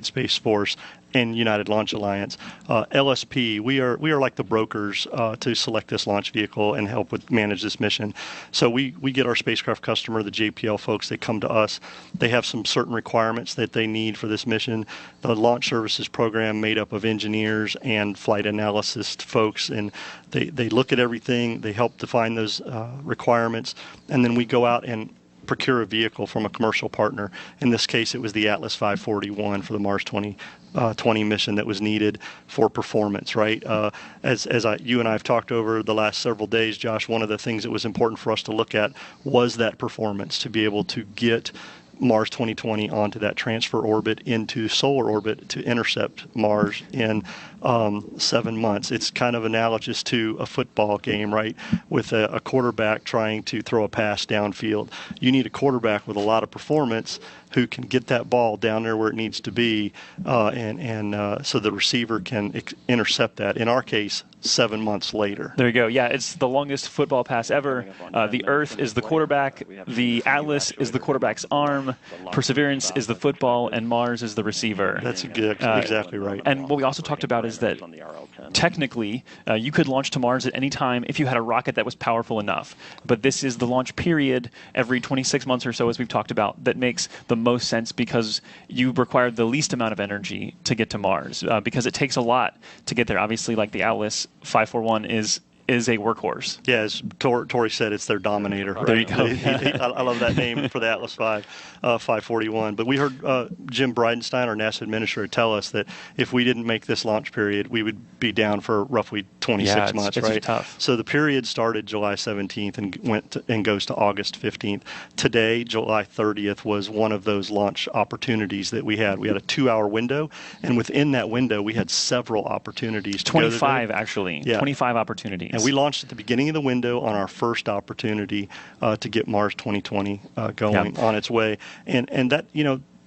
Space Force, and United Launch Alliance. LSP, we are like the brokers to select this launch vehicle and help with manage this mission. So we get our spacecraft customer, the JPL folks, they come to us. They have some certain requirements that they need for this mission. The Launch Services Program made up of engineers and flight analysis folks, and they look at everything, they help define those requirements, and then we go out and procure a vehicle from a commercial partner. In this case, it was the Atlas 541 for the Mars 2020 mission that was needed for performance, right? As you and I have talked over the last several days, Josh, one of the things that was important for us to look at was that performance, to be able to get Mars 2020 onto that transfer orbit into solar orbit to intercept Mars in 7 months. It's kind of analogous to a football game, right? With a quarterback trying to throw a pass downfield. You need a quarterback with a lot of performance who can get that ball down there where it needs to be, and so the receiver can intercept that. In our case, 7 months later. There you go. Yeah, it's the longest football pass ever. The Earth is the quarterback, the Atlas is the quarterback's arm, Perseverance is the football, and Mars is the receiver. That's exactly right. And what we also talked about is that technically you could launch to Mars at any time if you had a rocket that was powerful enough. But this is the launch period every 26 months or so, as we've talked about, that makes the most sense because you require the least amount of energy to get to Mars, because it takes a lot to get there. Obviously, like the Atlas 541 is a workhorse. Yeah, as Tori said, it's their Dominator. There you go. I love that name for the Atlas 541. But we heard Jim Bridenstine, our NASA administrator, tell us that if we didn't make this launch period, we would be down for roughly 26 months, right? Tough. So the period started July 17th and goes to August 15th. Today, July 30th, was one of those launch opportunities that we had. We had a 2-hour window, and within that window, we had several opportunities. 25, actually. Yeah. 25 opportunities. And we launched at the beginning of the window on our first opportunity to get Mars 2020 going on its way. And that,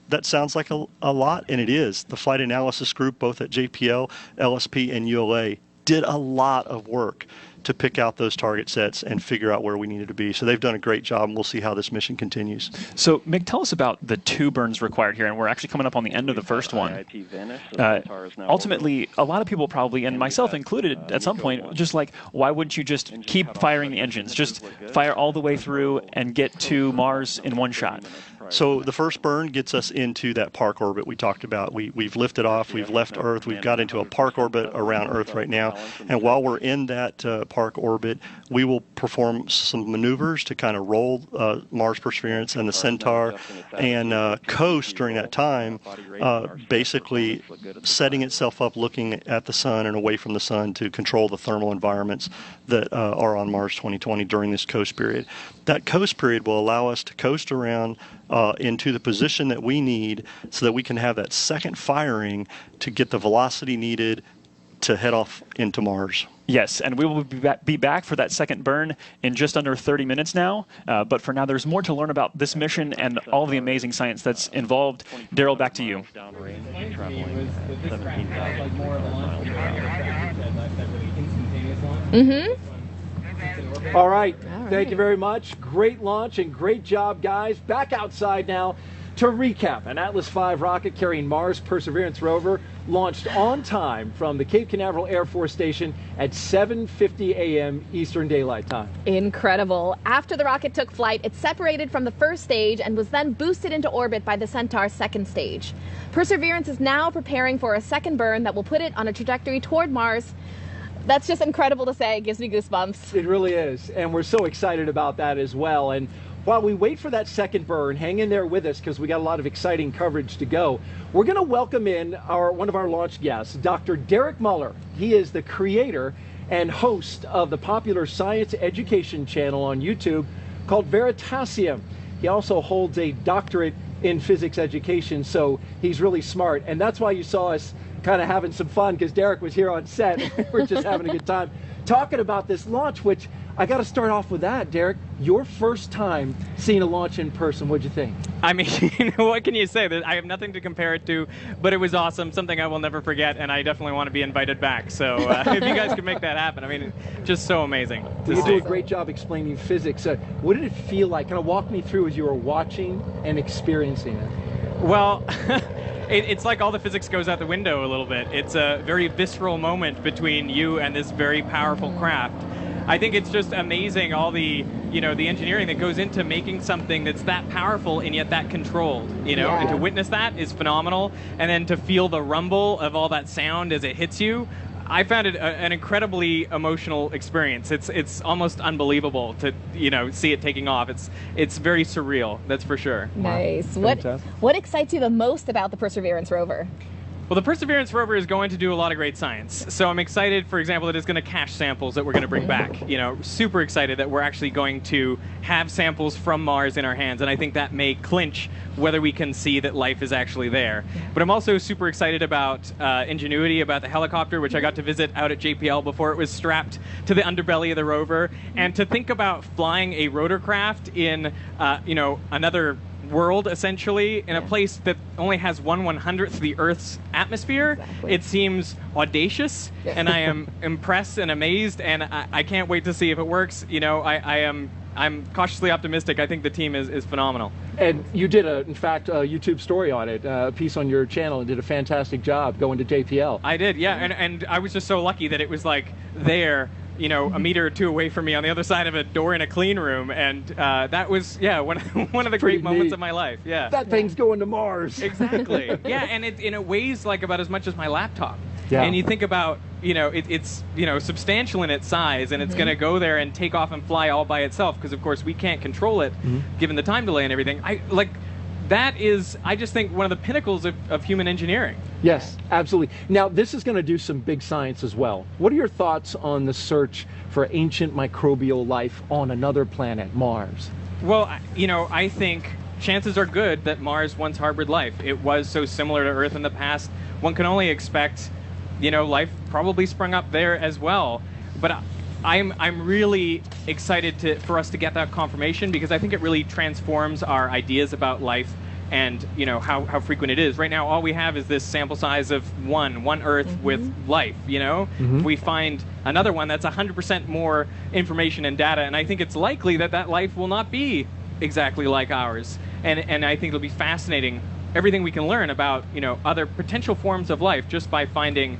that sounds like a lot, and it is. The flight analysis group, both at JPL, LSP, and ULA, did a lot of work to pick out those target sets and figure out where we needed to be. So they've done a great job, and we'll see how this mission continues. So, Mick, tell us about the 2 burns required here, and we're actually coming up on the end of the first one. Ultimately, a lot of people probably, and myself included at some point, just like, why wouldn't you just keep firing the engines? Just fire all the way through and get to Mars in one shot. So the first burn gets us into that park orbit we talked about. We've lifted off, we've left Earth, we've got into a park orbit around Earth right now. And while we're in that park orbit, we will perform some maneuvers to kind of roll Mars Perseverance and the Centaur and coast during that time, basically setting itself up looking at the sun and away from the sun to control the thermal environments that are on Mars 2020 during this coast period. That coast period will allow us to coast around into the position that we need so that we can have that second firing to get the velocity needed to head off into Mars. Yes, and we will be back for that second burn in just under 30 minutes now. But for now, there's more to learn about this mission and all the amazing science that's involved. Daryl, back to you. All right. Thank you very much. Great launch and great job, guys. Back outside now to recap. An Atlas V rocket carrying Mars Perseverance rover launched on time from the Cape Canaveral Air Force Station at 7:50 a.m. Eastern Daylight Time. Incredible. After the rocket took flight, it separated from the first stage and was then boosted into orbit by the Centaur's second stage. Perseverance is now preparing for a second burn that will put it on a trajectory toward Mars. That's just incredible to say. It gives me goosebumps. It really is, and we're so excited about that as well. And while we wait for that second burn, hang in there with us because we got a lot of exciting coverage to go. We're going to welcome in one of our launch guests, Dr. Derek Muller. He is the creator and host of the popular science education channel on YouTube called Veritasium. He also holds a doctorate in physics education, so he's really smart. And that's why you saw us kind of having some fun, because Derek was here on set and we're just having a good time talking about this launch, which I got to start off with that. Derek, your first time seeing a launch in person, what'd you think? I mean, what can you say? I have nothing to compare it to, but it was awesome, something I will never forget, and I definitely want to be invited back. So if you guys could make that happen, I mean, just so amazing to You see. do a great job explaining physics. What did it feel like? Kind of walk me through as you were watching and experiencing it. Well, it's like all the physics goes out the window a little bit. It's a very visceral moment between you and this very powerful craft. I think it's just amazing, all the, the engineering that goes into making something that's that powerful and yet that controlled, Yeah. and to witness that is phenomenal. And then to feel the rumble of all that sound as it hits you, I found it an incredibly emotional experience. It's almost unbelievable to see it taking off. It's very surreal, that's for sure. Nice. What excites you the most about the Perseverance rover? Well, the Perseverance rover is going to do a lot of great science. So I'm excited, for example, that it's going to cache samples that we're going to bring back. Super excited that we're actually going to have samples from Mars in our hands. And I think that may clinch whether we can see that life is actually there. But I'm also super excited about Ingenuity, about the helicopter, which I got to visit out at JPL before it was strapped to the underbelly of the rover. And to think about flying a rotorcraft in, another world, essentially, in a place that only has 1/100th the Earth's atmosphere. Exactly. It seems audacious, and I am impressed and amazed, and I can't wait to see if it works. I'm cautiously optimistic. I think the team is phenomenal. And you did, in fact, a YouTube story on it, a piece on your channel, and did a fantastic job going to JPL. I did, yeah, and I was just so lucky that it was like there, a meter or two away from me on the other side of a door in a clean room, and that was, one of the great moments of my life. Yeah, that thing's going to Mars. Exactly. Yeah, and it weighs like about as much as my laptop. Yeah. And you think about, it's substantial in its size, and it's going to go there and take off and fly all by itself, because of course we can't control it, given the time delay and everything. That is, I just think, one of the pinnacles of human engineering. Yes, absolutely. Now, this is going to do some big science as well. What are your thoughts on the search for ancient microbial life on another planet, Mars? Well, I think chances are good that Mars once harbored life. It was so similar to Earth in the past. One can only expect, life probably sprung up there as well. But I'm really excited for us to get that confirmation, because I think it really transforms our ideas about life and how frequent it is. Right now, all we have is this sample size of one Earth with life. If we find another one, that's 100% more information and data, and I think it's likely that life will not be exactly like ours. And I think it'll be fascinating, everything we can learn about other potential forms of life just by finding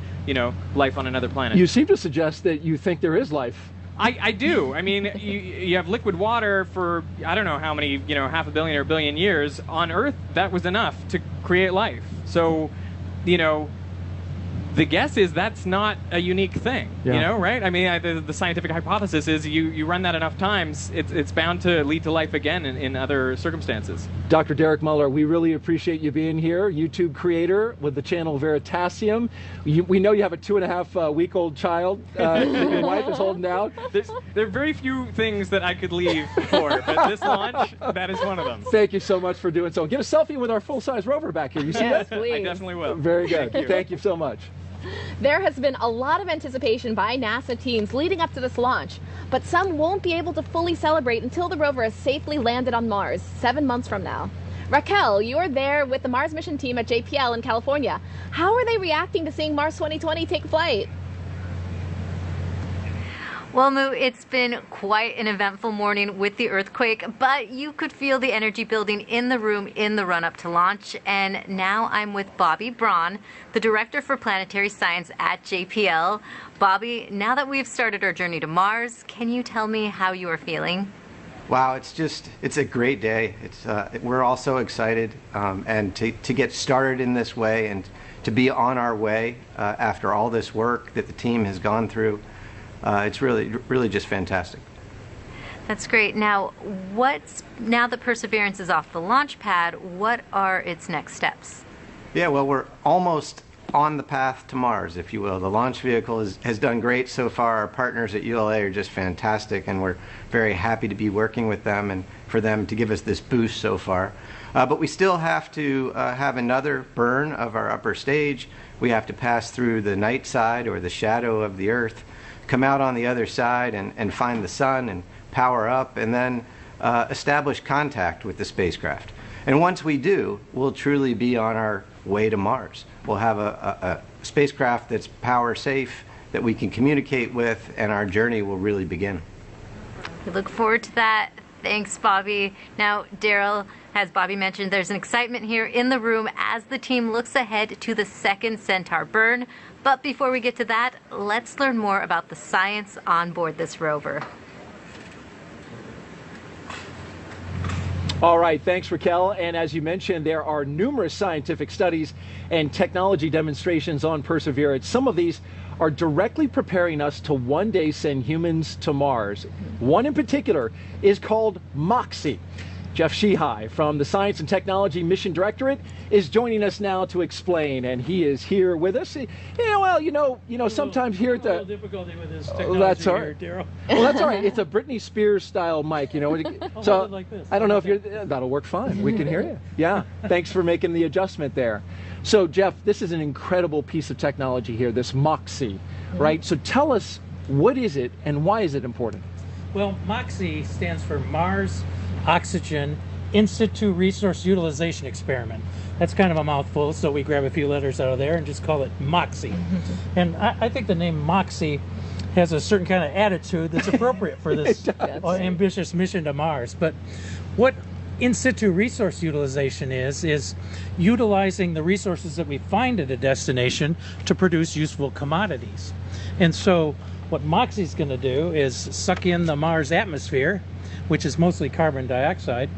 life on another planet. You seem to suggest that you think there is life. I do. I mean, you have liquid water for I don't know how many, half a billion or a billion years. On Earth, that was enough to create life. So, the guess is that's not a unique thing, right? I mean, the scientific hypothesis is you run that enough times, it's bound to lead to life again in other circumstances. Dr. Derek Muller, we really appreciate you being here, YouTube creator with the channel Veritasium. We know you have a 2.5-week-old child that your wife is holding down. There are very few things that I could leave for, but this launch, that is one of them. Thank you so much for doing so. Get a selfie with our full-size rover back here. You see that? Please. I definitely will. Very good. Thank you so much. There has been a lot of anticipation by NASA teams leading up to this launch, but some won't be able to fully celebrate until the rover has safely landed on Mars 7 months from now. Raquel, you're there with the Mars mission team at JPL in California. How are they reacting to seeing Mars 2020 take flight? Well, Moo, it's been quite an eventful morning with the earthquake, but you could feel the energy building in the room in the run-up to launch. And now I'm with Bobby Braun, the Director for Planetary Science at JPL. Bobby, now that we've started our journey to Mars, can you tell me how you are feeling? Wow, it's a great day. We're all so excited, and to get started in this way and to be on our way after all this work that the team has gone through. It's really just fantastic. That's great. Now that Perseverance is off the launch pad, what are its next steps? Yeah, well, we're almost on the path to Mars, if you will. The launch vehicle has done great so far. Our partners at ULA are just fantastic, and we're very happy to be working with them and for them to give us this boost so far. But we still have to have another burn of our upper stage. We have to pass through the night side, or the shadow of the Earth, come out on the other side and find the sun and power up, and then establish contact with the spacecraft. And once we do, we'll truly be on our way to Mars. We'll have a spacecraft that's power safe, that we can communicate with, and our journey will really begin. We look forward to that. Thanks, Bobby. Now, Daryl, as Bobby mentioned, there's an excitement here in the room as the team looks ahead to the second Centaur burn. But before we get to that, let's learn more about the science on board this rover. All right, thanks, Raquel. And as you mentioned, there are numerous scientific studies and technology demonstrations on Perseverance. Some of these are directly preparing us to one day send humans to Mars. One in particular is called MOXIE. Jeff Sheehy from the Science and Technology Mission Directorate is joining us now to explain, and he is here with us. Sometimes here at the... A little difficulty with this technology that's all here, right. Daryl. Well, that's all right. It's a Britney Spears style mic, So hold it like this. I don't know if you're... That'll work fine. We can hear you. Yeah. Thanks for making the adjustment there. So, Jeff, this is an incredible piece of technology here, this MOXIE, right? So tell us, what is it and why is it important? Well, MOXIE stands for Mars Oxygen In Situ Resource Utilization Experiment. That's kind of a mouthful, so we grab a few letters out of there and just call it MOXIE. And I think the name MOXIE has a certain kind of attitude that's appropriate for this ambitious mission to Mars. But what in situ resource utilization is utilizing the resources that we find at a destination to produce useful commodities. And so what MOXIE is going to do is suck in the Mars atmosphere, which is mostly carbon dioxide,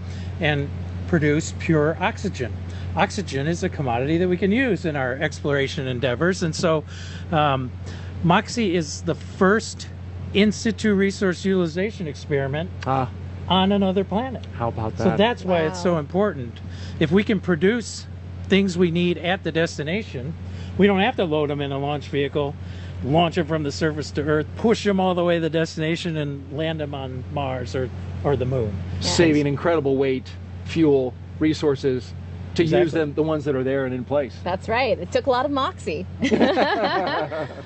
and produce pure oxygen. Oxygen is a commodity that we can use in our exploration endeavors, and so MOXIE is the first in situ resource utilization experiment on another planet. How about that? So that's why it's so important. If we can produce things we need at the destination, we don't have to load them in a launch vehicle, launch them from the surface to Earth, push them all the way to the destination, and land them on Mars or the moon. Saving incredible weight, fuel, resources to use them, the ones that are there and in place. That's right. It took a lot of MOXIE.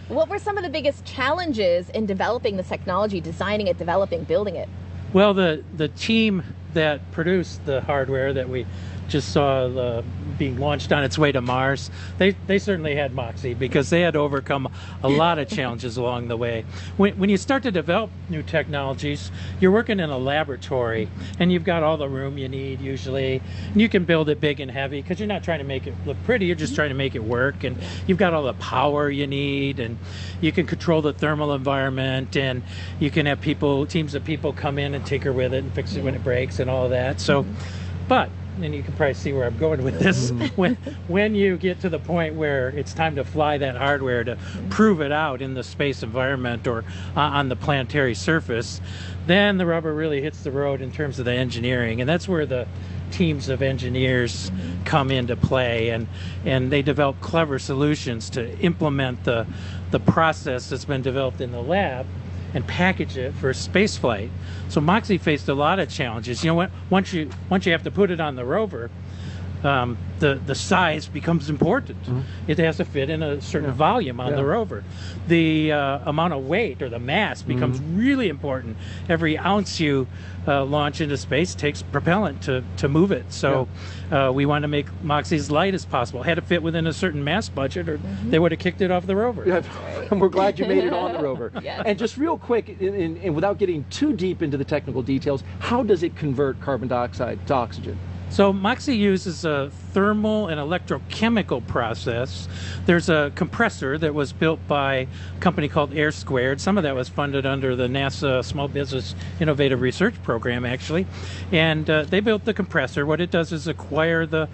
What were some of the biggest challenges in developing this technology, designing it, developing, building it? Well, the team that produced the hardware that we just saw being launched on its way to Mars. They certainly had moxie because they had to overcome a lot of challenges along the way. When you start to develop new technologies, you're working in a laboratory and you've got all the room you need usually, and you can build it big and heavy because you're not trying to make it look pretty, you're just trying to make it work, and you've got all the power you need, and you can control the thermal environment, and you can have teams of people come in and tinker with it and fix it when it breaks and all of that. So, but and you can probably see where I'm going with this. When you get to the point where it's time to fly that hardware to prove it out in the space environment or on the planetary surface, then the rubber really hits the road in terms of the engineering, and that's where the teams of engineers come into play, and they develop clever solutions to implement the process that's been developed in the lab and package it for space flight. So Moxie faced a lot of challenges. You know, once you have to put it on the rover, the size becomes important. It has to fit in a certain volume on the rover. The amount of weight or the mass becomes really important. Every ounce you launch into space takes propellant to move it. So we want to make Moxie as light as possible. Had to fit within a certain mass budget, or they would have kicked it off the rover. Yeah, and we're glad you made it on the rover. Yes. And just real quick, and without getting too deep into the technical details, how does it convert carbon dioxide to oxygen? So Moxie uses a thermal and electrochemical process. There's a compressor that was built by a company called Air Squared. Some of that was funded under the NASA Small Business Innovative Research Program, actually. And they built the compressor. What it does is acquire the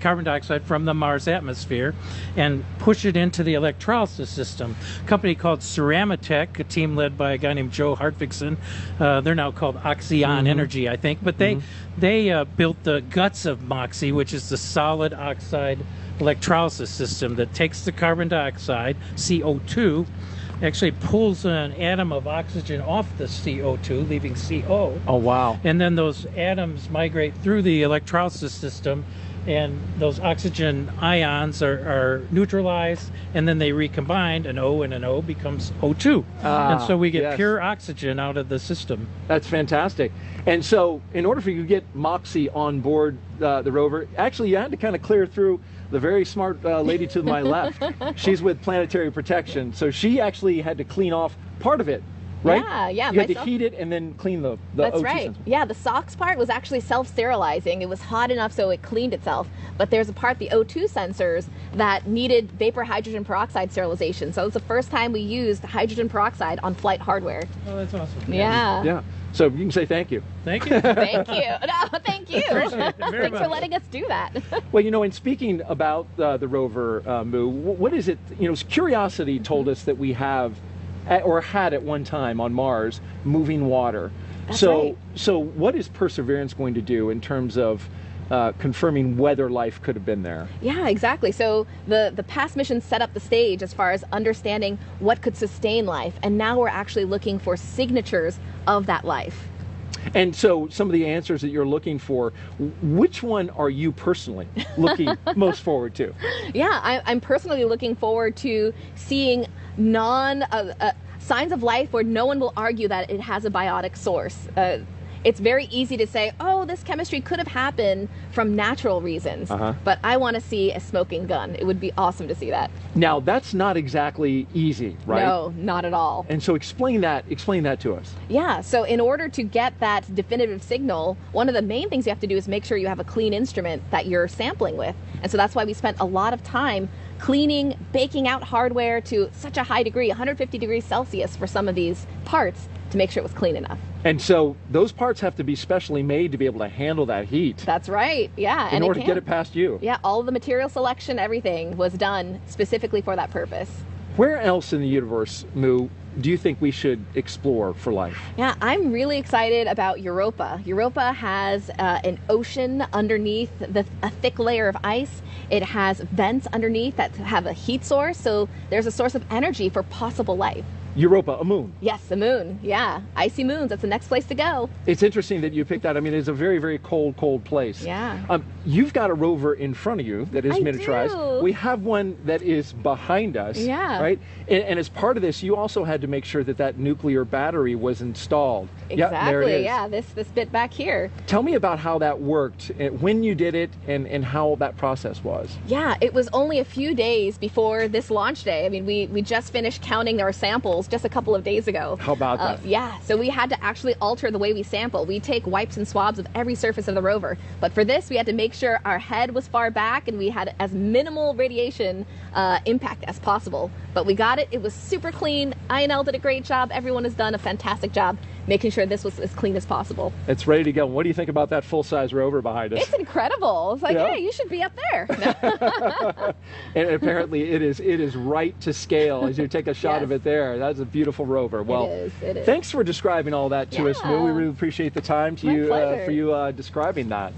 carbon dioxide from the Mars atmosphere and push it into the electrolysis system. A company called Ceramatech, a team led by a guy named Joe Hartvigsen. They're now called Oxyon Energy, I think. But they built the guts of Moxie, which is the solid oxide electrolysis system that takes the carbon dioxide, CO2, actually pulls an atom of oxygen off the CO2, leaving CO. Oh, wow. And then those atoms migrate through the electrolysis system, and those oxygen ions are neutralized, and then they recombine. An O and an O becomes O2. And so we get pure oxygen out of the system. That's fantastic. And so in order for you to get Moxie on board the rover, actually you had to kind of clear through the very smart lady to my left. She's with Planetary Protection, so she actually had to clean off part of it. Right? Yeah. You had to heat it and then clean the That's O2 right. sensor. Yeah, the SOx part was actually self-sterilizing. It was hot enough so it cleaned itself. But there's a part, the O2 sensors, that needed vapor hydrogen peroxide sterilization. So it was the first time we used hydrogen peroxide on flight hardware. Oh, that's awesome. Yeah. So you can say thank you. Thank you. Thank you. No, thank you. Appreciate it very Thanks for much. letting us do that. Well, you know, in speaking about the rover, Moo, what is it? You know, Curiosity told us that we have, or had at one time on Mars, moving water. That's so, right. So what is Perseverance going to do in terms of confirming whether life could have been there? Yeah, exactly. So the past missions set up the stage as far as understanding what could sustain life, and now we're actually looking for signatures of that life. And so some of the answers that you're looking for, which one are you personally looking most forward to? Yeah, I'm personally looking forward to seeing signs of life where no one will argue that it has a biotic source. It's very easy to say, oh, this chemistry could have happened from natural reasons, but I want to see a smoking gun. It would be awesome to see that. Now, that's not exactly easy, right? No, not at all. And so explain that to us. Yeah, so in order to get that definitive signal, one of the main things you have to do is make sure you have a clean instrument that you're sampling with. And so that's why we spent a lot of time cleaning, baking out hardware to such a high degree, 150 degrees Celsius for some of these parts, to make sure it was clean enough. And so those parts have to be specially made to be able to handle that heat. That's right, yeah. In order to get it past you. Yeah, all of the material selection, everything was done specifically for that purpose. Where else in the universe, Moo, do you think we should explore for life? Yeah, I'm really excited about Europa. Europa has an ocean underneath a thick layer of ice. It has vents underneath that have a heat source, so there's a source of energy for possible life. Europa, a moon. Yes, the moon. Yeah, icy moons. That's the next place to go. It's interesting that you picked that. I mean, it's a very, very cold, cold place. Yeah. You've got a rover in front of you that is I miniaturized. do. We have one that is behind us. Yeah. Right? And as part of this, you also had to make sure that that nuclear battery was installed. Exactly. Yeah, there it is. Yeah, this bit back here. Tell me about how that worked, when you did it, and how that process was. Yeah, it was only a few days before this launch day. I mean, we just finished counting our samples just a couple of days ago. How about that? Yeah, so we had to actually alter the way we sample. We take wipes and swabs of every surface of the rover. But for this, we had to make sure our head was far back and we had as minimal radiation impact as possible. But we got it. It was super clean. INL did a great job. Everyone has done a fantastic job making sure this was as clean as possible. It's ready to go. What do you think about that full-size rover behind us? It's incredible. It's like, Yeah. hey, you should be up there. And apparently it is right to scale as you take a shot of it there. That's a beautiful rover. Well, it is. thanks for describing all that to us, Moo. We really appreciate the time My pleasure. for you describing that.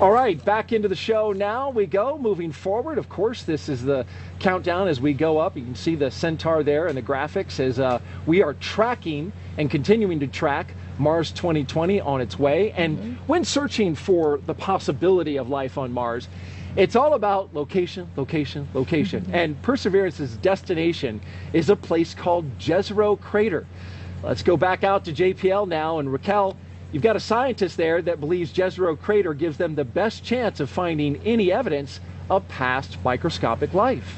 All right, back into the show now we go. Moving forward, of course, this is the countdown as we go up. You can see the Centaur there and the graphics as we are tracking and continuing to track Mars 2020 on its way. And when searching for the possibility of life on Mars, it's all about location, location, location. And Perseverance's destination is a place called Jezreel Crater. Let's go back out to JPL now. And Raquel, you've got a scientist there that believes Jezreel Crater gives them the best chance of finding any evidence of past microscopic life.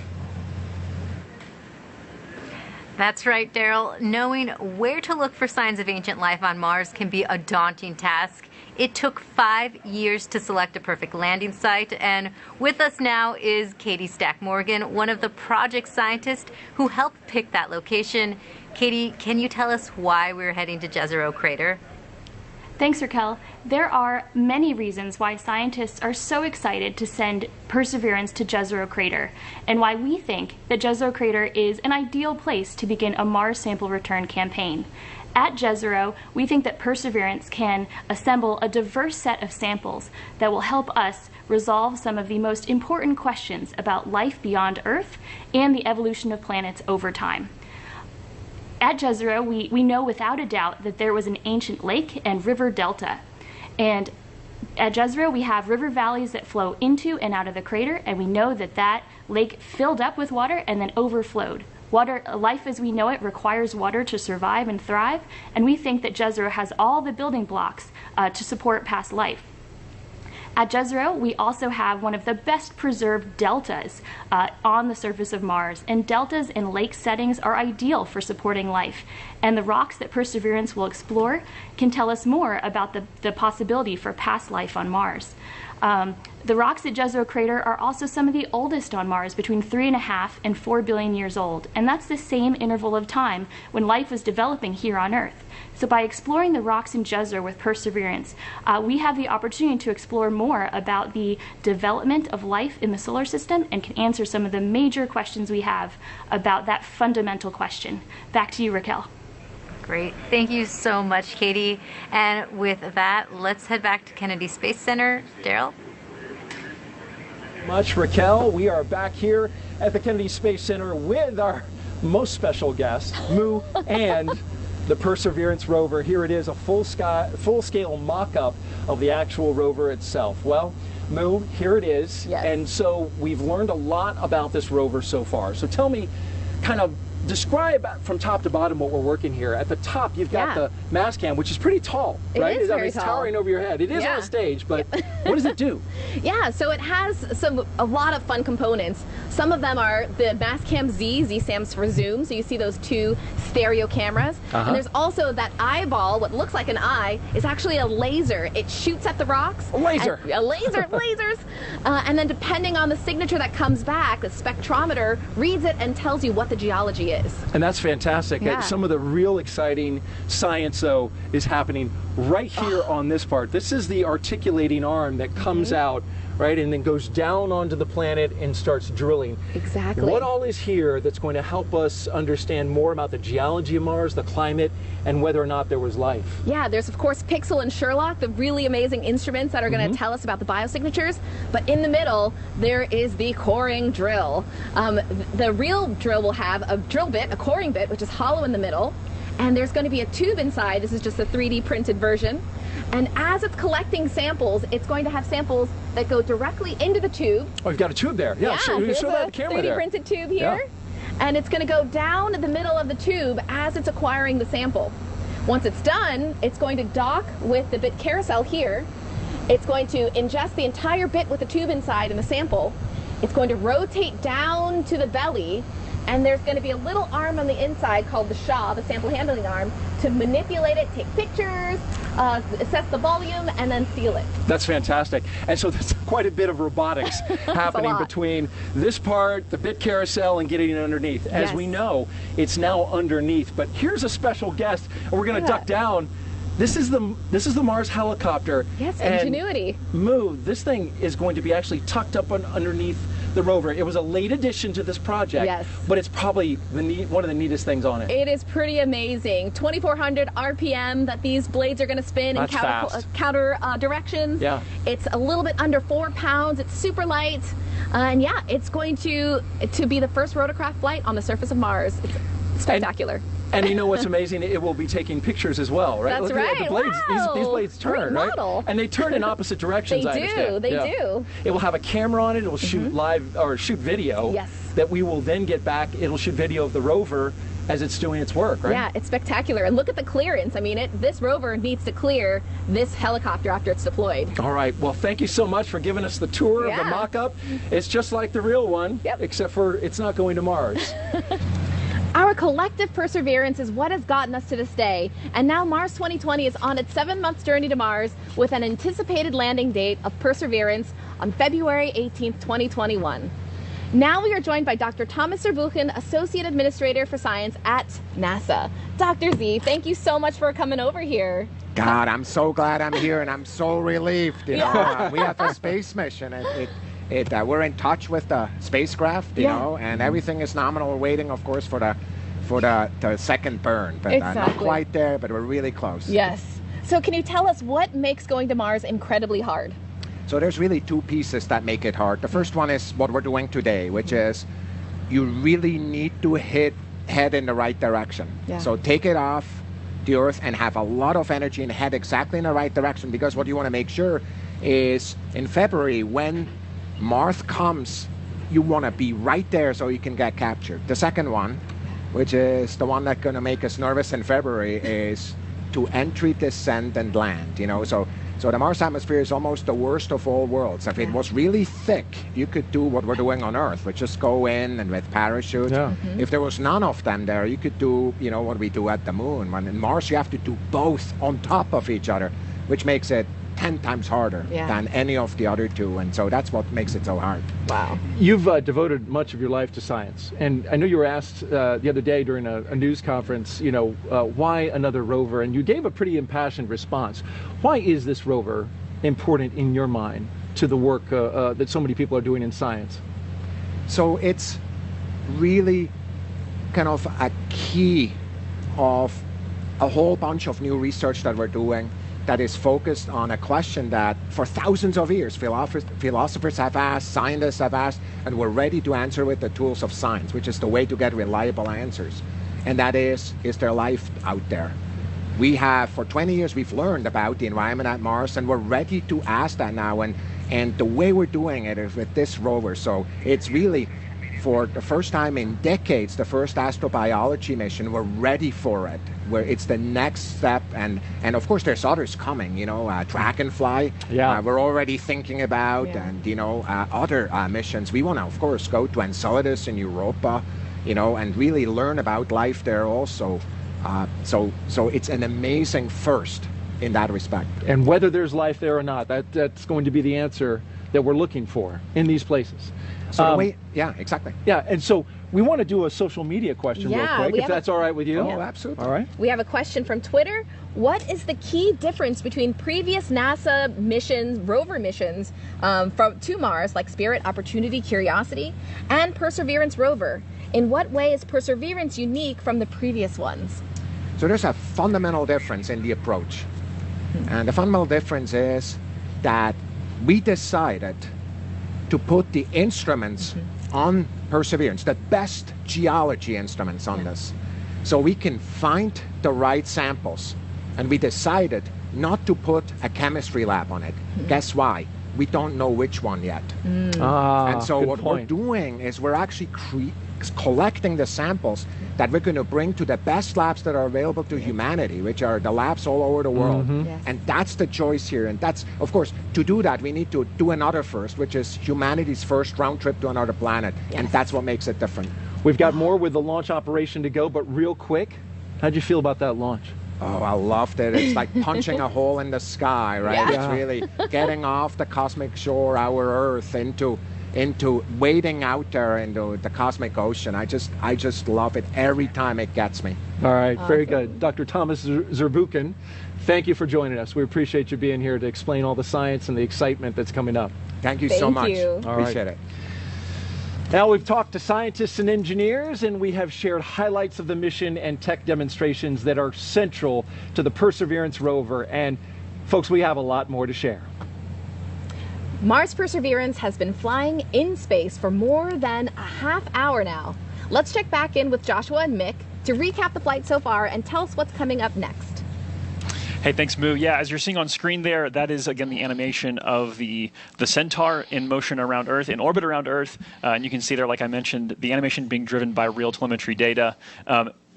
That's right, Daryl. Knowing where to look for signs of ancient life on Mars can be a daunting task. It took 5 years to select a perfect landing site, and with us now is Katie Stack-Morgan, one of the project scientists who helped pick that location. Katie, can you tell us why we're heading to Jezreel Crater? Thanks, Raquel. There are many reasons why scientists are so excited to send Perseverance to Jezreel Crater, and why we think that Jezreel Crater is an ideal place to begin a Mars sample return campaign. At Jezreel, we think that Perseverance can assemble a diverse set of samples that will help us resolve some of the most important questions about life beyond Earth and the evolution of planets over time. At Jezreel, we know without a doubt that there was an ancient lake and river delta. And at Jezreel, we have river valleys that flow into and out of the crater, and we know that that lake filled up with water and then overflowed. Life as we know it requires water to survive and thrive, and we think that Jezreel has all the building blocks to support past life. At Jezreel, we also have one of the best preserved deltas on the surface of Mars, and deltas in lake settings are ideal for supporting life. And the rocks that Perseverance will explore can tell us more about the possibility for past life on Mars. The rocks at Jezreel Crater are also some of the oldest on Mars, between 3.5 and 4 billion years old, and that's the same interval of time when life was developing here on Earth. So by exploring the rocks in Jezreel with Perseverance, we have the opportunity to explore more about the development of life in the solar system and can answer some of the major questions we have about that fundamental question. Back to you, Raquel. Great. Thank you so much, Katie. And with that, let's head back to Kennedy Space Center. Daryl? Much, Raquel. We are back here at the Kennedy Space Center with our most special guest, Moo, and the Perseverance rover. Here it is, a full-scale mock-up of the actual rover itself. Well, Moo, here it is. Yes. And so we've learned a lot about this rover so far. So tell me, kind of describe from top to bottom what we're working here. At the top, you've got the Mast Cam, which is pretty tall, right? It is very it's tall. towering over your head. It is on a stage, but what does it do? Yeah, so it has a lot of fun components. Some of them are the Mast Cam Z. Z stands for zoom, so you see those two stereo cameras. And there's also that eyeball, what looks like an eye, is actually a laser. It shoots at the rocks. A laser. A laser, lasers. And then depending on the signature that comes back, the spectrometer reads it and tells you what the geology is. And that's fantastic. Yeah. Some of the real exciting science, though, is happening right here on this part. This is the articulating arm that comes out right? And then goes down onto the planet and starts drilling. Exactly. What all is here that's going to help us understand more about the geology of Mars, the climate, and whether or not there was life? Yeah, there's of course Pixel and Sherlock, the really amazing instruments that are going to tell us about the biosignatures. But in the middle, there is the coring drill. The real drill will have a drill bit, a coring bit, which is hollow in the middle. And there's going to be a tube inside. This is just a 3D printed version. And as it's collecting samples, it's going to have samples that go directly into the tube. Oh, you've got a tube there. Yeah, show here's that on a the camera 3D there. printed tube here. Yeah. And it's going to go down the middle of the tube as it's acquiring the sample. Once it's done, it's going to dock with the bit carousel here. It's going to ingest the entire bit with the tube inside and the sample. It's going to rotate down to the belly, and there's going to be a little arm on the inside called the SHA, the sample handling arm, to manipulate it, take pictures, assess the volume, and then seal it. That's fantastic. And so there's quite a bit of robotics happening between this part, the bit carousel, and getting it underneath. As we know, it's now underneath. But here's a special guest, and we're going to duck down. This is the Mars helicopter. Yes, and Ingenuity. This thing is going to be actually tucked up underneath the rover. It was a late addition to this project, but it's probably one of the neatest things on it. It is pretty amazing. 2,400 RPM that these blades are going to spin in counter directions. Yeah. It's a little bit under 4 pounds. It's super light. And yeah, it's going to be the first rotorcraft flight on the surface of Mars. It's spectacular. And you know what's amazing? It will be taking pictures as well, right? That's Look at right. the blades. Wow. These blades turn, Great right? model. And they turn in opposite directions. They I understand. They do. It will have a camera on it. It will shoot live or shoot video. Yes. That we will then get back. It'll shoot video of the rover as it's doing its work, right? Yeah, it's spectacular. And look at the clearance. I mean, this rover needs to clear this helicopter after it's deployed. All right. Well, thank you so much for giving us the tour of the mock-up. It's just like the real one, except for it's not going to Mars. Our collective perseverance is what has gotten us to this day, and now Mars 2020 is on its 7-month journey to Mars with an anticipated landing date of Perseverance on February 18th, 2021. Now we are joined by Dr. Thomas Zurbuchen, Associate Administrator for Science at NASA. Dr. Z, thank you so much for coming over here. God, I'm so glad I'm here, and I'm so relieved. You know, we have a space mission. We're in touch with the spacecraft, you know, and everything is nominal. We're waiting, of course, for the second burn, but not quite there, but we're really close. Yes. So can you tell us what makes going to Mars incredibly hard? So there's really two pieces that make it hard. The first one is what we're doing today, which is you really need to head in the right direction. Yeah. So take it off the Earth and have a lot of energy and head exactly in the right direction, because what you want to make sure is in February, when Mars comes, you want to be right there so you can get captured. The second one, which is the one that's going to make us nervous in February, is to entry, descent, and land. You know, so the Mars atmosphere is almost the worst of all worlds. If it was really thick, you could do what we're doing on Earth, which just go in and with parachutes. Yeah. If there was none of them there, you could do, you know, what we do at the Moon. When in Mars, you have to do both on top of each other, which makes it 10 times harder than any of the other two, and so that's what makes it so hard. Wow. You've devoted much of your life to science, and I know you were asked the other day during a news conference, you know, why another rover, and you gave a pretty impassioned response. Why is this rover important in your mind to the work that so many people are doing in science? So it's really kind of a key of a whole bunch of new research that we're doing that is focused on a question that for thousands of years philosophers have asked, scientists have asked, and we're ready to answer with the tools of science, which is the way to get reliable answers. And that is there life out there? We have, for 20 years, we've learned about the environment at Mars, and we're ready to ask that now. And the way we're doing it is with this rover. So it's really, for the first time in decades, the first astrobiology mission. We're ready for it, where it's the next step, and of course there's others coming, you know, Dragonfly, we're already thinking about, and you know, other missions. We want to, of course, go to Enceladus in Europa, you know, and really learn about life there also. So it's an amazing first in that respect. And whether there's life there or not, that's going to be the answer that we're looking for in these places. So yeah, exactly. Yeah, and so we want to do a social media question real quick, if that's all right with you. Oh, absolutely. All right. We have a question from Twitter. What is the key difference between previous NASA missions, rover missions, to Mars, like Spirit, Opportunity, Curiosity, and Perseverance rover? In what way is Perseverance unique from the previous ones? So there's a fundamental difference in the approach. And the fundamental difference is that we decided to put the instruments on Perseverance, the best geology instruments on this, so we can find the right samples. And we decided not to put a chemistry lab on it. Guess why? We don't know which one yet. And so what we're doing is we're actually collecting the samples that we're going to bring to the best labs that are available to humanity, which are the labs all over the world. And that's the choice here. And that's, of course, to do that, we need to do another first, which is humanity's first round trip to another planet. And that's what makes it different. We've got more with the launch operation to go, but real quick, how'd you feel about that launch? Oh, I loved it. It's like punching a hole in the sky, right? It's really getting off the cosmic shore, our Earth, into wading out there into the cosmic ocean. I just love it every time it gets me. All right, very good. Dr. Thomas Zurbuchen, thank you for joining us. We appreciate you being here to explain all the science and the excitement that's coming up. Thank you so much. Appreciate it. Now we've talked to scientists and engineers, and we have shared highlights of the mission and tech demonstrations that are central to the Perseverance rover. And folks, we have a lot more to share. Mars Perseverance has been flying in space for more than a half hour now. Let's check back in with Joshua and Mick to recap the flight so far and tell us what's coming up next. Hey, thanks, Moo. Yeah, as you're seeing on screen there, that is, again, the animation of the Centaur in motion around Earth, in orbit around Earth. And you can see there, like I mentioned, the animation being driven by real telemetry data.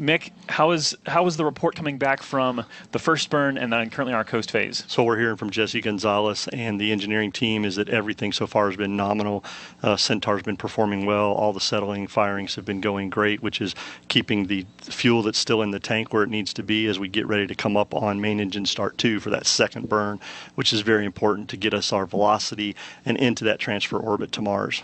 Mick, how is the report coming back from the first burn and then currently our coast phase? So we're hearing from Jesse Gonzalez and the engineering team is that everything so far has been nominal. Centaur's been performing well. All the settling firings have been going great, which is keeping the fuel that's still in the tank where it needs to be as we get ready to come up on main engine start 2 for that second burn, which is very important to get us our velocity and into that transfer orbit to Mars.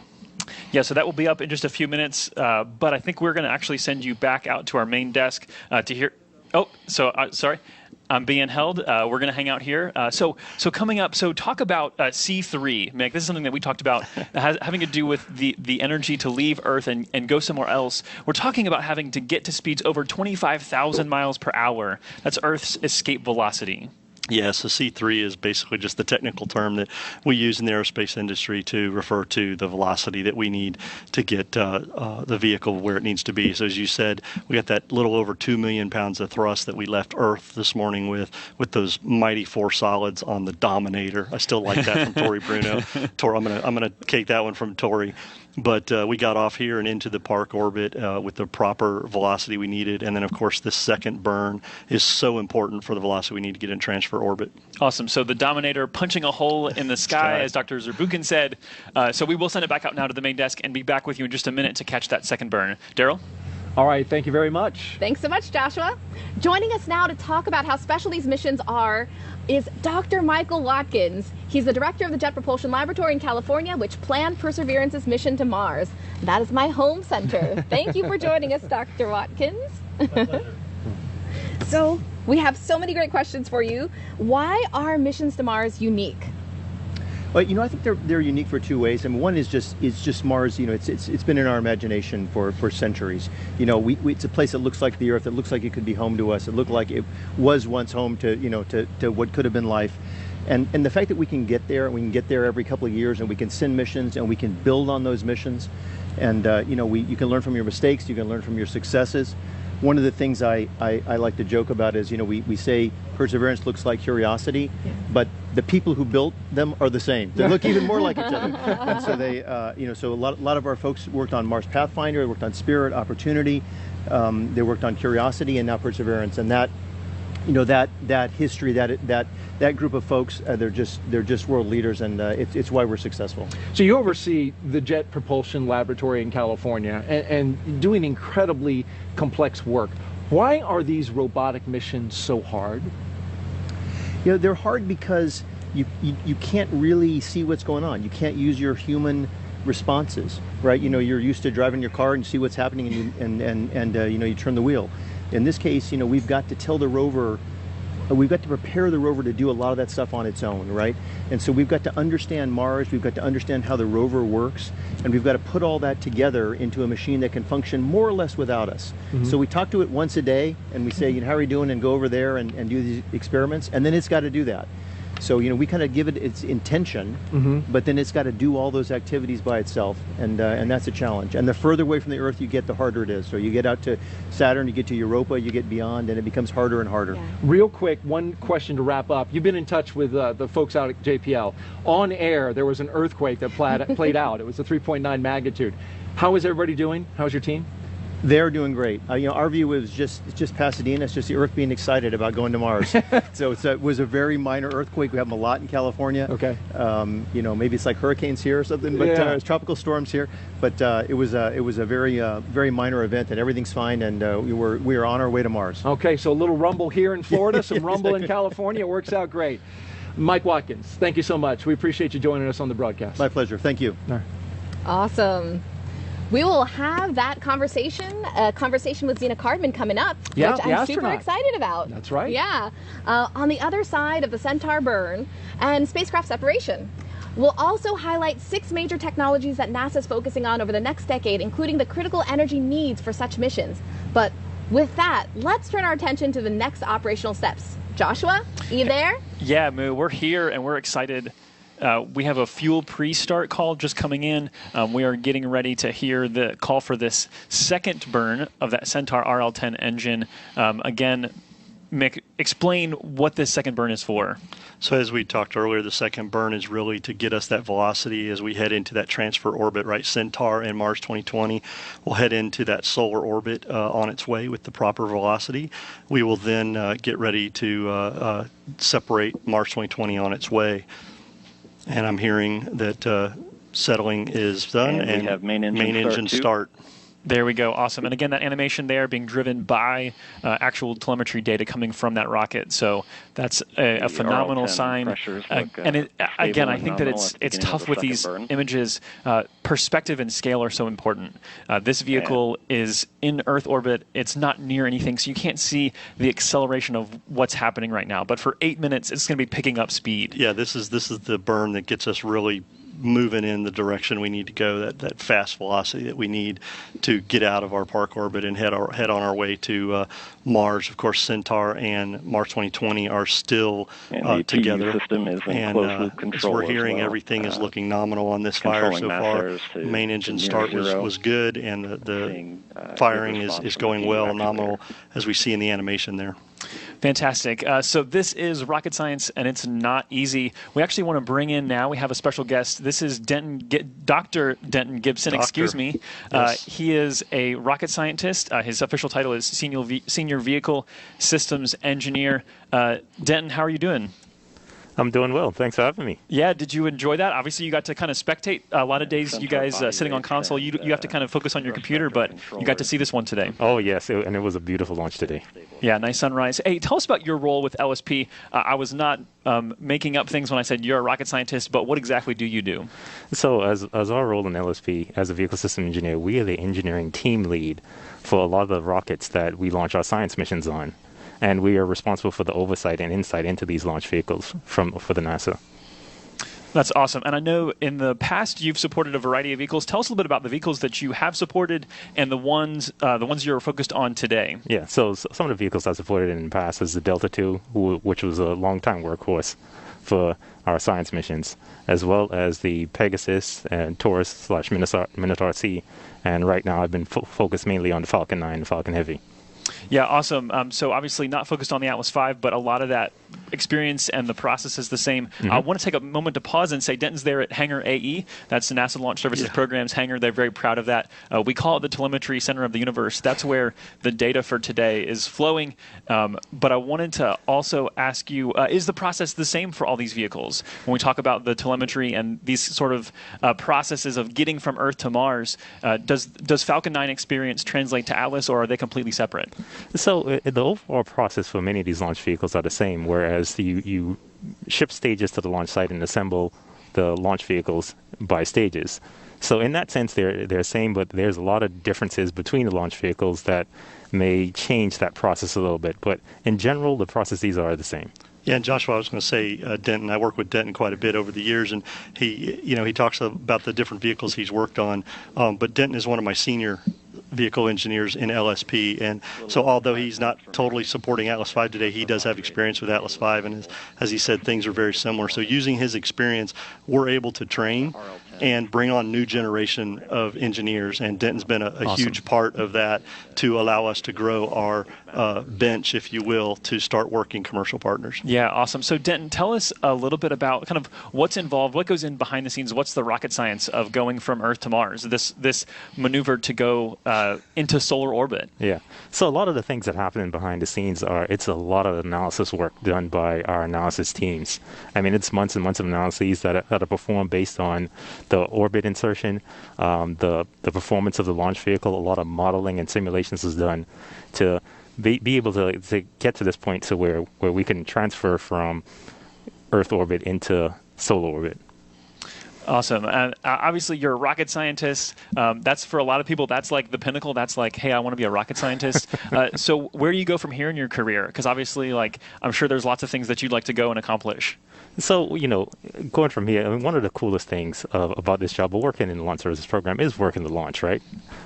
Yeah, so that will be up in just a few minutes, but I think we're going to actually send you back out to our main desk to hear. Oh, so sorry, I'm being held. We're going to hang out here. So coming up, so talk about C3, Mick. This is something that we talked about having to do with the energy to leave Earth and go somewhere else. We're talking about having to get to speeds over 25,000 miles per hour. That's Earth's escape velocity. Yeah, so C3 is basically just the technical term that we use in the aerospace industry to refer to the velocity that we need to get the vehicle where it needs to be. So as you said, we got that little over 2 million pounds of thrust that we left Earth this morning with those mighty 4 solids on the Dominator. I still like that from Tori Bruno. Tori, I'm gonna take that one from Tori. But we got off here and into the park orbit with the proper velocity we needed. And then, of course, this second burn is so important for the velocity we need to get in transfer orbit. Awesome. So the Dominator punching a hole in the sky, as Dr. Zurbuchen said. So we will send it back out now to the main desk and be back with you in just a minute to catch that second burn. Daryl? All right. Thank you very much. Thanks so much, Joshua. Joining us now to talk about how special these missions are is Dr. Michael Watkins. He's the director of the Jet Propulsion Laboratory in California, which planned Perseverance's mission to Mars. That is my home center. Thank you for joining us, Dr. Watkins. So we have so many great questions for you. Why are missions to Mars unique? Well, you know, I think they're unique for 2 ways. I mean, one is just Mars. You know, it's been in our imagination for centuries. You know, it's a place that looks like the Earth. It looks like it could be home to us. It looked like it was once home to to what could have been life. And the fact that we can get there, and we can get there every couple of years, and we can send missions, and we can build on those missions, and you can learn from your mistakes. You can learn from your successes. One of the things I like to joke about is, we say Perseverance looks like Curiosity, but the people who built them are the same. They look even more like each other. And so they, so a lot of our folks worked on Mars Pathfinder, they worked on Spirit, Opportunity, they worked on Curiosity, and now Perseverance. And that, that history, that group of folks, they're just world leaders, and it's why we're successful. So you oversee the Jet Propulsion Laboratory in California and doing incredibly complex work. Why are these robotic missions so hard? They're hard because you can't really see what's going on. You can't use your human responses, right? You know, you're used to driving your car and see what's happening, and you know, you turn the wheel. In this case, you know, we've got to tell the rover, we've got to prepare the rover to do a lot of that stuff on its own, right? And so we've got to understand Mars, we've got to understand how the rover works, and we've got to put all that together into a machine that can function more or less without us. So we talk to it once a day, and we say, you know, how are you doing, and go over there and do these experiments, and then it's got to do that. So, you know, we kind of give it its intention, but then it's got to do all those activities by itself, and that's a challenge. And the further away from the Earth you get, the harder it is. So you get out to Saturn, you get to Europa, you get beyond, and it becomes harder and harder. Real quick, one question to wrap up. You've been in touch with the folks out at JPL. On air, there was an earthquake that played out. It was a 3.9 magnitude. How is everybody doing? How's your team? They're doing great. You know, our view is just Pasadena. It's just the Earth being excited about going to Mars. So it was a very minor earthquake. We have them a lot in California. Okay. You know, maybe it's like hurricanes here or something, but it's tropical storms here. But it was a very minor event, and everything's fine. And we are on our way to Mars. Okay, so a little rumble here in Florida, some rumble in California. It works out great. Mike Watkins, thank you so much. We appreciate you joining us on the broadcast. My pleasure. Thank you. All right. Awesome. We will have that conversation, a conversation with Zena Cardman coming up, which I'm super excited about. That's right. Yeah. On the other side of the Centaur burn and spacecraft separation. We'll also highlight 6 major technologies that NASA's focusing on over the next decade, including the critical energy needs for such missions. But with that, let's turn our attention to the next operational steps. Joshua, are you there? Yeah, Moo, we're here and we're excited. We have a fuel pre-start call just coming in. We are getting ready to hear the call for this second burn of that Centaur RL-10 engine. Again, Mick, explain what this second burn is for. So as we talked earlier, the second burn is really to get us that velocity as we head into that transfer orbit, right? Centaur in Mars 2020 will head into that solar orbit on its way with the proper velocity. We will then get ready to separate Mars 2020 on its way. And I'm hearing that settling is done, and we have main engine start. There we go. Awesome. And again, that animation there being driven by actual telemetry data coming from that rocket. So that's a phenomenal sign. And again, I think that it's tough with these images. Perspective and scale are so important. This vehicle is in Earth orbit. It's not near anything, so you can't see the acceleration of what's happening right now. But for 8 minutes, it's going to be picking up speed. Yeah, this is the burn that gets us really moving in the direction we need to go, that fast velocity that we need to get out of our park orbit and head on our way to Mars. Of course, Centaur and Mars 2020 are still together. The system is in closed loop control. As we're hearing, everything is looking nominal on this fire so far. Main engine start was good, and the firing is going well, nominal, as we see in the animation there. Fantastic. So this is rocket science, and it's not easy. We actually want to bring in now, we have a special guest. This is Dr. Denton Gibson, excuse me. Yes. He is a rocket scientist. His official title is Senior Vehicle Systems Engineer. Denton, how are you doing? I'm doing well. Thanks for having me. Yeah, did you enjoy that? Obviously, you got to kind of spectate. A lot of days, you guys sitting on console, you have to kind of focus on your computer, but you got to see this one today. Oh, yes, and it was a beautiful launch today. Yeah, nice sunrise. Hey, tell us about your role with LSP. I was not making up things when I said you're a rocket scientist, but what exactly do you do? So as our role in LSP, as a vehicle system engineer, we are the engineering team lead for a lot of the rockets that we launch our science missions on. And we are responsible for the oversight and insight into these launch vehicles for the NASA. That's awesome. And I know in the past you've supported a variety of vehicles. Tell us a little bit about the vehicles that you have supported and the ones you're focused on today. Yeah, so some of the vehicles I supported in the past is the Delta II, which was a long-time workhorse for our science missions, as well as the Pegasus and Taurus/Minotaur C. And right now I've been focused mainly on the Falcon 9 and Falcon Heavy. Yeah, awesome. So obviously not focused on the Atlas V, but a lot of that experience and the process is the same. I want to take a moment to pause and say Denton's there at Hangar AE. That's the NASA Launch Services Program's hangar. They're very proud of that. We call it the telemetry center of the universe. That's where the data for today is flowing. But I wanted to also ask you, is the process the same for all these vehicles? When we talk about the telemetry and these sort of processes of getting from Earth to Mars, does Falcon 9 experience translate to Atlas, or are they completely separate? So the overall process for many of these launch vehicles are the same, whereas you ship stages to the launch site and assemble the launch vehicles by stages. So in that sense, they're the same, but there's a lot of differences between the launch vehicles that may change that process a little bit. But in general, the processes are the same. Yeah, and Joshua, I was going to say, Denton, I work with Denton quite a bit over the years, and he talks about the different vehicles he's worked on. But Denton is one of my senior vehicle engineers in LSP, and so although he's not totally supporting Atlas V today, he does have experience with Atlas V, and as he said, things are very similar. So using his experience, we're able to train and bring on new generation of engineers, and Denton's been a Awesome. huge part of that to allow us to grow our bench, if you will, to start working commercial partners. Yeah, awesome. So Denton, tell us a little bit about kind of what's involved, what goes in behind the scenes, what's the rocket science of going from Earth to Mars, this maneuver to go into solar orbit. Yeah. So a lot of the things that happen behind the scenes it's a lot of analysis work done by our analysis teams. I mean, it's months and months of analyses that are performed based on the orbit insertion, the performance of the launch vehicle. A lot of modeling and simulations is done to be able to get to this point to where we can transfer from Earth orbit into solar orbit. Awesome. And obviously, you're a rocket scientist. That's for a lot of people, that's like the pinnacle. That's like, hey, I want to be a rocket scientist. So where do you go from here in your career? Because obviously, I'm sure there's lots of things that you'd like to go and accomplish. So, going from here, I mean, one of the coolest things about this job of working in the launch services program is working the launch, right?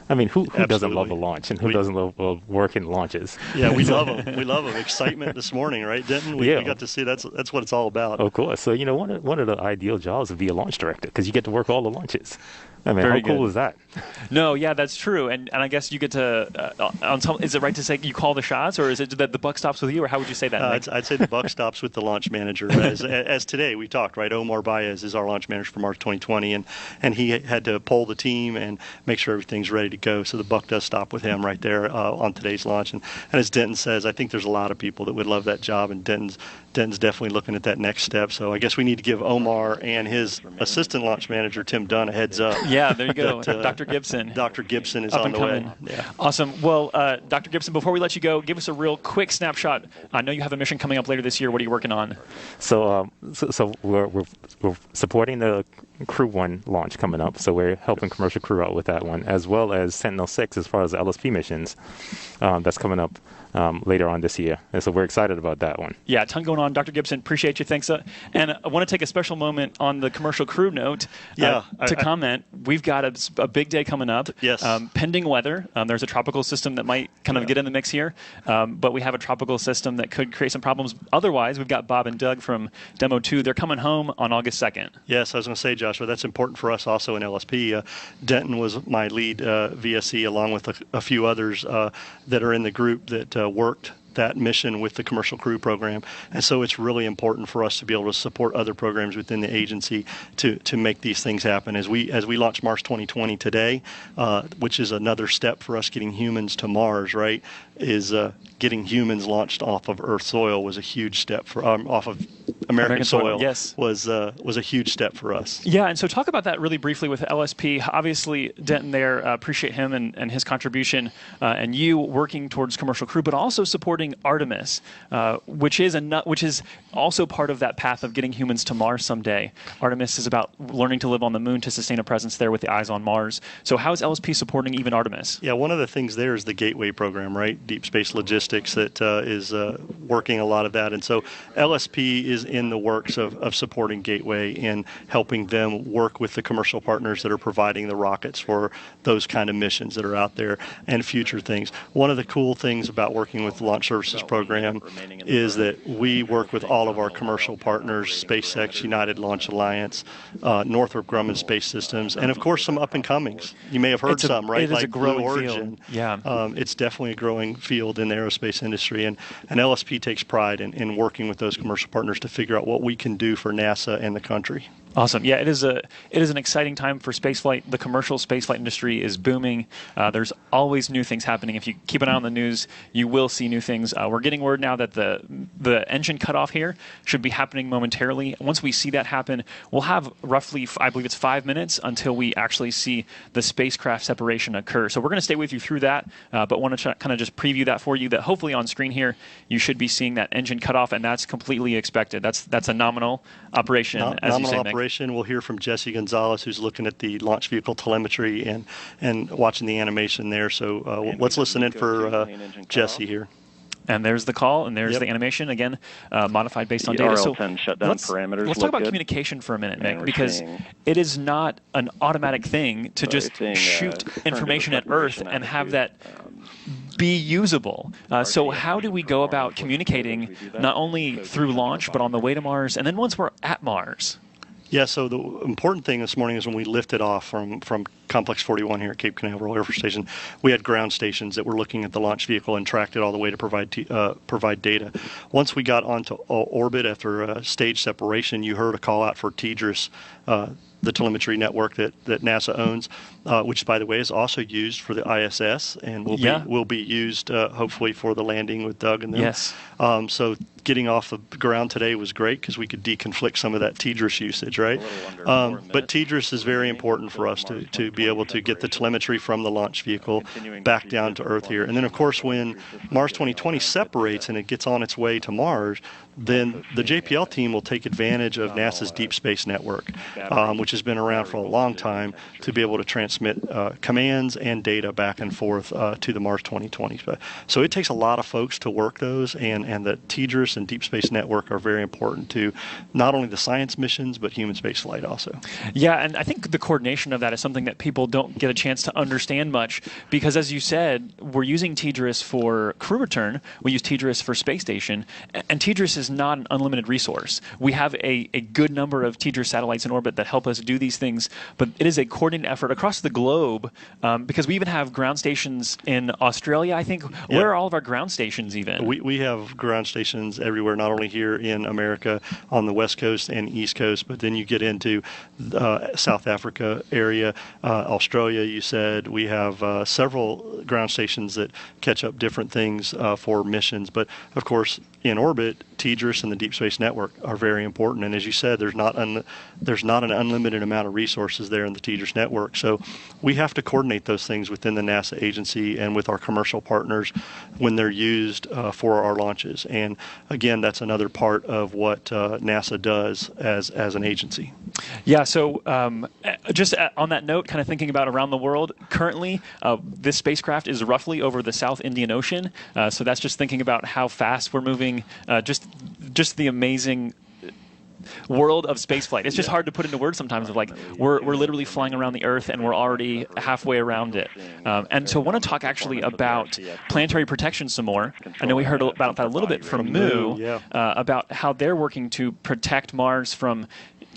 I mean, who doesn't love a launch, and who doesn't love working launches? Yeah, we love them. We love them. Excitement this morning, right, Denton? We got to see that's what it's all about. Of course. So, one of the ideal jobs would be a launch director, because you get to work all the launches. I mean, how cool is that? No, yeah, that's true. And I guess you get to, is it right to say you call the shots, or is it that the buck stops with you, or how would you say that? I'd say the buck stops with the launch manager. As today we talked, right? Omar Baez is our launch manager for Mars 2020, and he had to poll the team and make sure everything's ready to go. So the buck does stop with him right there on today's launch. And as Denton says, I think there's a lot of people that would love that job, and Denton's definitely looking at that next step. So I guess we need to give Omar and his assistant launch manager, Tim Dunn, a heads up. Yeah, there you go. Dr. Gibson. Dr. Gibson is Up on and the coming. way. Yeah. Awesome. Well, Dr. Gibson, before we let you go, give us a real quick snapshot. I know you have a mission coming up later this year. What are you working on? So we're supporting the Crew 1 launch coming up. So we're helping commercial crew out with that one, as well as Sentinel-6 as far as the LSP missions that's coming up later on this year. And so we're excited about that one. Yeah, a ton going on. Dr. Gibson, appreciate you. Thanks. And I want to take a special moment on the commercial crew note to comment. We've got a big day coming up. Yes. Pending weather. There's a tropical system that might kind of get in the mix here. But we have a tropical system that could create some problems. Otherwise, we've got Bob and Doug from Demo 2. They're coming home on August 2nd. Yes, I was going to say, Joshua, that's important for us also in LSP. Denton was my lead VSE, along with a few others that are in the group that worked that mission with the commercial crew program. And so it's really important for us to be able to support other programs within the agency to make these things happen. As we launch Mars 2020 today, which is another step for us getting humans to Mars, right, is getting humans launched off of Earth soil was a huge step for off of American soil. Yes. was a huge step for us. Yeah, and so talk about that really briefly with LSP. Obviously, Denton there, appreciate him and his contribution, and you working towards commercial crew, but also supporting Artemis, which is also part of that path of getting humans to Mars someday. Artemis is about learning to live on the moon to sustain a presence there with the eyes on Mars. So how is LSP supporting even Artemis? Yeah, one of the things there is the Gateway program, right? Deep Space Logistics that is working a lot of that. And so LSP is in the works of supporting Gateway and helping them work with the commercial partners that are providing the rockets for those kind of missions that are out there and future things. One of the cool things about working with the Launch Services Program is that we work with all of our commercial partners, SpaceX, United Launch Alliance, Northrop Grumman Space Systems, and of course some up-and-comings. You may have heard some, right? It is like a growing Blue Origin. field. Yeah. It's definitely a growing field in the aerospace industry, and LSP takes pride in working with those commercial partners to figure out what we can do for NASA and the country. Awesome. Yeah, it is an exciting time for spaceflight. The commercial spaceflight industry is booming. There's always new things happening. If you keep an eye on the news, you will see new things. We're getting word now that the engine cutoff here should be happening momentarily. Once we see that happen, we'll have roughly, I believe it's 5 minutes until we actually see the spacecraft separation occur. So we're going to stay with you through that, but want to kind of just preview that for you, that hopefully on screen here, you should be seeing that engine cutoff, and that's completely expected. That's a nominal operation, as you say, Nick. separation, we'll hear from Jesse Gonzalez, who's looking at the launch vehicle telemetry and watching the animation there. So let's listen in for Jesse here. And there's the call, and there's the animation, again, modified based on data. So shutdown parameters let's talk about communication for a minute, Mick, because it is not an automatic thing to just shoot information at Earth and have that be usable. So how do we go about communicating not only through launch, but on the way to Mars, and then once we're at Mars? Yeah, so the important thing this morning is when we lifted off from Complex 41 here at Cape Canaveral Air Force Station, we had ground stations that were looking at the launch vehicle and tracked it all the way to provide data. Once we got onto orbit after stage separation, you heard a call out for TDRS, the telemetry network that NASA owns, which, by the way, is also used for the ISS and will be used hopefully for the landing with Doug and them. Yes. So getting off the ground today was great because we could deconflict some of that TDRS usage, right? But TDRS is very important for us to be able to get the telemetry from the launch vehicle back down to Earth here. And then, of course, when Mars 2020 separates and it gets on its way to Mars, then the JPL team will take advantage of NASA's Deep Space Network, which has been around for a long time, to be able to transmit commands and data back and forth to the Mars 2020. So it takes a lot of folks to work those, and the TDRS and Deep Space Network are very important to not only the science missions, but human space flight also. Yeah, and I think the coordination of that is something that people don't get a chance to understand much, because as you said, we're using TDRS for crew return, we use TDRS for space station, and TDRS is not an unlimited resource. We have a good number of TDRS satellites in orbit that help us do these things, but it is a coordinated effort across the globe, because we even have ground stations in Australia, I think. Yeah. Where are all of our ground stations even? We have ground stations everywhere, not only here in America on the West Coast and East Coast, but then you get into South Africa area, Australia, you said. We have several ground stations that catch up different things for missions. But, of course, in orbit, TDRS and the Deep Space Network are very important. And as you said, there's not an unlimited amount of resources there in the TDRS network. So we have to coordinate those things within the NASA agency and with our commercial partners when they're used for our launches. And again, that's another part of what NASA does as an agency. Yeah, so just on that note, kind of thinking about around the world, currently this spacecraft is roughly over the South Indian Ocean. So that's just thinking about how fast we're moving, just the amazing world of spaceflight. It's just hard to put into words sometimes of like, we're literally flying around the Earth and we're already halfway around it. And so I want to talk actually about planetary protection some more. I know we heard about that a little bit from Moo, about how they're working to protect Mars from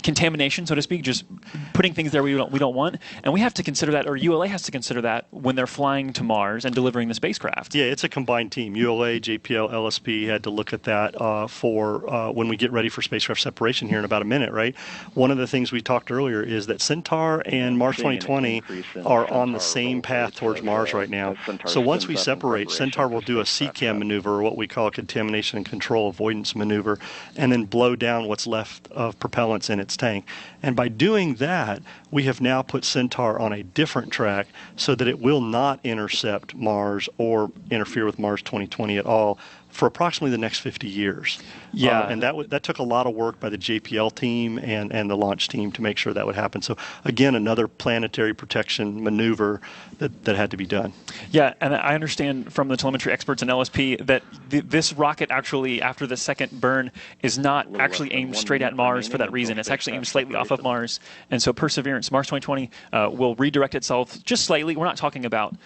contamination, so to speak, just putting things there we don't want. And we have to consider that, or ULA has to consider that when they're flying to Mars and delivering the spacecraft. Yeah, it's a combined team. ULA, JPL, LSP had to look at that for when we get ready for spacecraft separation here in about a minute, right? One of the things we talked earlier is that Centaur and Mars 2020 are on the same path towards Mars right now. So once we separate, Centaur will do a CCAM maneuver, or what we call a contamination and control avoidance maneuver, and then blow down what's left of propellants in its tank. And by doing that, we have now put Centaur on a different track so that it will not intercept Mars or interfere with Mars 2020 at all for approximately the next 50 years. Yeah. And that took a lot of work by the JPL team and the launch team to make sure that would happen. So again, another planetary protection maneuver that had to be done. Yeah, and I understand from the telemetry experts in LSP that this rocket actually, after the second burn, is not actually aimed straight at Mars for that reason. It's actually aimed slightly off of Mars. And so Perseverance, Mars 2020, will redirect itself just slightly. We're not talking about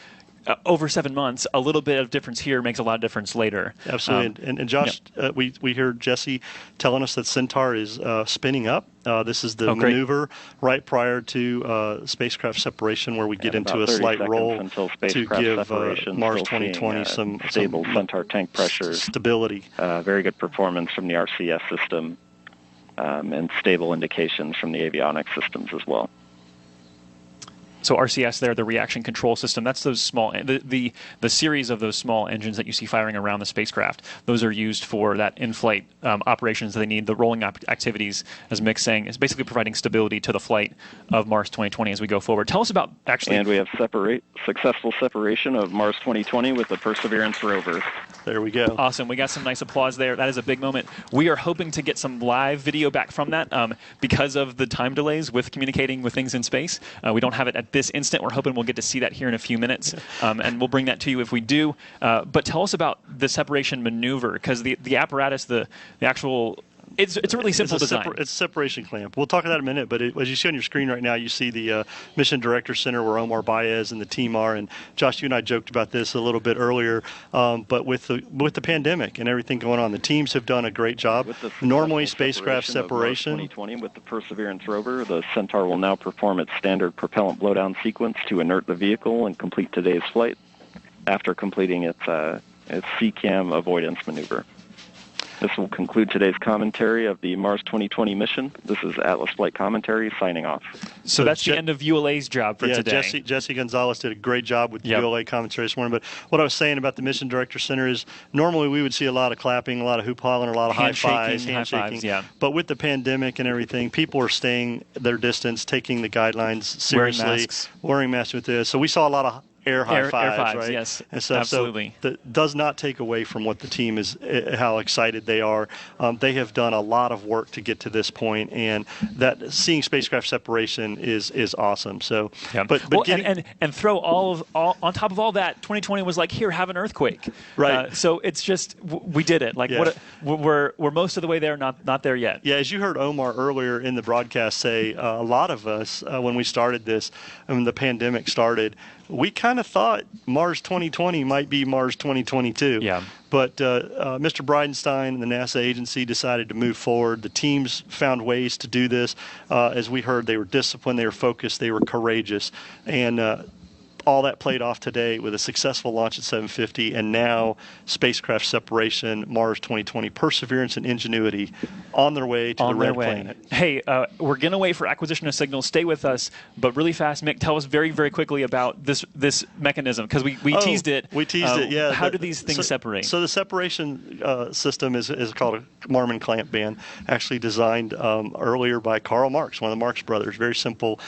over 7 months. A little bit of difference here makes a lot of difference later. Absolutely. And Josh, we heard Jesse telling us that Centaur is spinning up. This is the maneuver right prior to spacecraft separation, where we get into a slight roll to give Mars 2020 some stable Centaur tank pressure, stability. Very good performance from the RCS system, and stable indications from the avionics systems as well. So RCS there, the reaction control system, that's those small, the series of those small engines that you see firing around the spacecraft. Those are used for that in-flight operations that they need. The rolling activities, as Mick's saying, is basically providing stability to the flight of Mars 2020 as we go forward. Tell us about actually... And we have successful separation of Mars 2020 with the Perseverance Rover. There we go. Awesome. We got some nice applause there. That is a big moment. We are hoping to get some live video back from that because of the time delays with communicating with things in space. We don't have it at this instant. We're hoping we'll get to see that here in a few minutes, and we'll bring that to you if we do. But tell us about the separation maneuver, because the apparatus, the actual... It's a really simple design. It's a separation clamp. We'll talk about that in a minute, but as you see on your screen right now, you see the Mission Director Center where Omar Baez and the team are. And Josh, you and I joked about this a little bit earlier, but with the pandemic and everything going on, the teams have done a great job. Normally, spacecraft separation. 2020 with the Perseverance Rover, the Centaur will now perform its standard propellant blowdown sequence to inert the vehicle and complete today's flight after completing its C-Cam avoidance maneuver. This will conclude today's commentary of the Mars 2020 mission. This is Atlas Flight Commentary signing off. So that's the end of ULA's job for today. Jesse Gonzalez did a great job with the ULA commentary this morning. But what I was saying about the Mission Director Center is normally we would see a lot of clapping, a lot of hoop-hollering, a lot of high-fives, handshaking. Yeah. But with the pandemic and everything, people are staying their distance, taking the guidelines seriously, wearing masks with this. So we saw a lot of air high fives, right? Yes, and stuff. absolutely. So that does not take away from what the team is, how excited they are. They have done a lot of work to get to this point, and that seeing spacecraft separation is awesome. So, but and throw all on top of all that, 2020 was like, here, have an earthquake, right? So it's just we did it. Like we're most of the way there, not there yet. Yeah, as you heard Omar earlier in the broadcast say, a lot of us when we started this, when the pandemic started, we kind of thought Mars 2020 might be Mars 2022. Yeah. But Mr. Bridenstine and the NASA agency decided to move forward. The teams found ways to do this. As we heard, they were disciplined, they were focused, they were courageous. And all that played off today with a successful launch at 750, and now spacecraft separation, Mars 2020, Perseverance and Ingenuity on their way to the red planet. Hey, we're going to wait for acquisition of signals. Stay with us, but really fast, Mick, tell us very, very quickly about this mechanism, because we teased it. We teased it, yeah. How do these things separate? So the separation system is called a Marmon clamp band, actually designed earlier by Karl Marx, one of the Marx brothers. Very simple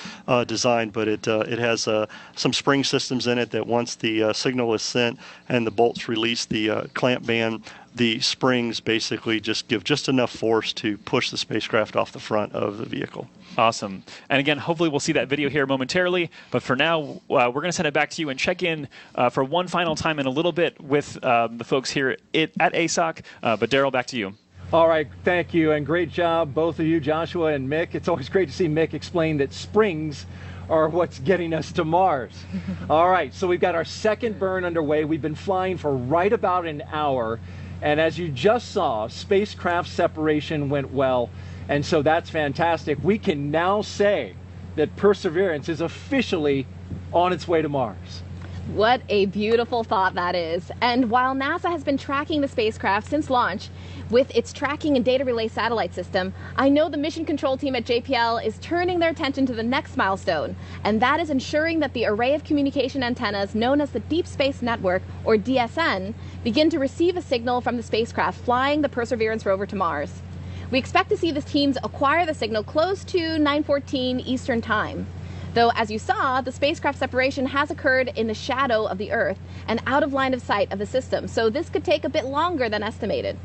design, but it has some spring systems in it that once the signal is sent and the bolts release the clamp band, the springs basically just give just enough force to push the spacecraft off the front of the vehicle. Awesome. And again, hopefully we'll see that video here momentarily. But for now, we're going to send it back to you and check in for one final time in a little bit with the folks here at ASOC. But Daryl, back to you. All right, thank you, and great job, both of you, Joshua and Mick. It's always great to see Mick explain that springs are what's getting us to Mars. All right, so we've got our second burn underway. We've been flying for right about an hour, and as you just saw, spacecraft separation went well, and so that's fantastic. We can now say that Perseverance is officially on its way to Mars. What a beautiful thought that is. And while NASA has been tracking the spacecraft since launch with its tracking and data relay satellite system, I know the mission control team at JPL is turning their attention to the next milestone, and that is ensuring that the array of communication antennas known as the Deep Space Network, or DSN, begin to receive a signal from the spacecraft flying the Perseverance rover to Mars. We expect to see the teams acquire the signal close to 9:14 Eastern Time. Though, as you saw, the spacecraft separation has occurred in the shadow of the Earth and out of line of sight of the system, so this could take a bit longer than estimated.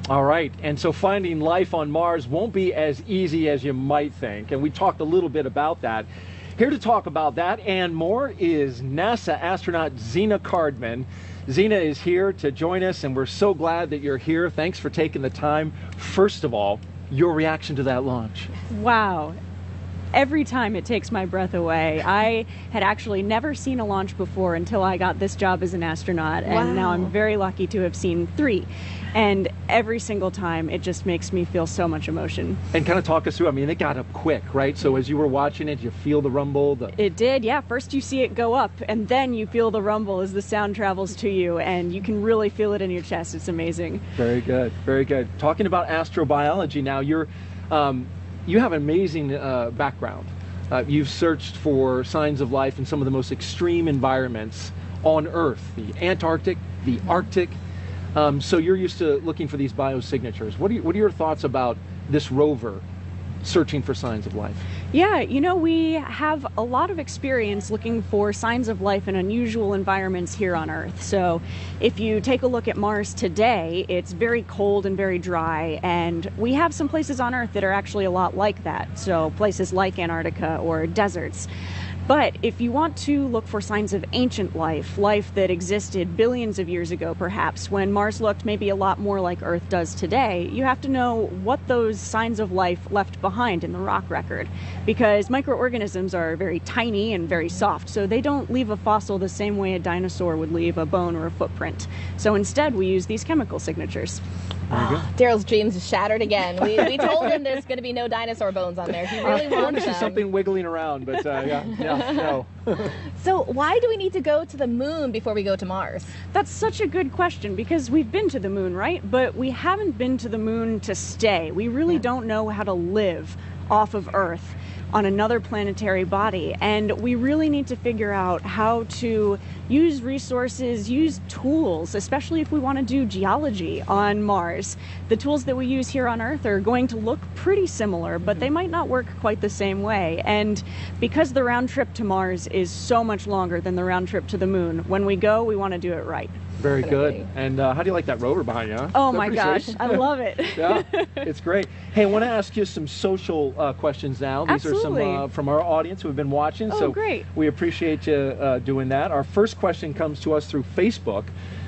All right, and so finding life on Mars won't be as easy as you might think, and we talked a little bit about that. Here to talk about that and more is NASA astronaut Zena Cardman. Zena is here to join us, and we're so glad that you're here. Thanks for taking the time. First of all, your reaction to that launch. Wow. Every time it takes my breath away. I had actually never seen a launch before until I got this job as an astronaut, and now I'm very lucky to have seen 3. And every single time, it just makes me feel so much emotion. And kind of talk us through, I mean, it got up quick, right? So as you were watching it, you feel the rumble? It did, yeah. First you see it go up, and then you feel the rumble as the sound travels to you, and you can really feel it in your chest. It's amazing. Very good, very good. Talking about astrobiology now, you have an amazing background. You've searched for signs of life in some of the most extreme environments on Earth, the Antarctic, the Arctic. So you're used to looking for these biosignatures. What are your thoughts about this rover searching for signs of life? Yeah, you know, we have a lot of experience looking for signs of life in unusual environments here on Earth. So if you take a look at Mars today, it's very cold and very dry, and we have some places on Earth that are actually a lot like that. So places like Antarctica or deserts. But if you want to look for signs of ancient life, life that existed billions of years ago perhaps, when Mars looked maybe a lot more like Earth does today, you have to know what those signs of life left behind in the rock record. Because microorganisms are very tiny and very soft, so they don't leave a fossil the same way a dinosaur would leave a bone or a footprint. So instead we use these chemical signatures. Daryl's dreams is shattered again. We told him there's going to be no dinosaur bones on there. He really I wants see them. something wiggling around, but no. So why do we need to go to the moon before we go to Mars? That's such a good question, because we've been to the moon, right? But we haven't been to the moon to stay. We really don't know how to live off of Earth on another planetary body, and we really need to figure out how to use resources, use tools, especially if we want to do geology on Mars. The tools that we use here on Earth are going to look pretty similar, but they might not work quite the same way. And because the round trip to Mars is so much longer than the round trip to the moon, when we go, we want to do it right. Very good. And how do you like that rover behind you? Huh? Oh my gosh, I love it. Yeah, it's great. Hey, I want to ask you some social questions now. These Absolutely. are some from our audience who have been watching. Oh, so great. We appreciate you doing that. Our first question comes to us through Facebook.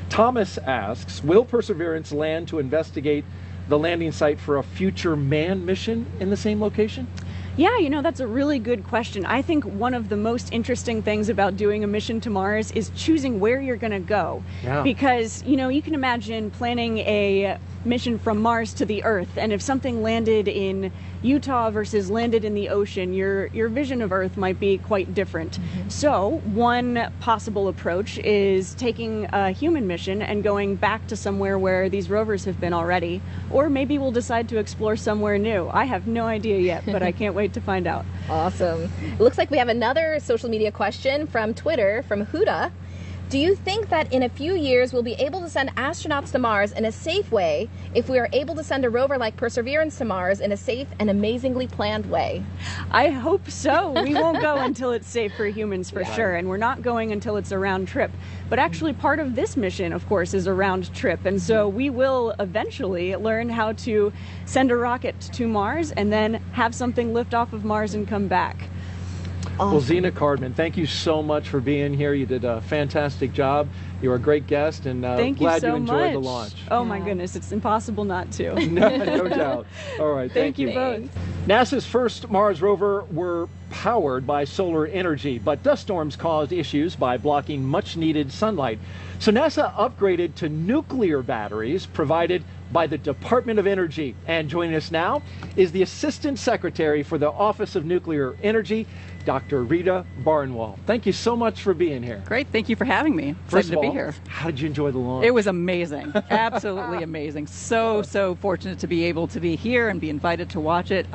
Thomas asks, will Perseverance land to investigate the landing site for a future manned mission in the same location? Yeah, you know, that's a really good question. I think one of the most interesting things about doing a mission to Mars is choosing where you're going to go. Yeah. Because, you know, you can imagine planning a mission from Mars to the Earth, and if something landed in Utah versus landed in the ocean, your vision of Earth might be quite different. So one possible approach is taking a human mission and going back to somewhere where these rovers have been already, or maybe we'll decide to explore somewhere new. I have no idea yet, but I can't wait to find out. Awesome. It looks like we have another social media question from Twitter, from Huda. Do you think that in a few years we'll be able to send astronauts to Mars in a safe way if we are able to send a rover like Perseverance to Mars in a safe and amazingly planned way? I hope so. We won't go until it's safe for humans for sure, and we're not going until it's a round trip. But actually part of this mission, of course, is a round trip, and so we will eventually learn how to send a rocket to Mars and then have something lift off of Mars and come back. Awesome. Well, Zena Cardman, thank you so much for being here. You did a fantastic job. You were a great guest, and glad you enjoyed the launch. Oh my goodness, it's impossible not to. No doubt. All right, thank you both. NASA's first Mars rover were powered by solar energy, but dust storms caused issues by blocking much needed sunlight. So NASA upgraded to nuclear batteries provided by the Department of Energy. And joining us now is the Assistant Secretary for the Office of Nuclear Energy, Dr. Rita Barnwell. Thank you so much for being here. Great, thank you for having me. First Excited of all, to be here. How did you enjoy the launch? It was amazing, absolutely amazing. So fortunate to be able to be here and be invited to watch it.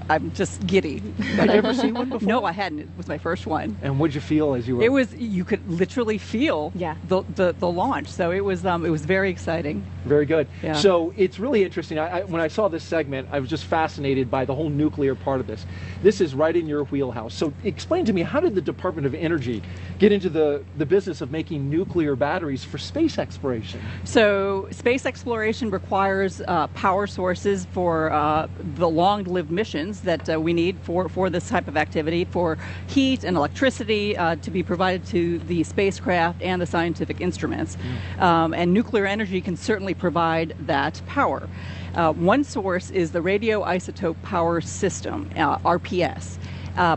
I'm just giddy. Had you ever seen one before? No, I hadn't. It was my first one. And what'd you feel as you were? It was, you could literally feel the launch. So it was very exciting. Very good. Yeah. So it's really interesting. When I saw this segment, I was just fascinated by the whole nuclear part of this. This is right in your wheelhouse. So explain to me, how did the Department of Energy get into the business of making nuclear batteries for space exploration? So space exploration requires power sources for the long-lived missions that we need for this type of activity, for heat and electricity to be provided to the spacecraft and the scientific instruments. And nuclear energy can certainly provide that power. One source is the radioisotope power system, RPS.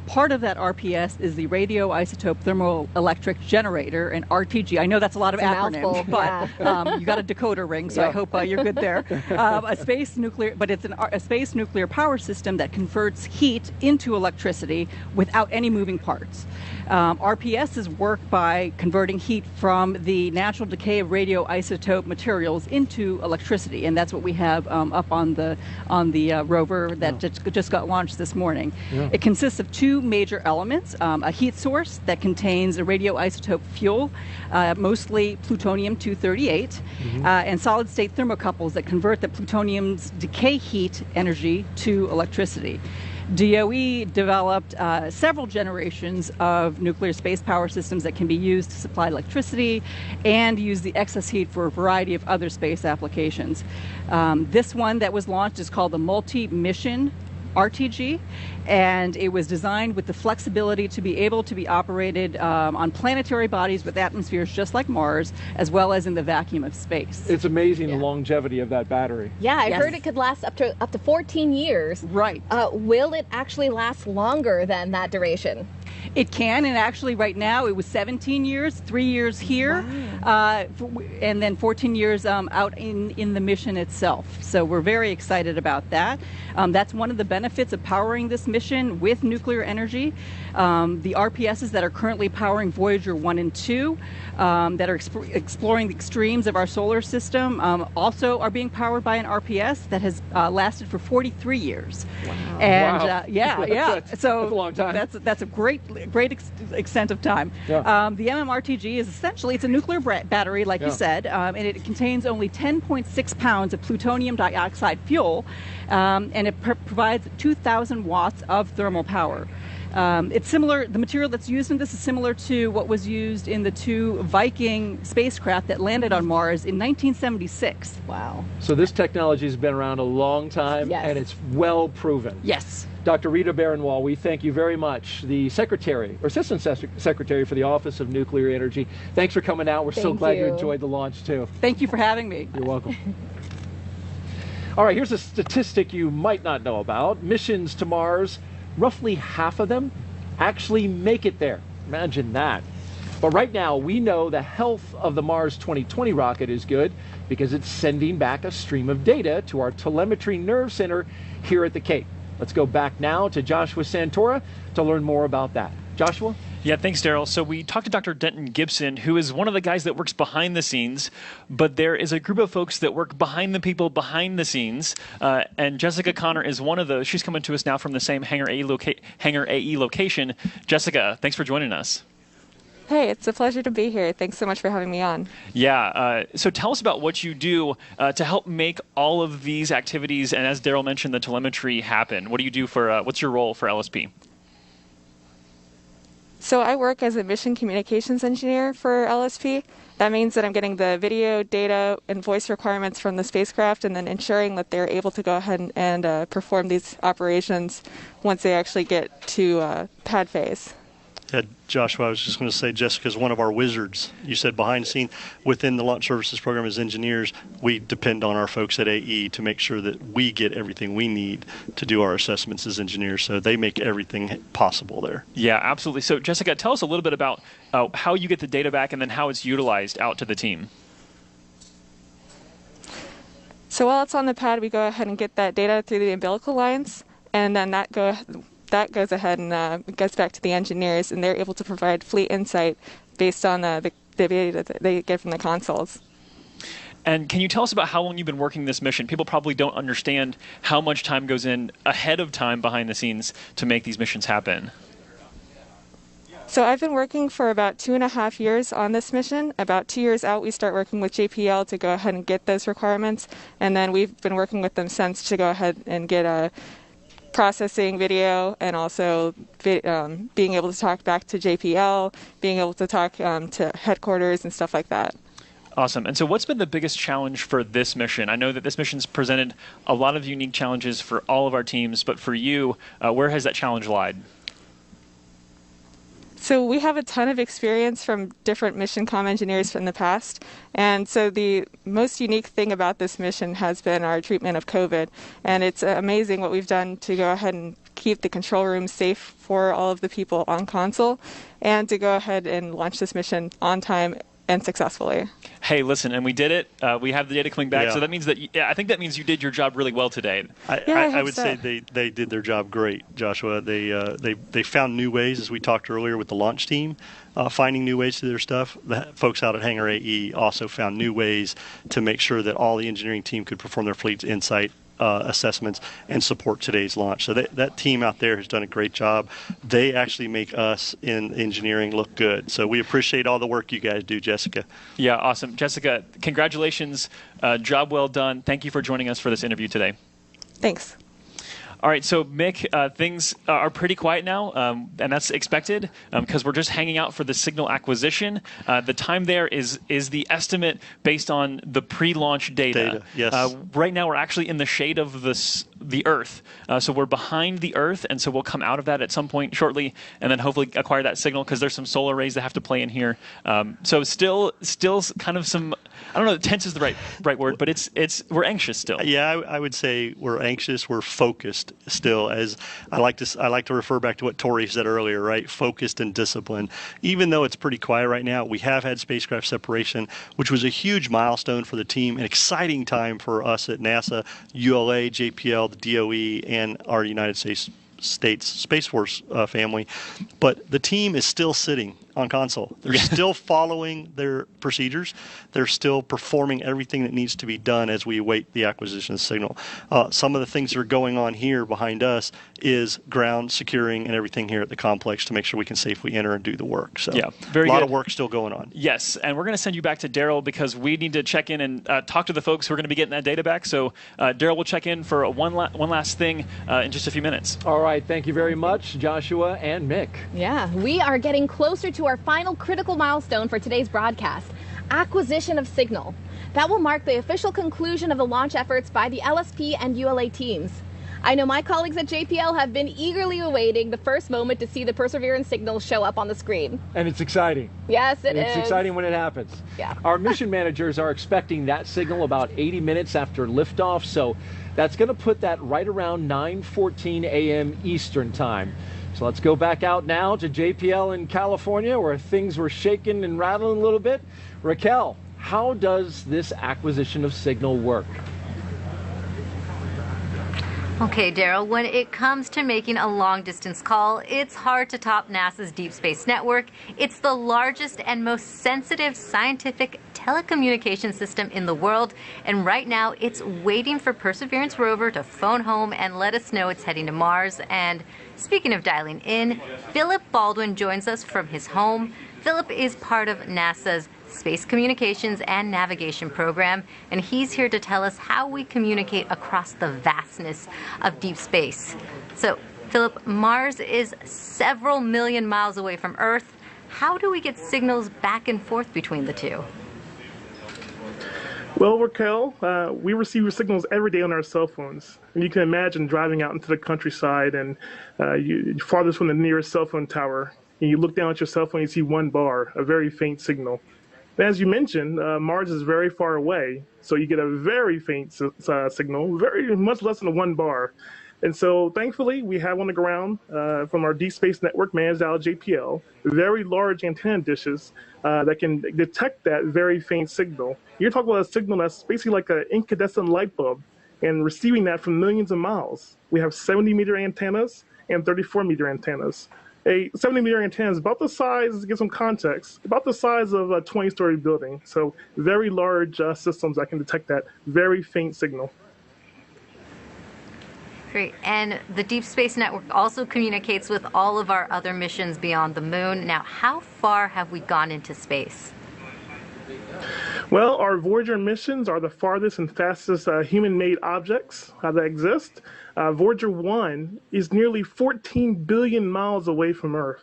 Part of that RPS is the radioisotope thermoelectric generator, and RTG. I know that's a lot of acronyms, but you got a decoder ring, so I hope you're good there. A space nuclear power system that converts heat into electricity without any moving parts. RPSs work by converting heat from the natural decay of radioisotope materials into electricity, and that's what we have up on the rover that just got launched this morning. It consists of of two major elements, a heat source that contains a radioisotope fuel, mostly plutonium-238, and solid-state thermocouples that convert the plutonium's decay heat energy to electricity. DOE developed several generations of nuclear space power systems that can be used to supply electricity and use the excess heat for a variety of other space applications. This one that was launched is called the Multi-Mission RTG, and it was designed with the flexibility to be able to be operated on planetary bodies with atmospheres just like Mars, as well as in the vacuum of space. It's amazing the longevity of that battery. Yeah, I heard it could last up to 14 years. Right. Will it actually last longer than that duration? It can, and actually right now it was 17 years, 3 years here, and then 14 years out in the mission itself. So we're very excited about that. That's one of the benefits of powering this mission with nuclear energy. The RPSs that are currently powering Voyager 1 and 2, that are exploring the extremes of our solar system, also are being powered by an RPS that has lasted for 43 years. Wow. And yeah. So that's a long time. That's a great extent of time. Yeah. The MMRTG is essentially, it's a nuclear battery, like you said, and it contains only 10.6 pounds of plutonium dioxide fuel, and it provides 2,000 watts of thermal power. It's similar, the material that's used in this is similar to what was used in the two Viking spacecraft that landed on Mars in 1976. Wow. So this technology has been around a long time, and it's well proven. Yes. Dr. Rita Barenwal, we thank you very much, the Secretary, or Assistant Secretary for the Office of Nuclear Energy. Thanks for coming out. We're so glad you enjoyed the launch, too. Thank you for having me. You're welcome. All right, here's a statistic you might not know about. Missions to Mars, roughly half of them actually make it there. Imagine that. But right now, we know the health of the Mars 2020 rocket is good because it's sending back a stream of data to our telemetry nerve center here at the Cape. Let's go back now to Joshua Santora to learn more about that. Joshua? Yeah, thanks, Daryl. So we talked to Dr. Denton Gibson, who is one of the guys that works behind the scenes, but there is a group of folks that work behind the people behind the scenes, and Jessica Connor is one of those. She's coming to us now from the same Hangar AE location. Jessica, thanks for joining us. Hey, it's a pleasure to be here. Thanks so much for having me on. Yeah, so tell us about what you do to help make all of these activities, and as Daryl mentioned, the telemetry happen. What do you do for, what's your role for LSP? So I work as a mission communications engineer for LSP. That means that I'm getting the video, data, and voice requirements from the spacecraft and then ensuring that they're able to go ahead and perform these operations once they actually get to pad phase. Yeah, Joshua, I was just going to say Jessica's one of our wizards. You said behind the scene within the launch services program as engineers, we depend on our folks at AE to make sure that we get everything we need to do our assessments as engineers. So they make everything possible there. Yeah, absolutely. So Jessica, tell us a little bit about how you get the data back and then how it's utilized out to the team. So while it's on the pad, we go ahead and get that data through the umbilical lines, and then that goes ahead and gets back to the engineers, and they're able to provide fleet insight based on the data that they get from the consoles. And can you tell us about how long you've been working this mission? People probably don't understand how much time goes in ahead of time behind the scenes to make these missions happen. So I've been working for about 2.5 years on this mission. About 2 years out, we start working with JPL to go ahead and get those requirements, and then we've been working with them since to go ahead and get processing video, and also being able to talk back to JPL, being able to talk to headquarters and stuff like that. Awesome. And so what's been the biggest challenge for this mission? I know that this mission's presented a lot of unique challenges for all of our teams, but for you, where has that challenge lied? So we have a ton of experience from different mission comm engineers from the past. And so the most unique thing about this mission has been our treatment of COVID. And it's amazing what we've done to go ahead and keep the control room safe for all of the people on console, and to go ahead and launch this mission on time and successfully. Hey, listen, and we did it. We have the data coming back, Yeah. so that means that I think that means you did your job really well today. I would say they did their job great, Joshua. They found new ways, as we talked earlier with the launch team, finding new ways to do their stuff. The folks out at Hangar AE also found new ways to make sure that all the engineering team could perform their fleet's insight assessments and support today's launch. So that team out there has done a great job. They actually make us in engineering look good. So we appreciate all the work you guys do, Jessica. Yeah, awesome. Jessica, congratulations. Job well done. Thank you for joining us for this interview today. Thanks. All right, so Mick, things are pretty quiet now, and that's expected because we're just hanging out for the signal acquisition. The time there is the estimate based on the pre-launch data. Yes. Right now, we're actually in the shade of the Earth, so we're behind the Earth, and so we'll come out of that at some point shortly, and then hopefully acquire that signal because there's some solar rays that have to play in here. So still kind of some. I don't know. Tense is the right word, but we're anxious still. Yeah, I would say we're anxious. We're focused still. As I like to refer back to what Tori said earlier, right? Focused and disciplined. Even though it's pretty quiet right now, we have had spacecraft separation, which was a huge milestone for the team, an exciting time for us at NASA, ULA, JPL, the DOE, and our United States Space Force family. But the team is still sitting on console. They're still following their procedures. They're still performing everything that needs to be done as we await the acquisition signal. Some of the things that are going on here behind us is ground securing and everything here at the complex to make sure we can safely enter and do the work. So yeah, very a lot good. of work still going on. Yes, and we're going to send you back to Daryl because we need to check in and talk to the folks who are going to be getting that data back. So Daryl will check in for one last thing in just a few minutes. All right, thank you very much, Joshua and Mick. Yeah, we are getting closer to our final critical milestone for today's broadcast, acquisition of signal. That will mark the official conclusion of the launch efforts by the LSP and ULA teams. I know my colleagues at JPL have been eagerly awaiting the first moment to see the Perseverance signal show up on the screen. And it's exciting. Yes, it is. It's exciting when it happens. Yeah. Our mission managers are expecting that signal about 80 minutes after liftoff, so that's going to put that right around 9:14 a.m. Eastern time. So let's go back out now to JPL in California where things were shaking and rattling a little bit. Raquel, how does this acquisition of signal work? Okay, Daryl, when it comes to making a long-distance call, it's hard to top NASA's Deep Space Network. It's the largest and most sensitive scientific telecommunication system in the world, and right now it's waiting for Perseverance rover to phone home and let us know it's heading to Mars. And speaking of dialing in, Philip Baldwin joins us from his home. Philip is part of NASA's Space Communications and Navigation Program, and he's here to tell us how we communicate across the vastness of deep space. So, Philip, Mars is several million miles away from Earth. How do we get signals back and forth between the two? Well, Raquel, we receive signals every day on our cell phones. And you can imagine driving out into the countryside and you're farthest from the nearest cell phone tower. And you look down at your cell phone, you see one bar, a very faint signal. As you mentioned, Mars is very far away, so you get a very faint signal, very much less than 1 bar. And so, thankfully, we have on the ground from our Deep Space Network managed out of JPL, very large antenna dishes that can detect that very faint signal. You're talking about a signal that's basically like an incandescent light bulb, and receiving that from millions of miles. We have 70-meter antennas and 34-meter antennas. A 70-meter antenna is about the size, to give some context, about the size of a 20-story building. So very large systems that can detect that very faint signal. Great. And the Deep Space Network also communicates with all of our other missions beyond the moon. Now, how far have we gone into space? Well, our Voyager missions are the farthest and fastest human-made objects that exist. Voyager 1 is nearly 14 billion miles away from Earth.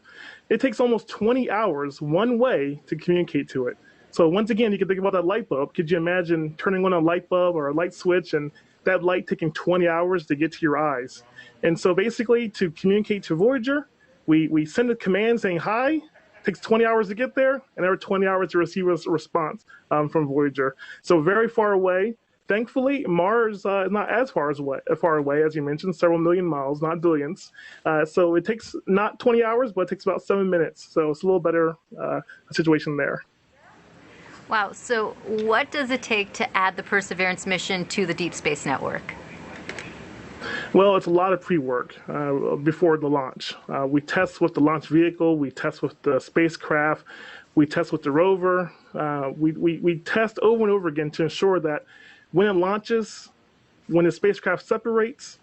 It takes almost 20 hours one way to communicate to it. So once again, you can think about that light bulb. Could you imagine turning on a light bulb or a light switch and that light taking 20 hours to get to your eyes? And so basically, to communicate to Voyager, we send a command saying hi. It takes 20 hours to get there, and another 20 hours to receive a response from Voyager. So very far away. Thankfully, Mars is not as far away, as you mentioned, several million miles, not billions. So it takes not 20 hours, but it takes about 7 minutes. So it's a little better situation there. Wow. So what does it take to add the Perseverance mission to the Deep Space Network? Well, it's a lot of pre-work before the launch. We test with the launch vehicle, we test with the spacecraft, we test with the rover. We test over and over again to ensure that when it launches, when the spacecraft separates,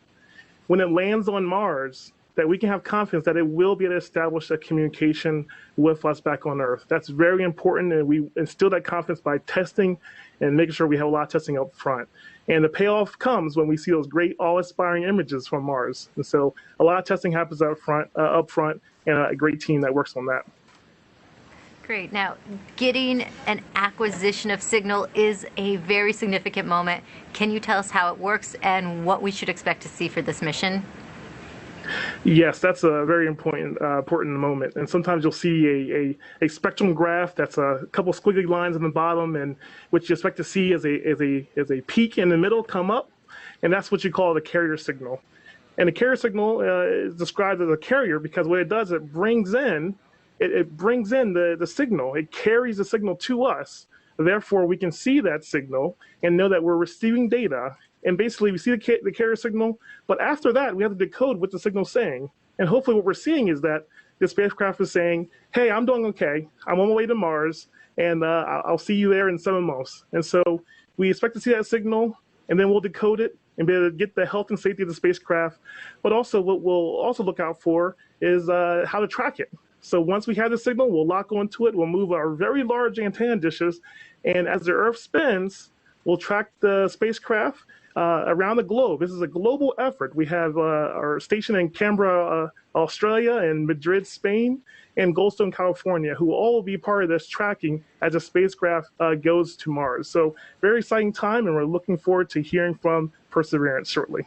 when it lands on Mars, that we can have confidence that it will be able to establish a communication with us back on Earth. That's very important, and we instill that confidence by testing and making sure we have a lot of testing up front. And the payoff comes when we see those great, awe-inspiring images from Mars. And so a lot of testing happens up front, and a great team that works on that. Great. Now, getting an acquisition of signal is a very significant moment. Can you tell us how it works and what we should expect to see for this mission? Yes, that's a very important moment. And sometimes you'll see a spectrum graph that's a couple squiggly lines on the bottom, and what you expect to see is a peak in the middle come up, and that's what you call the carrier signal. And the carrier signal is described as a carrier because what it does, it brings in the signal. It carries the signal to us. Therefore, we can see that signal and know that we're receiving data. And basically, we see the carrier signal, but after that, we have to decode what the signal's saying. And hopefully what we're seeing is that the spacecraft is saying, hey, I'm doing okay. I'm on my way to Mars, and I'll see you there in 7 months. And so we expect to see that signal, and then we'll decode it and be able to get the health and safety of the spacecraft. But also what we'll also look out for is how to track it. So once we have the signal, we'll lock onto it. We'll move our very large antenna dishes, and as the Earth spins, we'll track the spacecraft around the globe. This is a global effort. We have our station in Canberra, Australia, and Madrid, Spain, and Goldstone, California, who will all be part of this tracking as the spacecraft goes to Mars. So very exciting time, and we're looking forward to hearing from Perseverance shortly.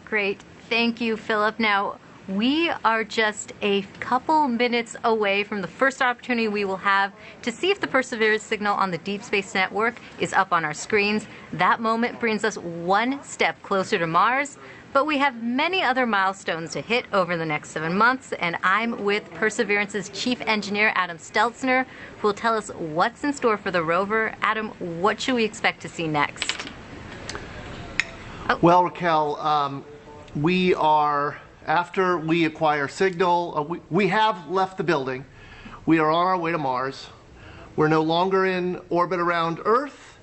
Great. Thank you, Philip. Now, we are just a couple minutes away from the first opportunity we will have to see if the Perseverance signal on the Deep Space Network is up on our screens. That moment brings us one step closer to Mars, but we have many other milestones to hit over the next 7 months, and I'm with Perseverance's Chief Engineer, Adam Stelzner, who will tell us what's in store for the rover. Adam, what should we expect to see next? Well, Raquel, we are... After we acquire signal, we have left the building. We are on our way to Mars. We're no longer in orbit around Earth.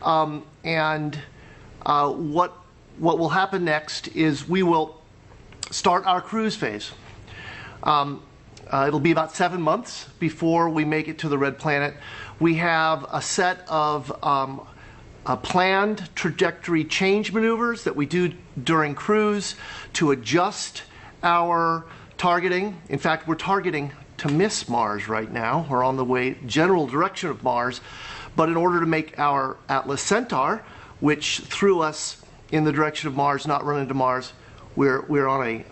What will happen next is we will start our cruise phase. It'll be about 7 months before we make it to the red planet. We have a set of planned trajectory change maneuvers that we do during cruise to adjust our targeting. In fact, we're targeting to miss Mars right now. We're on the way, general direction of Mars. But in order to make our Atlas Centaur, which threw us in the direction of Mars, not run into Mars, we're on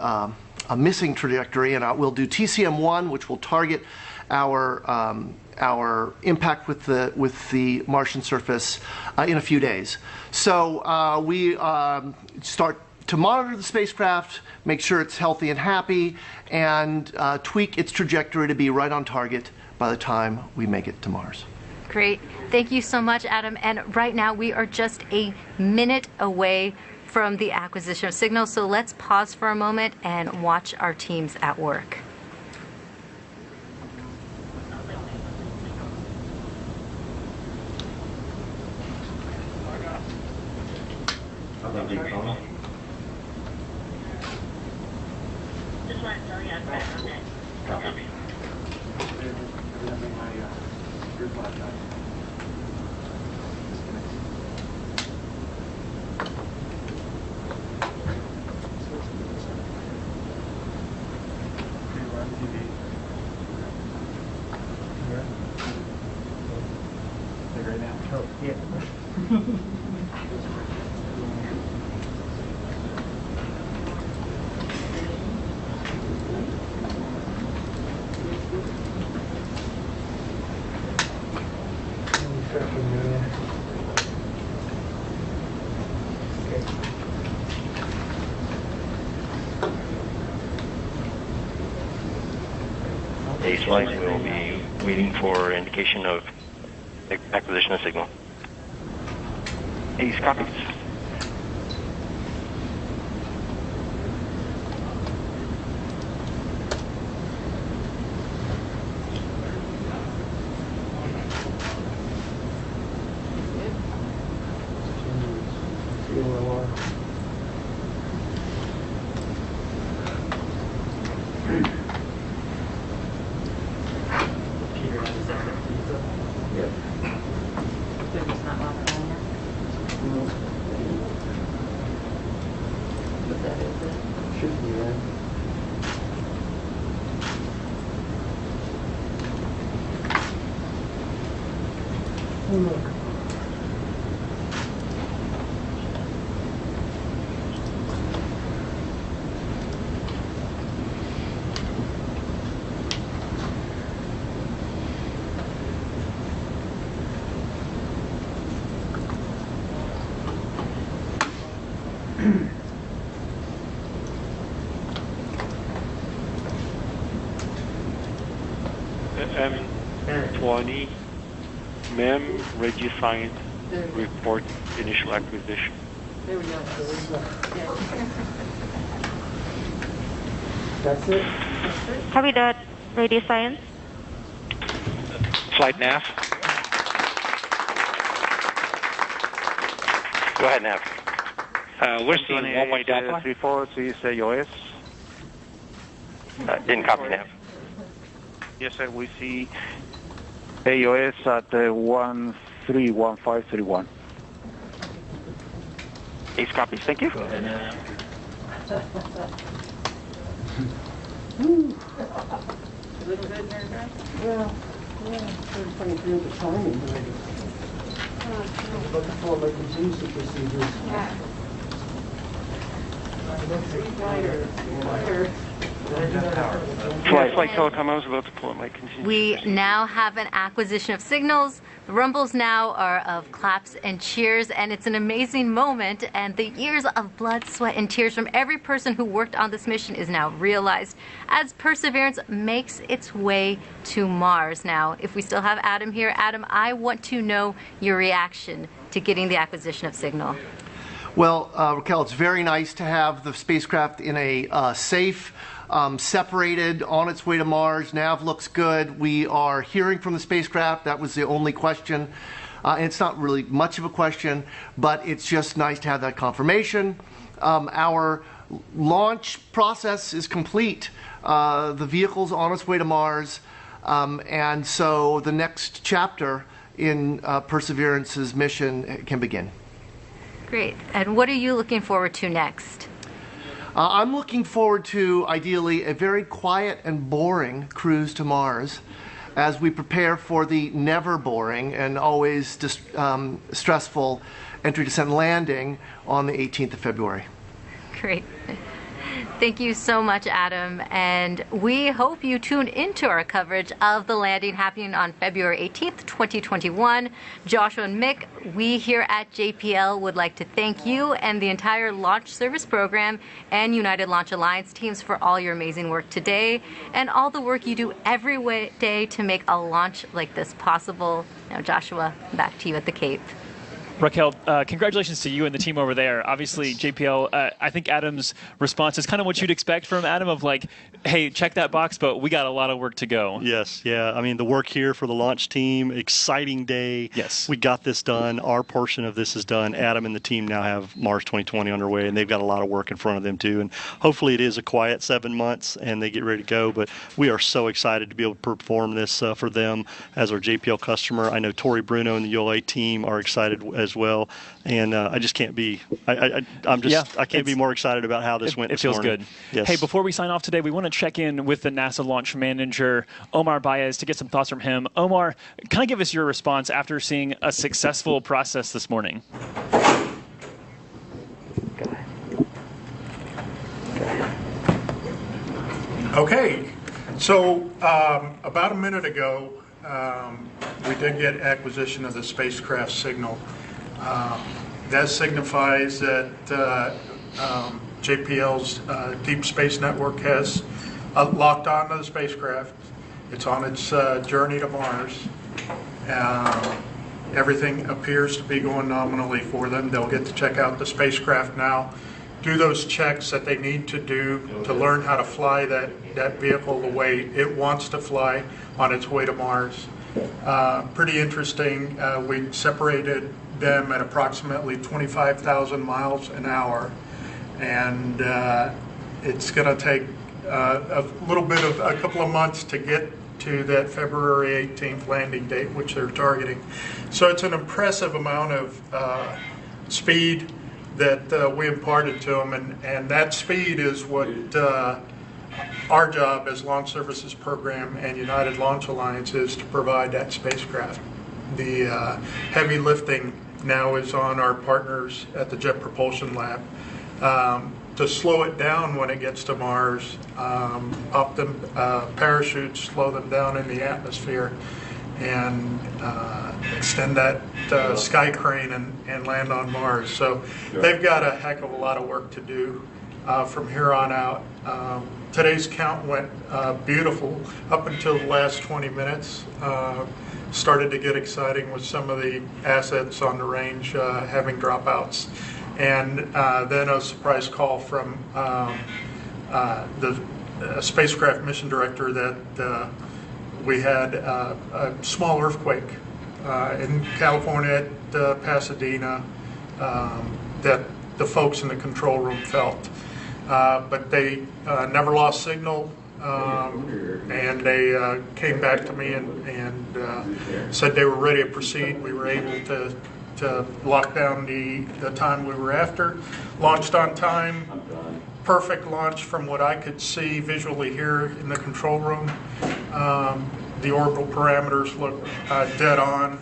a missing trajectory, and we'll do TCM1, which will target our impact with the Martian surface in a few days. So we start to monitor the spacecraft, make sure it's healthy and happy, and tweak its trajectory to be right on target by the time we make it to Mars. Great. Thank you so much, Adam. And right now we are just a minute away from the acquisition of signal, so let's pause for a moment and watch our teams at work. Ace flight, we will be waiting for indication of acquisition of signal. Ace copies. just not locked on yet. But that is it. Should be right. Oh, look. M20, MEM, Reggie signed, report initial acquisition. There we go. That's it? Copy that, radio science. Flight nav. Go ahead, Nav. We're seeing one-way Doppler. 343 AOS. Didn't copy, Nav. Yes, sir. We see AOS at 131531. Ace copies. Thank you. Looking good, Nerd? Well, yeah, I'm trying to feel the timing. Looking for my contingency procedures. Yeah. Flight telecom, I was about to pull up my contingency. We now have an acquisition of signals. The rumbles now are of claps and cheers, and it's an amazing moment, and the years of blood, sweat, and tears from every person who worked on this mission is now realized as Perseverance makes its way to Mars. Now, if we still have Adam here, Adam, I want to know your reaction to getting the acquisition of signal. Well, Raquel, it's very nice to have the spacecraft in a safe, separated, on its way to Mars. Nav looks good. We are hearing from the spacecraft. That was the only question. And it's not really much of a question, but it's just nice to have that confirmation. Our launch process is complete. The vehicle's on its way to Mars. And so the next chapter in Perseverance's mission can begin. Great. And what are you looking forward to next? I'm looking forward to, ideally, a very quiet and boring cruise to Mars as we prepare for the never boring and always stressful entry, descent, and landing on the 18th of February. Great. Thank you so much, Adam, and we hope you tune into our coverage of the landing happening on February 18th, 2021. Joshua and Mick, we here at JPL would like to thank you and the entire Launch Service Program and United Launch Alliance teams for all your amazing work today and all the work you do every day to make a launch like this possible. Now, Joshua, back to you at the Cape. Raquel, congratulations to you and the team over there. Obviously, JPL, I think Adam's response is kind of what you'd expect from Adam of like, hey, check that box, but we got a lot of work to go. Yes, yeah. I mean, the work here for the launch team, exciting day. Yes. We got this done. Our portion of this is done. Adam and the team now have Mars 2020 underway, and they've got a lot of work in front of them, too. And hopefully it is a quiet 7 months, and they get ready to go. But we are so excited to be able to perform this for them as our JPL customer. I know Tori Bruno and the ULA team are excited as well, and I just can't be. I can't be more excited about how this went. It feels morning. good. Yes. Hey, before we sign off today, we want to check in with the NASA launch manager, Omar Baez, to get some thoughts from him. Omar, kind of give us your response after seeing a successful process this morning. Okay, so about a minute ago, we did get acquisition of the spacecraft signal. That signifies that JPL's Deep Space Network has locked onto the spacecraft. It's on its journey to Mars. Everything appears to be going nominally for them. They'll get to check out the spacecraft now, do those checks that they need to do to learn how to fly that vehicle the way it wants to fly on its way to Mars. Pretty interesting. We separated them at approximately 25,000 miles an hour, and it's going to take a couple of months to get to that February 18th landing date, which they're targeting. So it's an impressive amount of speed that we imparted to them, and that speed is what our job as Launch Services Program and United Launch Alliance is to provide that spacecraft. The heavy lifting now is on our partners at the Jet Propulsion Lab. To slow it down when it gets to Mars, up the parachutes, slow them down in the atmosphere, and extend that sky crane and land on Mars. So they've got a heck of a lot of work to do from here on out. Today's count went beautiful up until the last 20 minutes. Started to get exciting with some of the assets on the range having dropouts. And then a surprise call from the spacecraft mission director that we had a small earthquake in California at Pasadena that the folks in the control room felt. But they never lost signal, and they came back to me and said they were ready to proceed. We were able to lock down the time we were after, launched on time, perfect launch from what I could see visually here in the control room. The orbital parameters look dead on.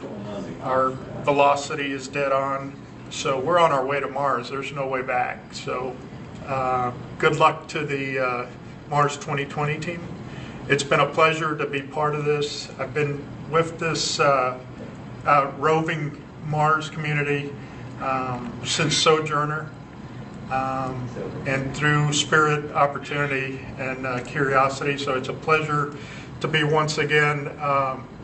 Our velocity is dead on. So we're on our way to Mars. There's no way back. So good luck to the Mars 2020 team. It's been a pleasure to be part of this. I've been with this roving Mars community since Sojourner, and through Spirit, Opportunity, and Curiosity. So it's a pleasure to be once again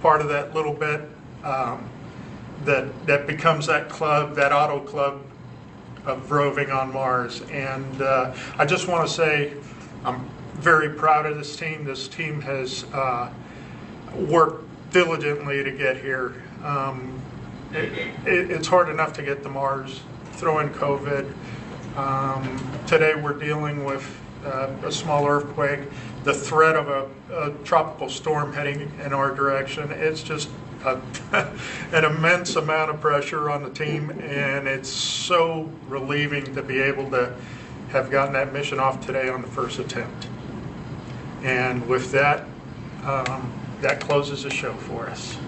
part of that little bit that becomes that club, that auto club of roving on Mars. And I just want to say I'm very proud of this team. This team has worked diligently to get here. It's hard enough to get to Mars, throw in COVID. Today we're dealing with a small earthquake, the threat of a tropical storm heading in our direction. It's just an immense amount of pressure on the team, and it's so relieving to be able to have gotten that mission off today on the first attempt. And with that, that closes the show for us.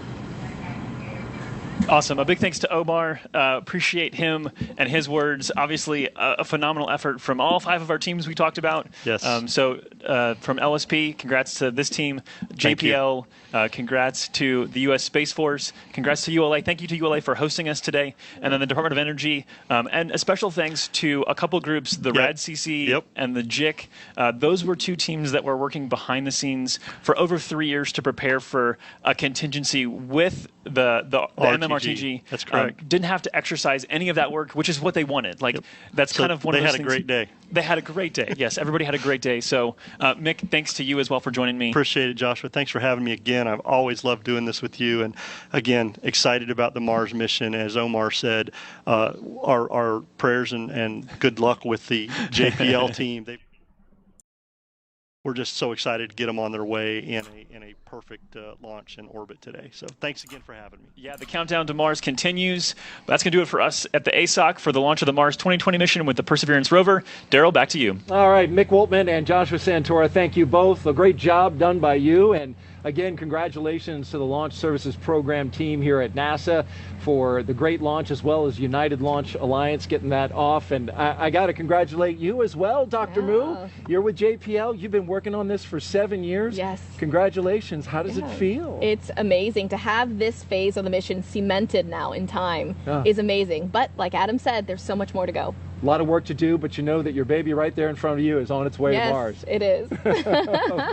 Awesome. A big thanks to Omar. Appreciate him and his words. Obviously, a phenomenal effort from all 5 of our teams we talked about. Yes. So from LSP, congrats to this team. JPL, congrats to the U.S. Space Force. Congrats to ULA. Thank you to ULA for hosting us today. And then the Department of Energy. And a special thanks to a couple groups, the RADCC and the JIC. Those were 2 teams that were working behind the scenes for over 3 years to prepare for a contingency with the MMRTG. That's correct. Didn't have to exercise any of that work, which is what they wanted. Like that's So kind of one of those things. They had a great day. They had a great day. Yes, everybody had a great day. So, Mick, thanks to you as well for joining me. Appreciate it, Joshua. Thanks for having me again. I've always loved doing this with you, and again, excited about the Mars mission. As Omar said, our prayers and good luck with the JPL team. We're just so excited to get them on their way in a perfect launch and orbit today. So thanks again for having me. Yeah, the countdown to Mars continues. That's going to do it for us at the ASOC for the launch of the Mars 2020 mission with the Perseverance rover. Daryl, back to you. All right, Mick Woltman and Joshua Santora, thank you both. A great job done by you. And again, congratulations to the Launch Services Program team here at NASA for the great launch, as well as United Launch Alliance getting that off. And I got to congratulate you as well, Dr. Moo. You're with JPL. You've been working on this for 7 years. Yes. Congratulations. How does it feel? It's amazing to have this phase of the mission cemented now in time. Is amazing. But like Adam said, there's so much more to go. A lot of work to do, but you know that your baby right there in front of you is on its way to Mars. Yes, it is.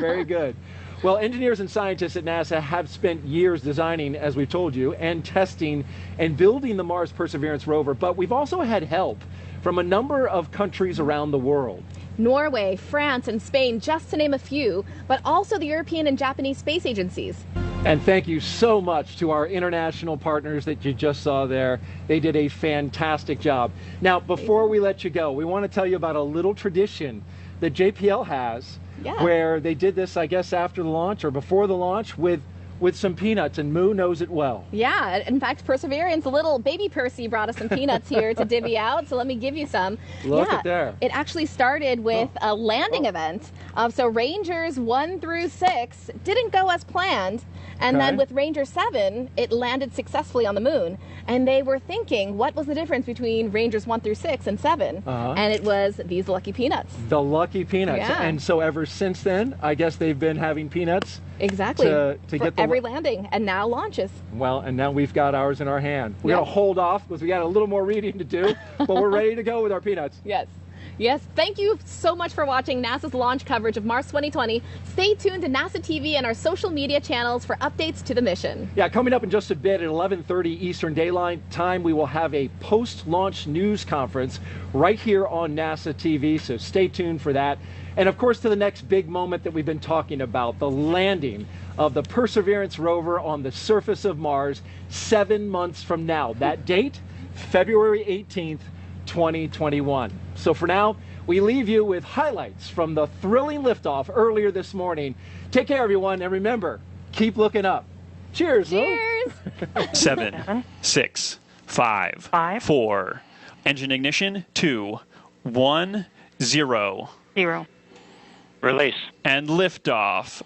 Very good. Well, engineers and scientists at NASA have spent years designing, as we've told you, and testing and building the Mars Perseverance rover, but we've also had help from a number of countries around the world. Norway, France, and Spain, just to name a few, but also the European and Japanese space agencies. And thank you so much to our international partners that you just saw there. They did a fantastic job. Now, before we let you go, we want to tell you about a little tradition that JPL has where they did this, I guess, after the launch or before the launch with some peanuts, and Moo knows it well. Yeah, in fact, Perseverance, little baby Percy brought us some peanuts here to divvy out, so let me give you some. Look at there. It actually started with a landing event. So Rangers 1 through 6 didn't go as planned, and then with Ranger 7, it landed successfully on the moon. And they were thinking, what was the difference between Rangers 1 through 6 and 7? And it was these lucky peanuts. The lucky peanuts. Yeah. And so ever since then, I guess they've been having peanuts. Exactly. To for get the every landing, and now launches. Well, and now we've got ours in our hand. We're going to hold off because we got a little more reading to do, but we're ready to go with our peanuts. Yes. Yes, thank you so much for watching NASA's launch coverage of Mars 2020. Stay tuned to NASA TV and our social media channels for updates to the mission. Yeah, coming up in just a bit at 11:30 Eastern Daylight Time, we will have a post-launch news conference right here on NASA TV, so stay tuned for that. And of course, to the next big moment that we've been talking about, the landing of the Perseverance rover on the surface of Mars 7 months from now. That date, February 18th, 2021. So for now, we leave you with highlights from the thrilling liftoff earlier this morning. Take care, everyone, and remember, keep looking up. Cheers. Cheers. 7, 6, 5, 4. Engine ignition. 2, 1, 0. 0. Release. And liftoff.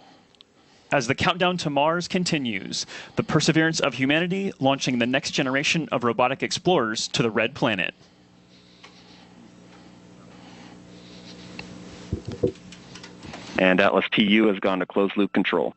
As the countdown to Mars continues, the perseverance of humanity launching the next generation of robotic explorers to the Red Planet. And Atlas TU has gone to closed loop control.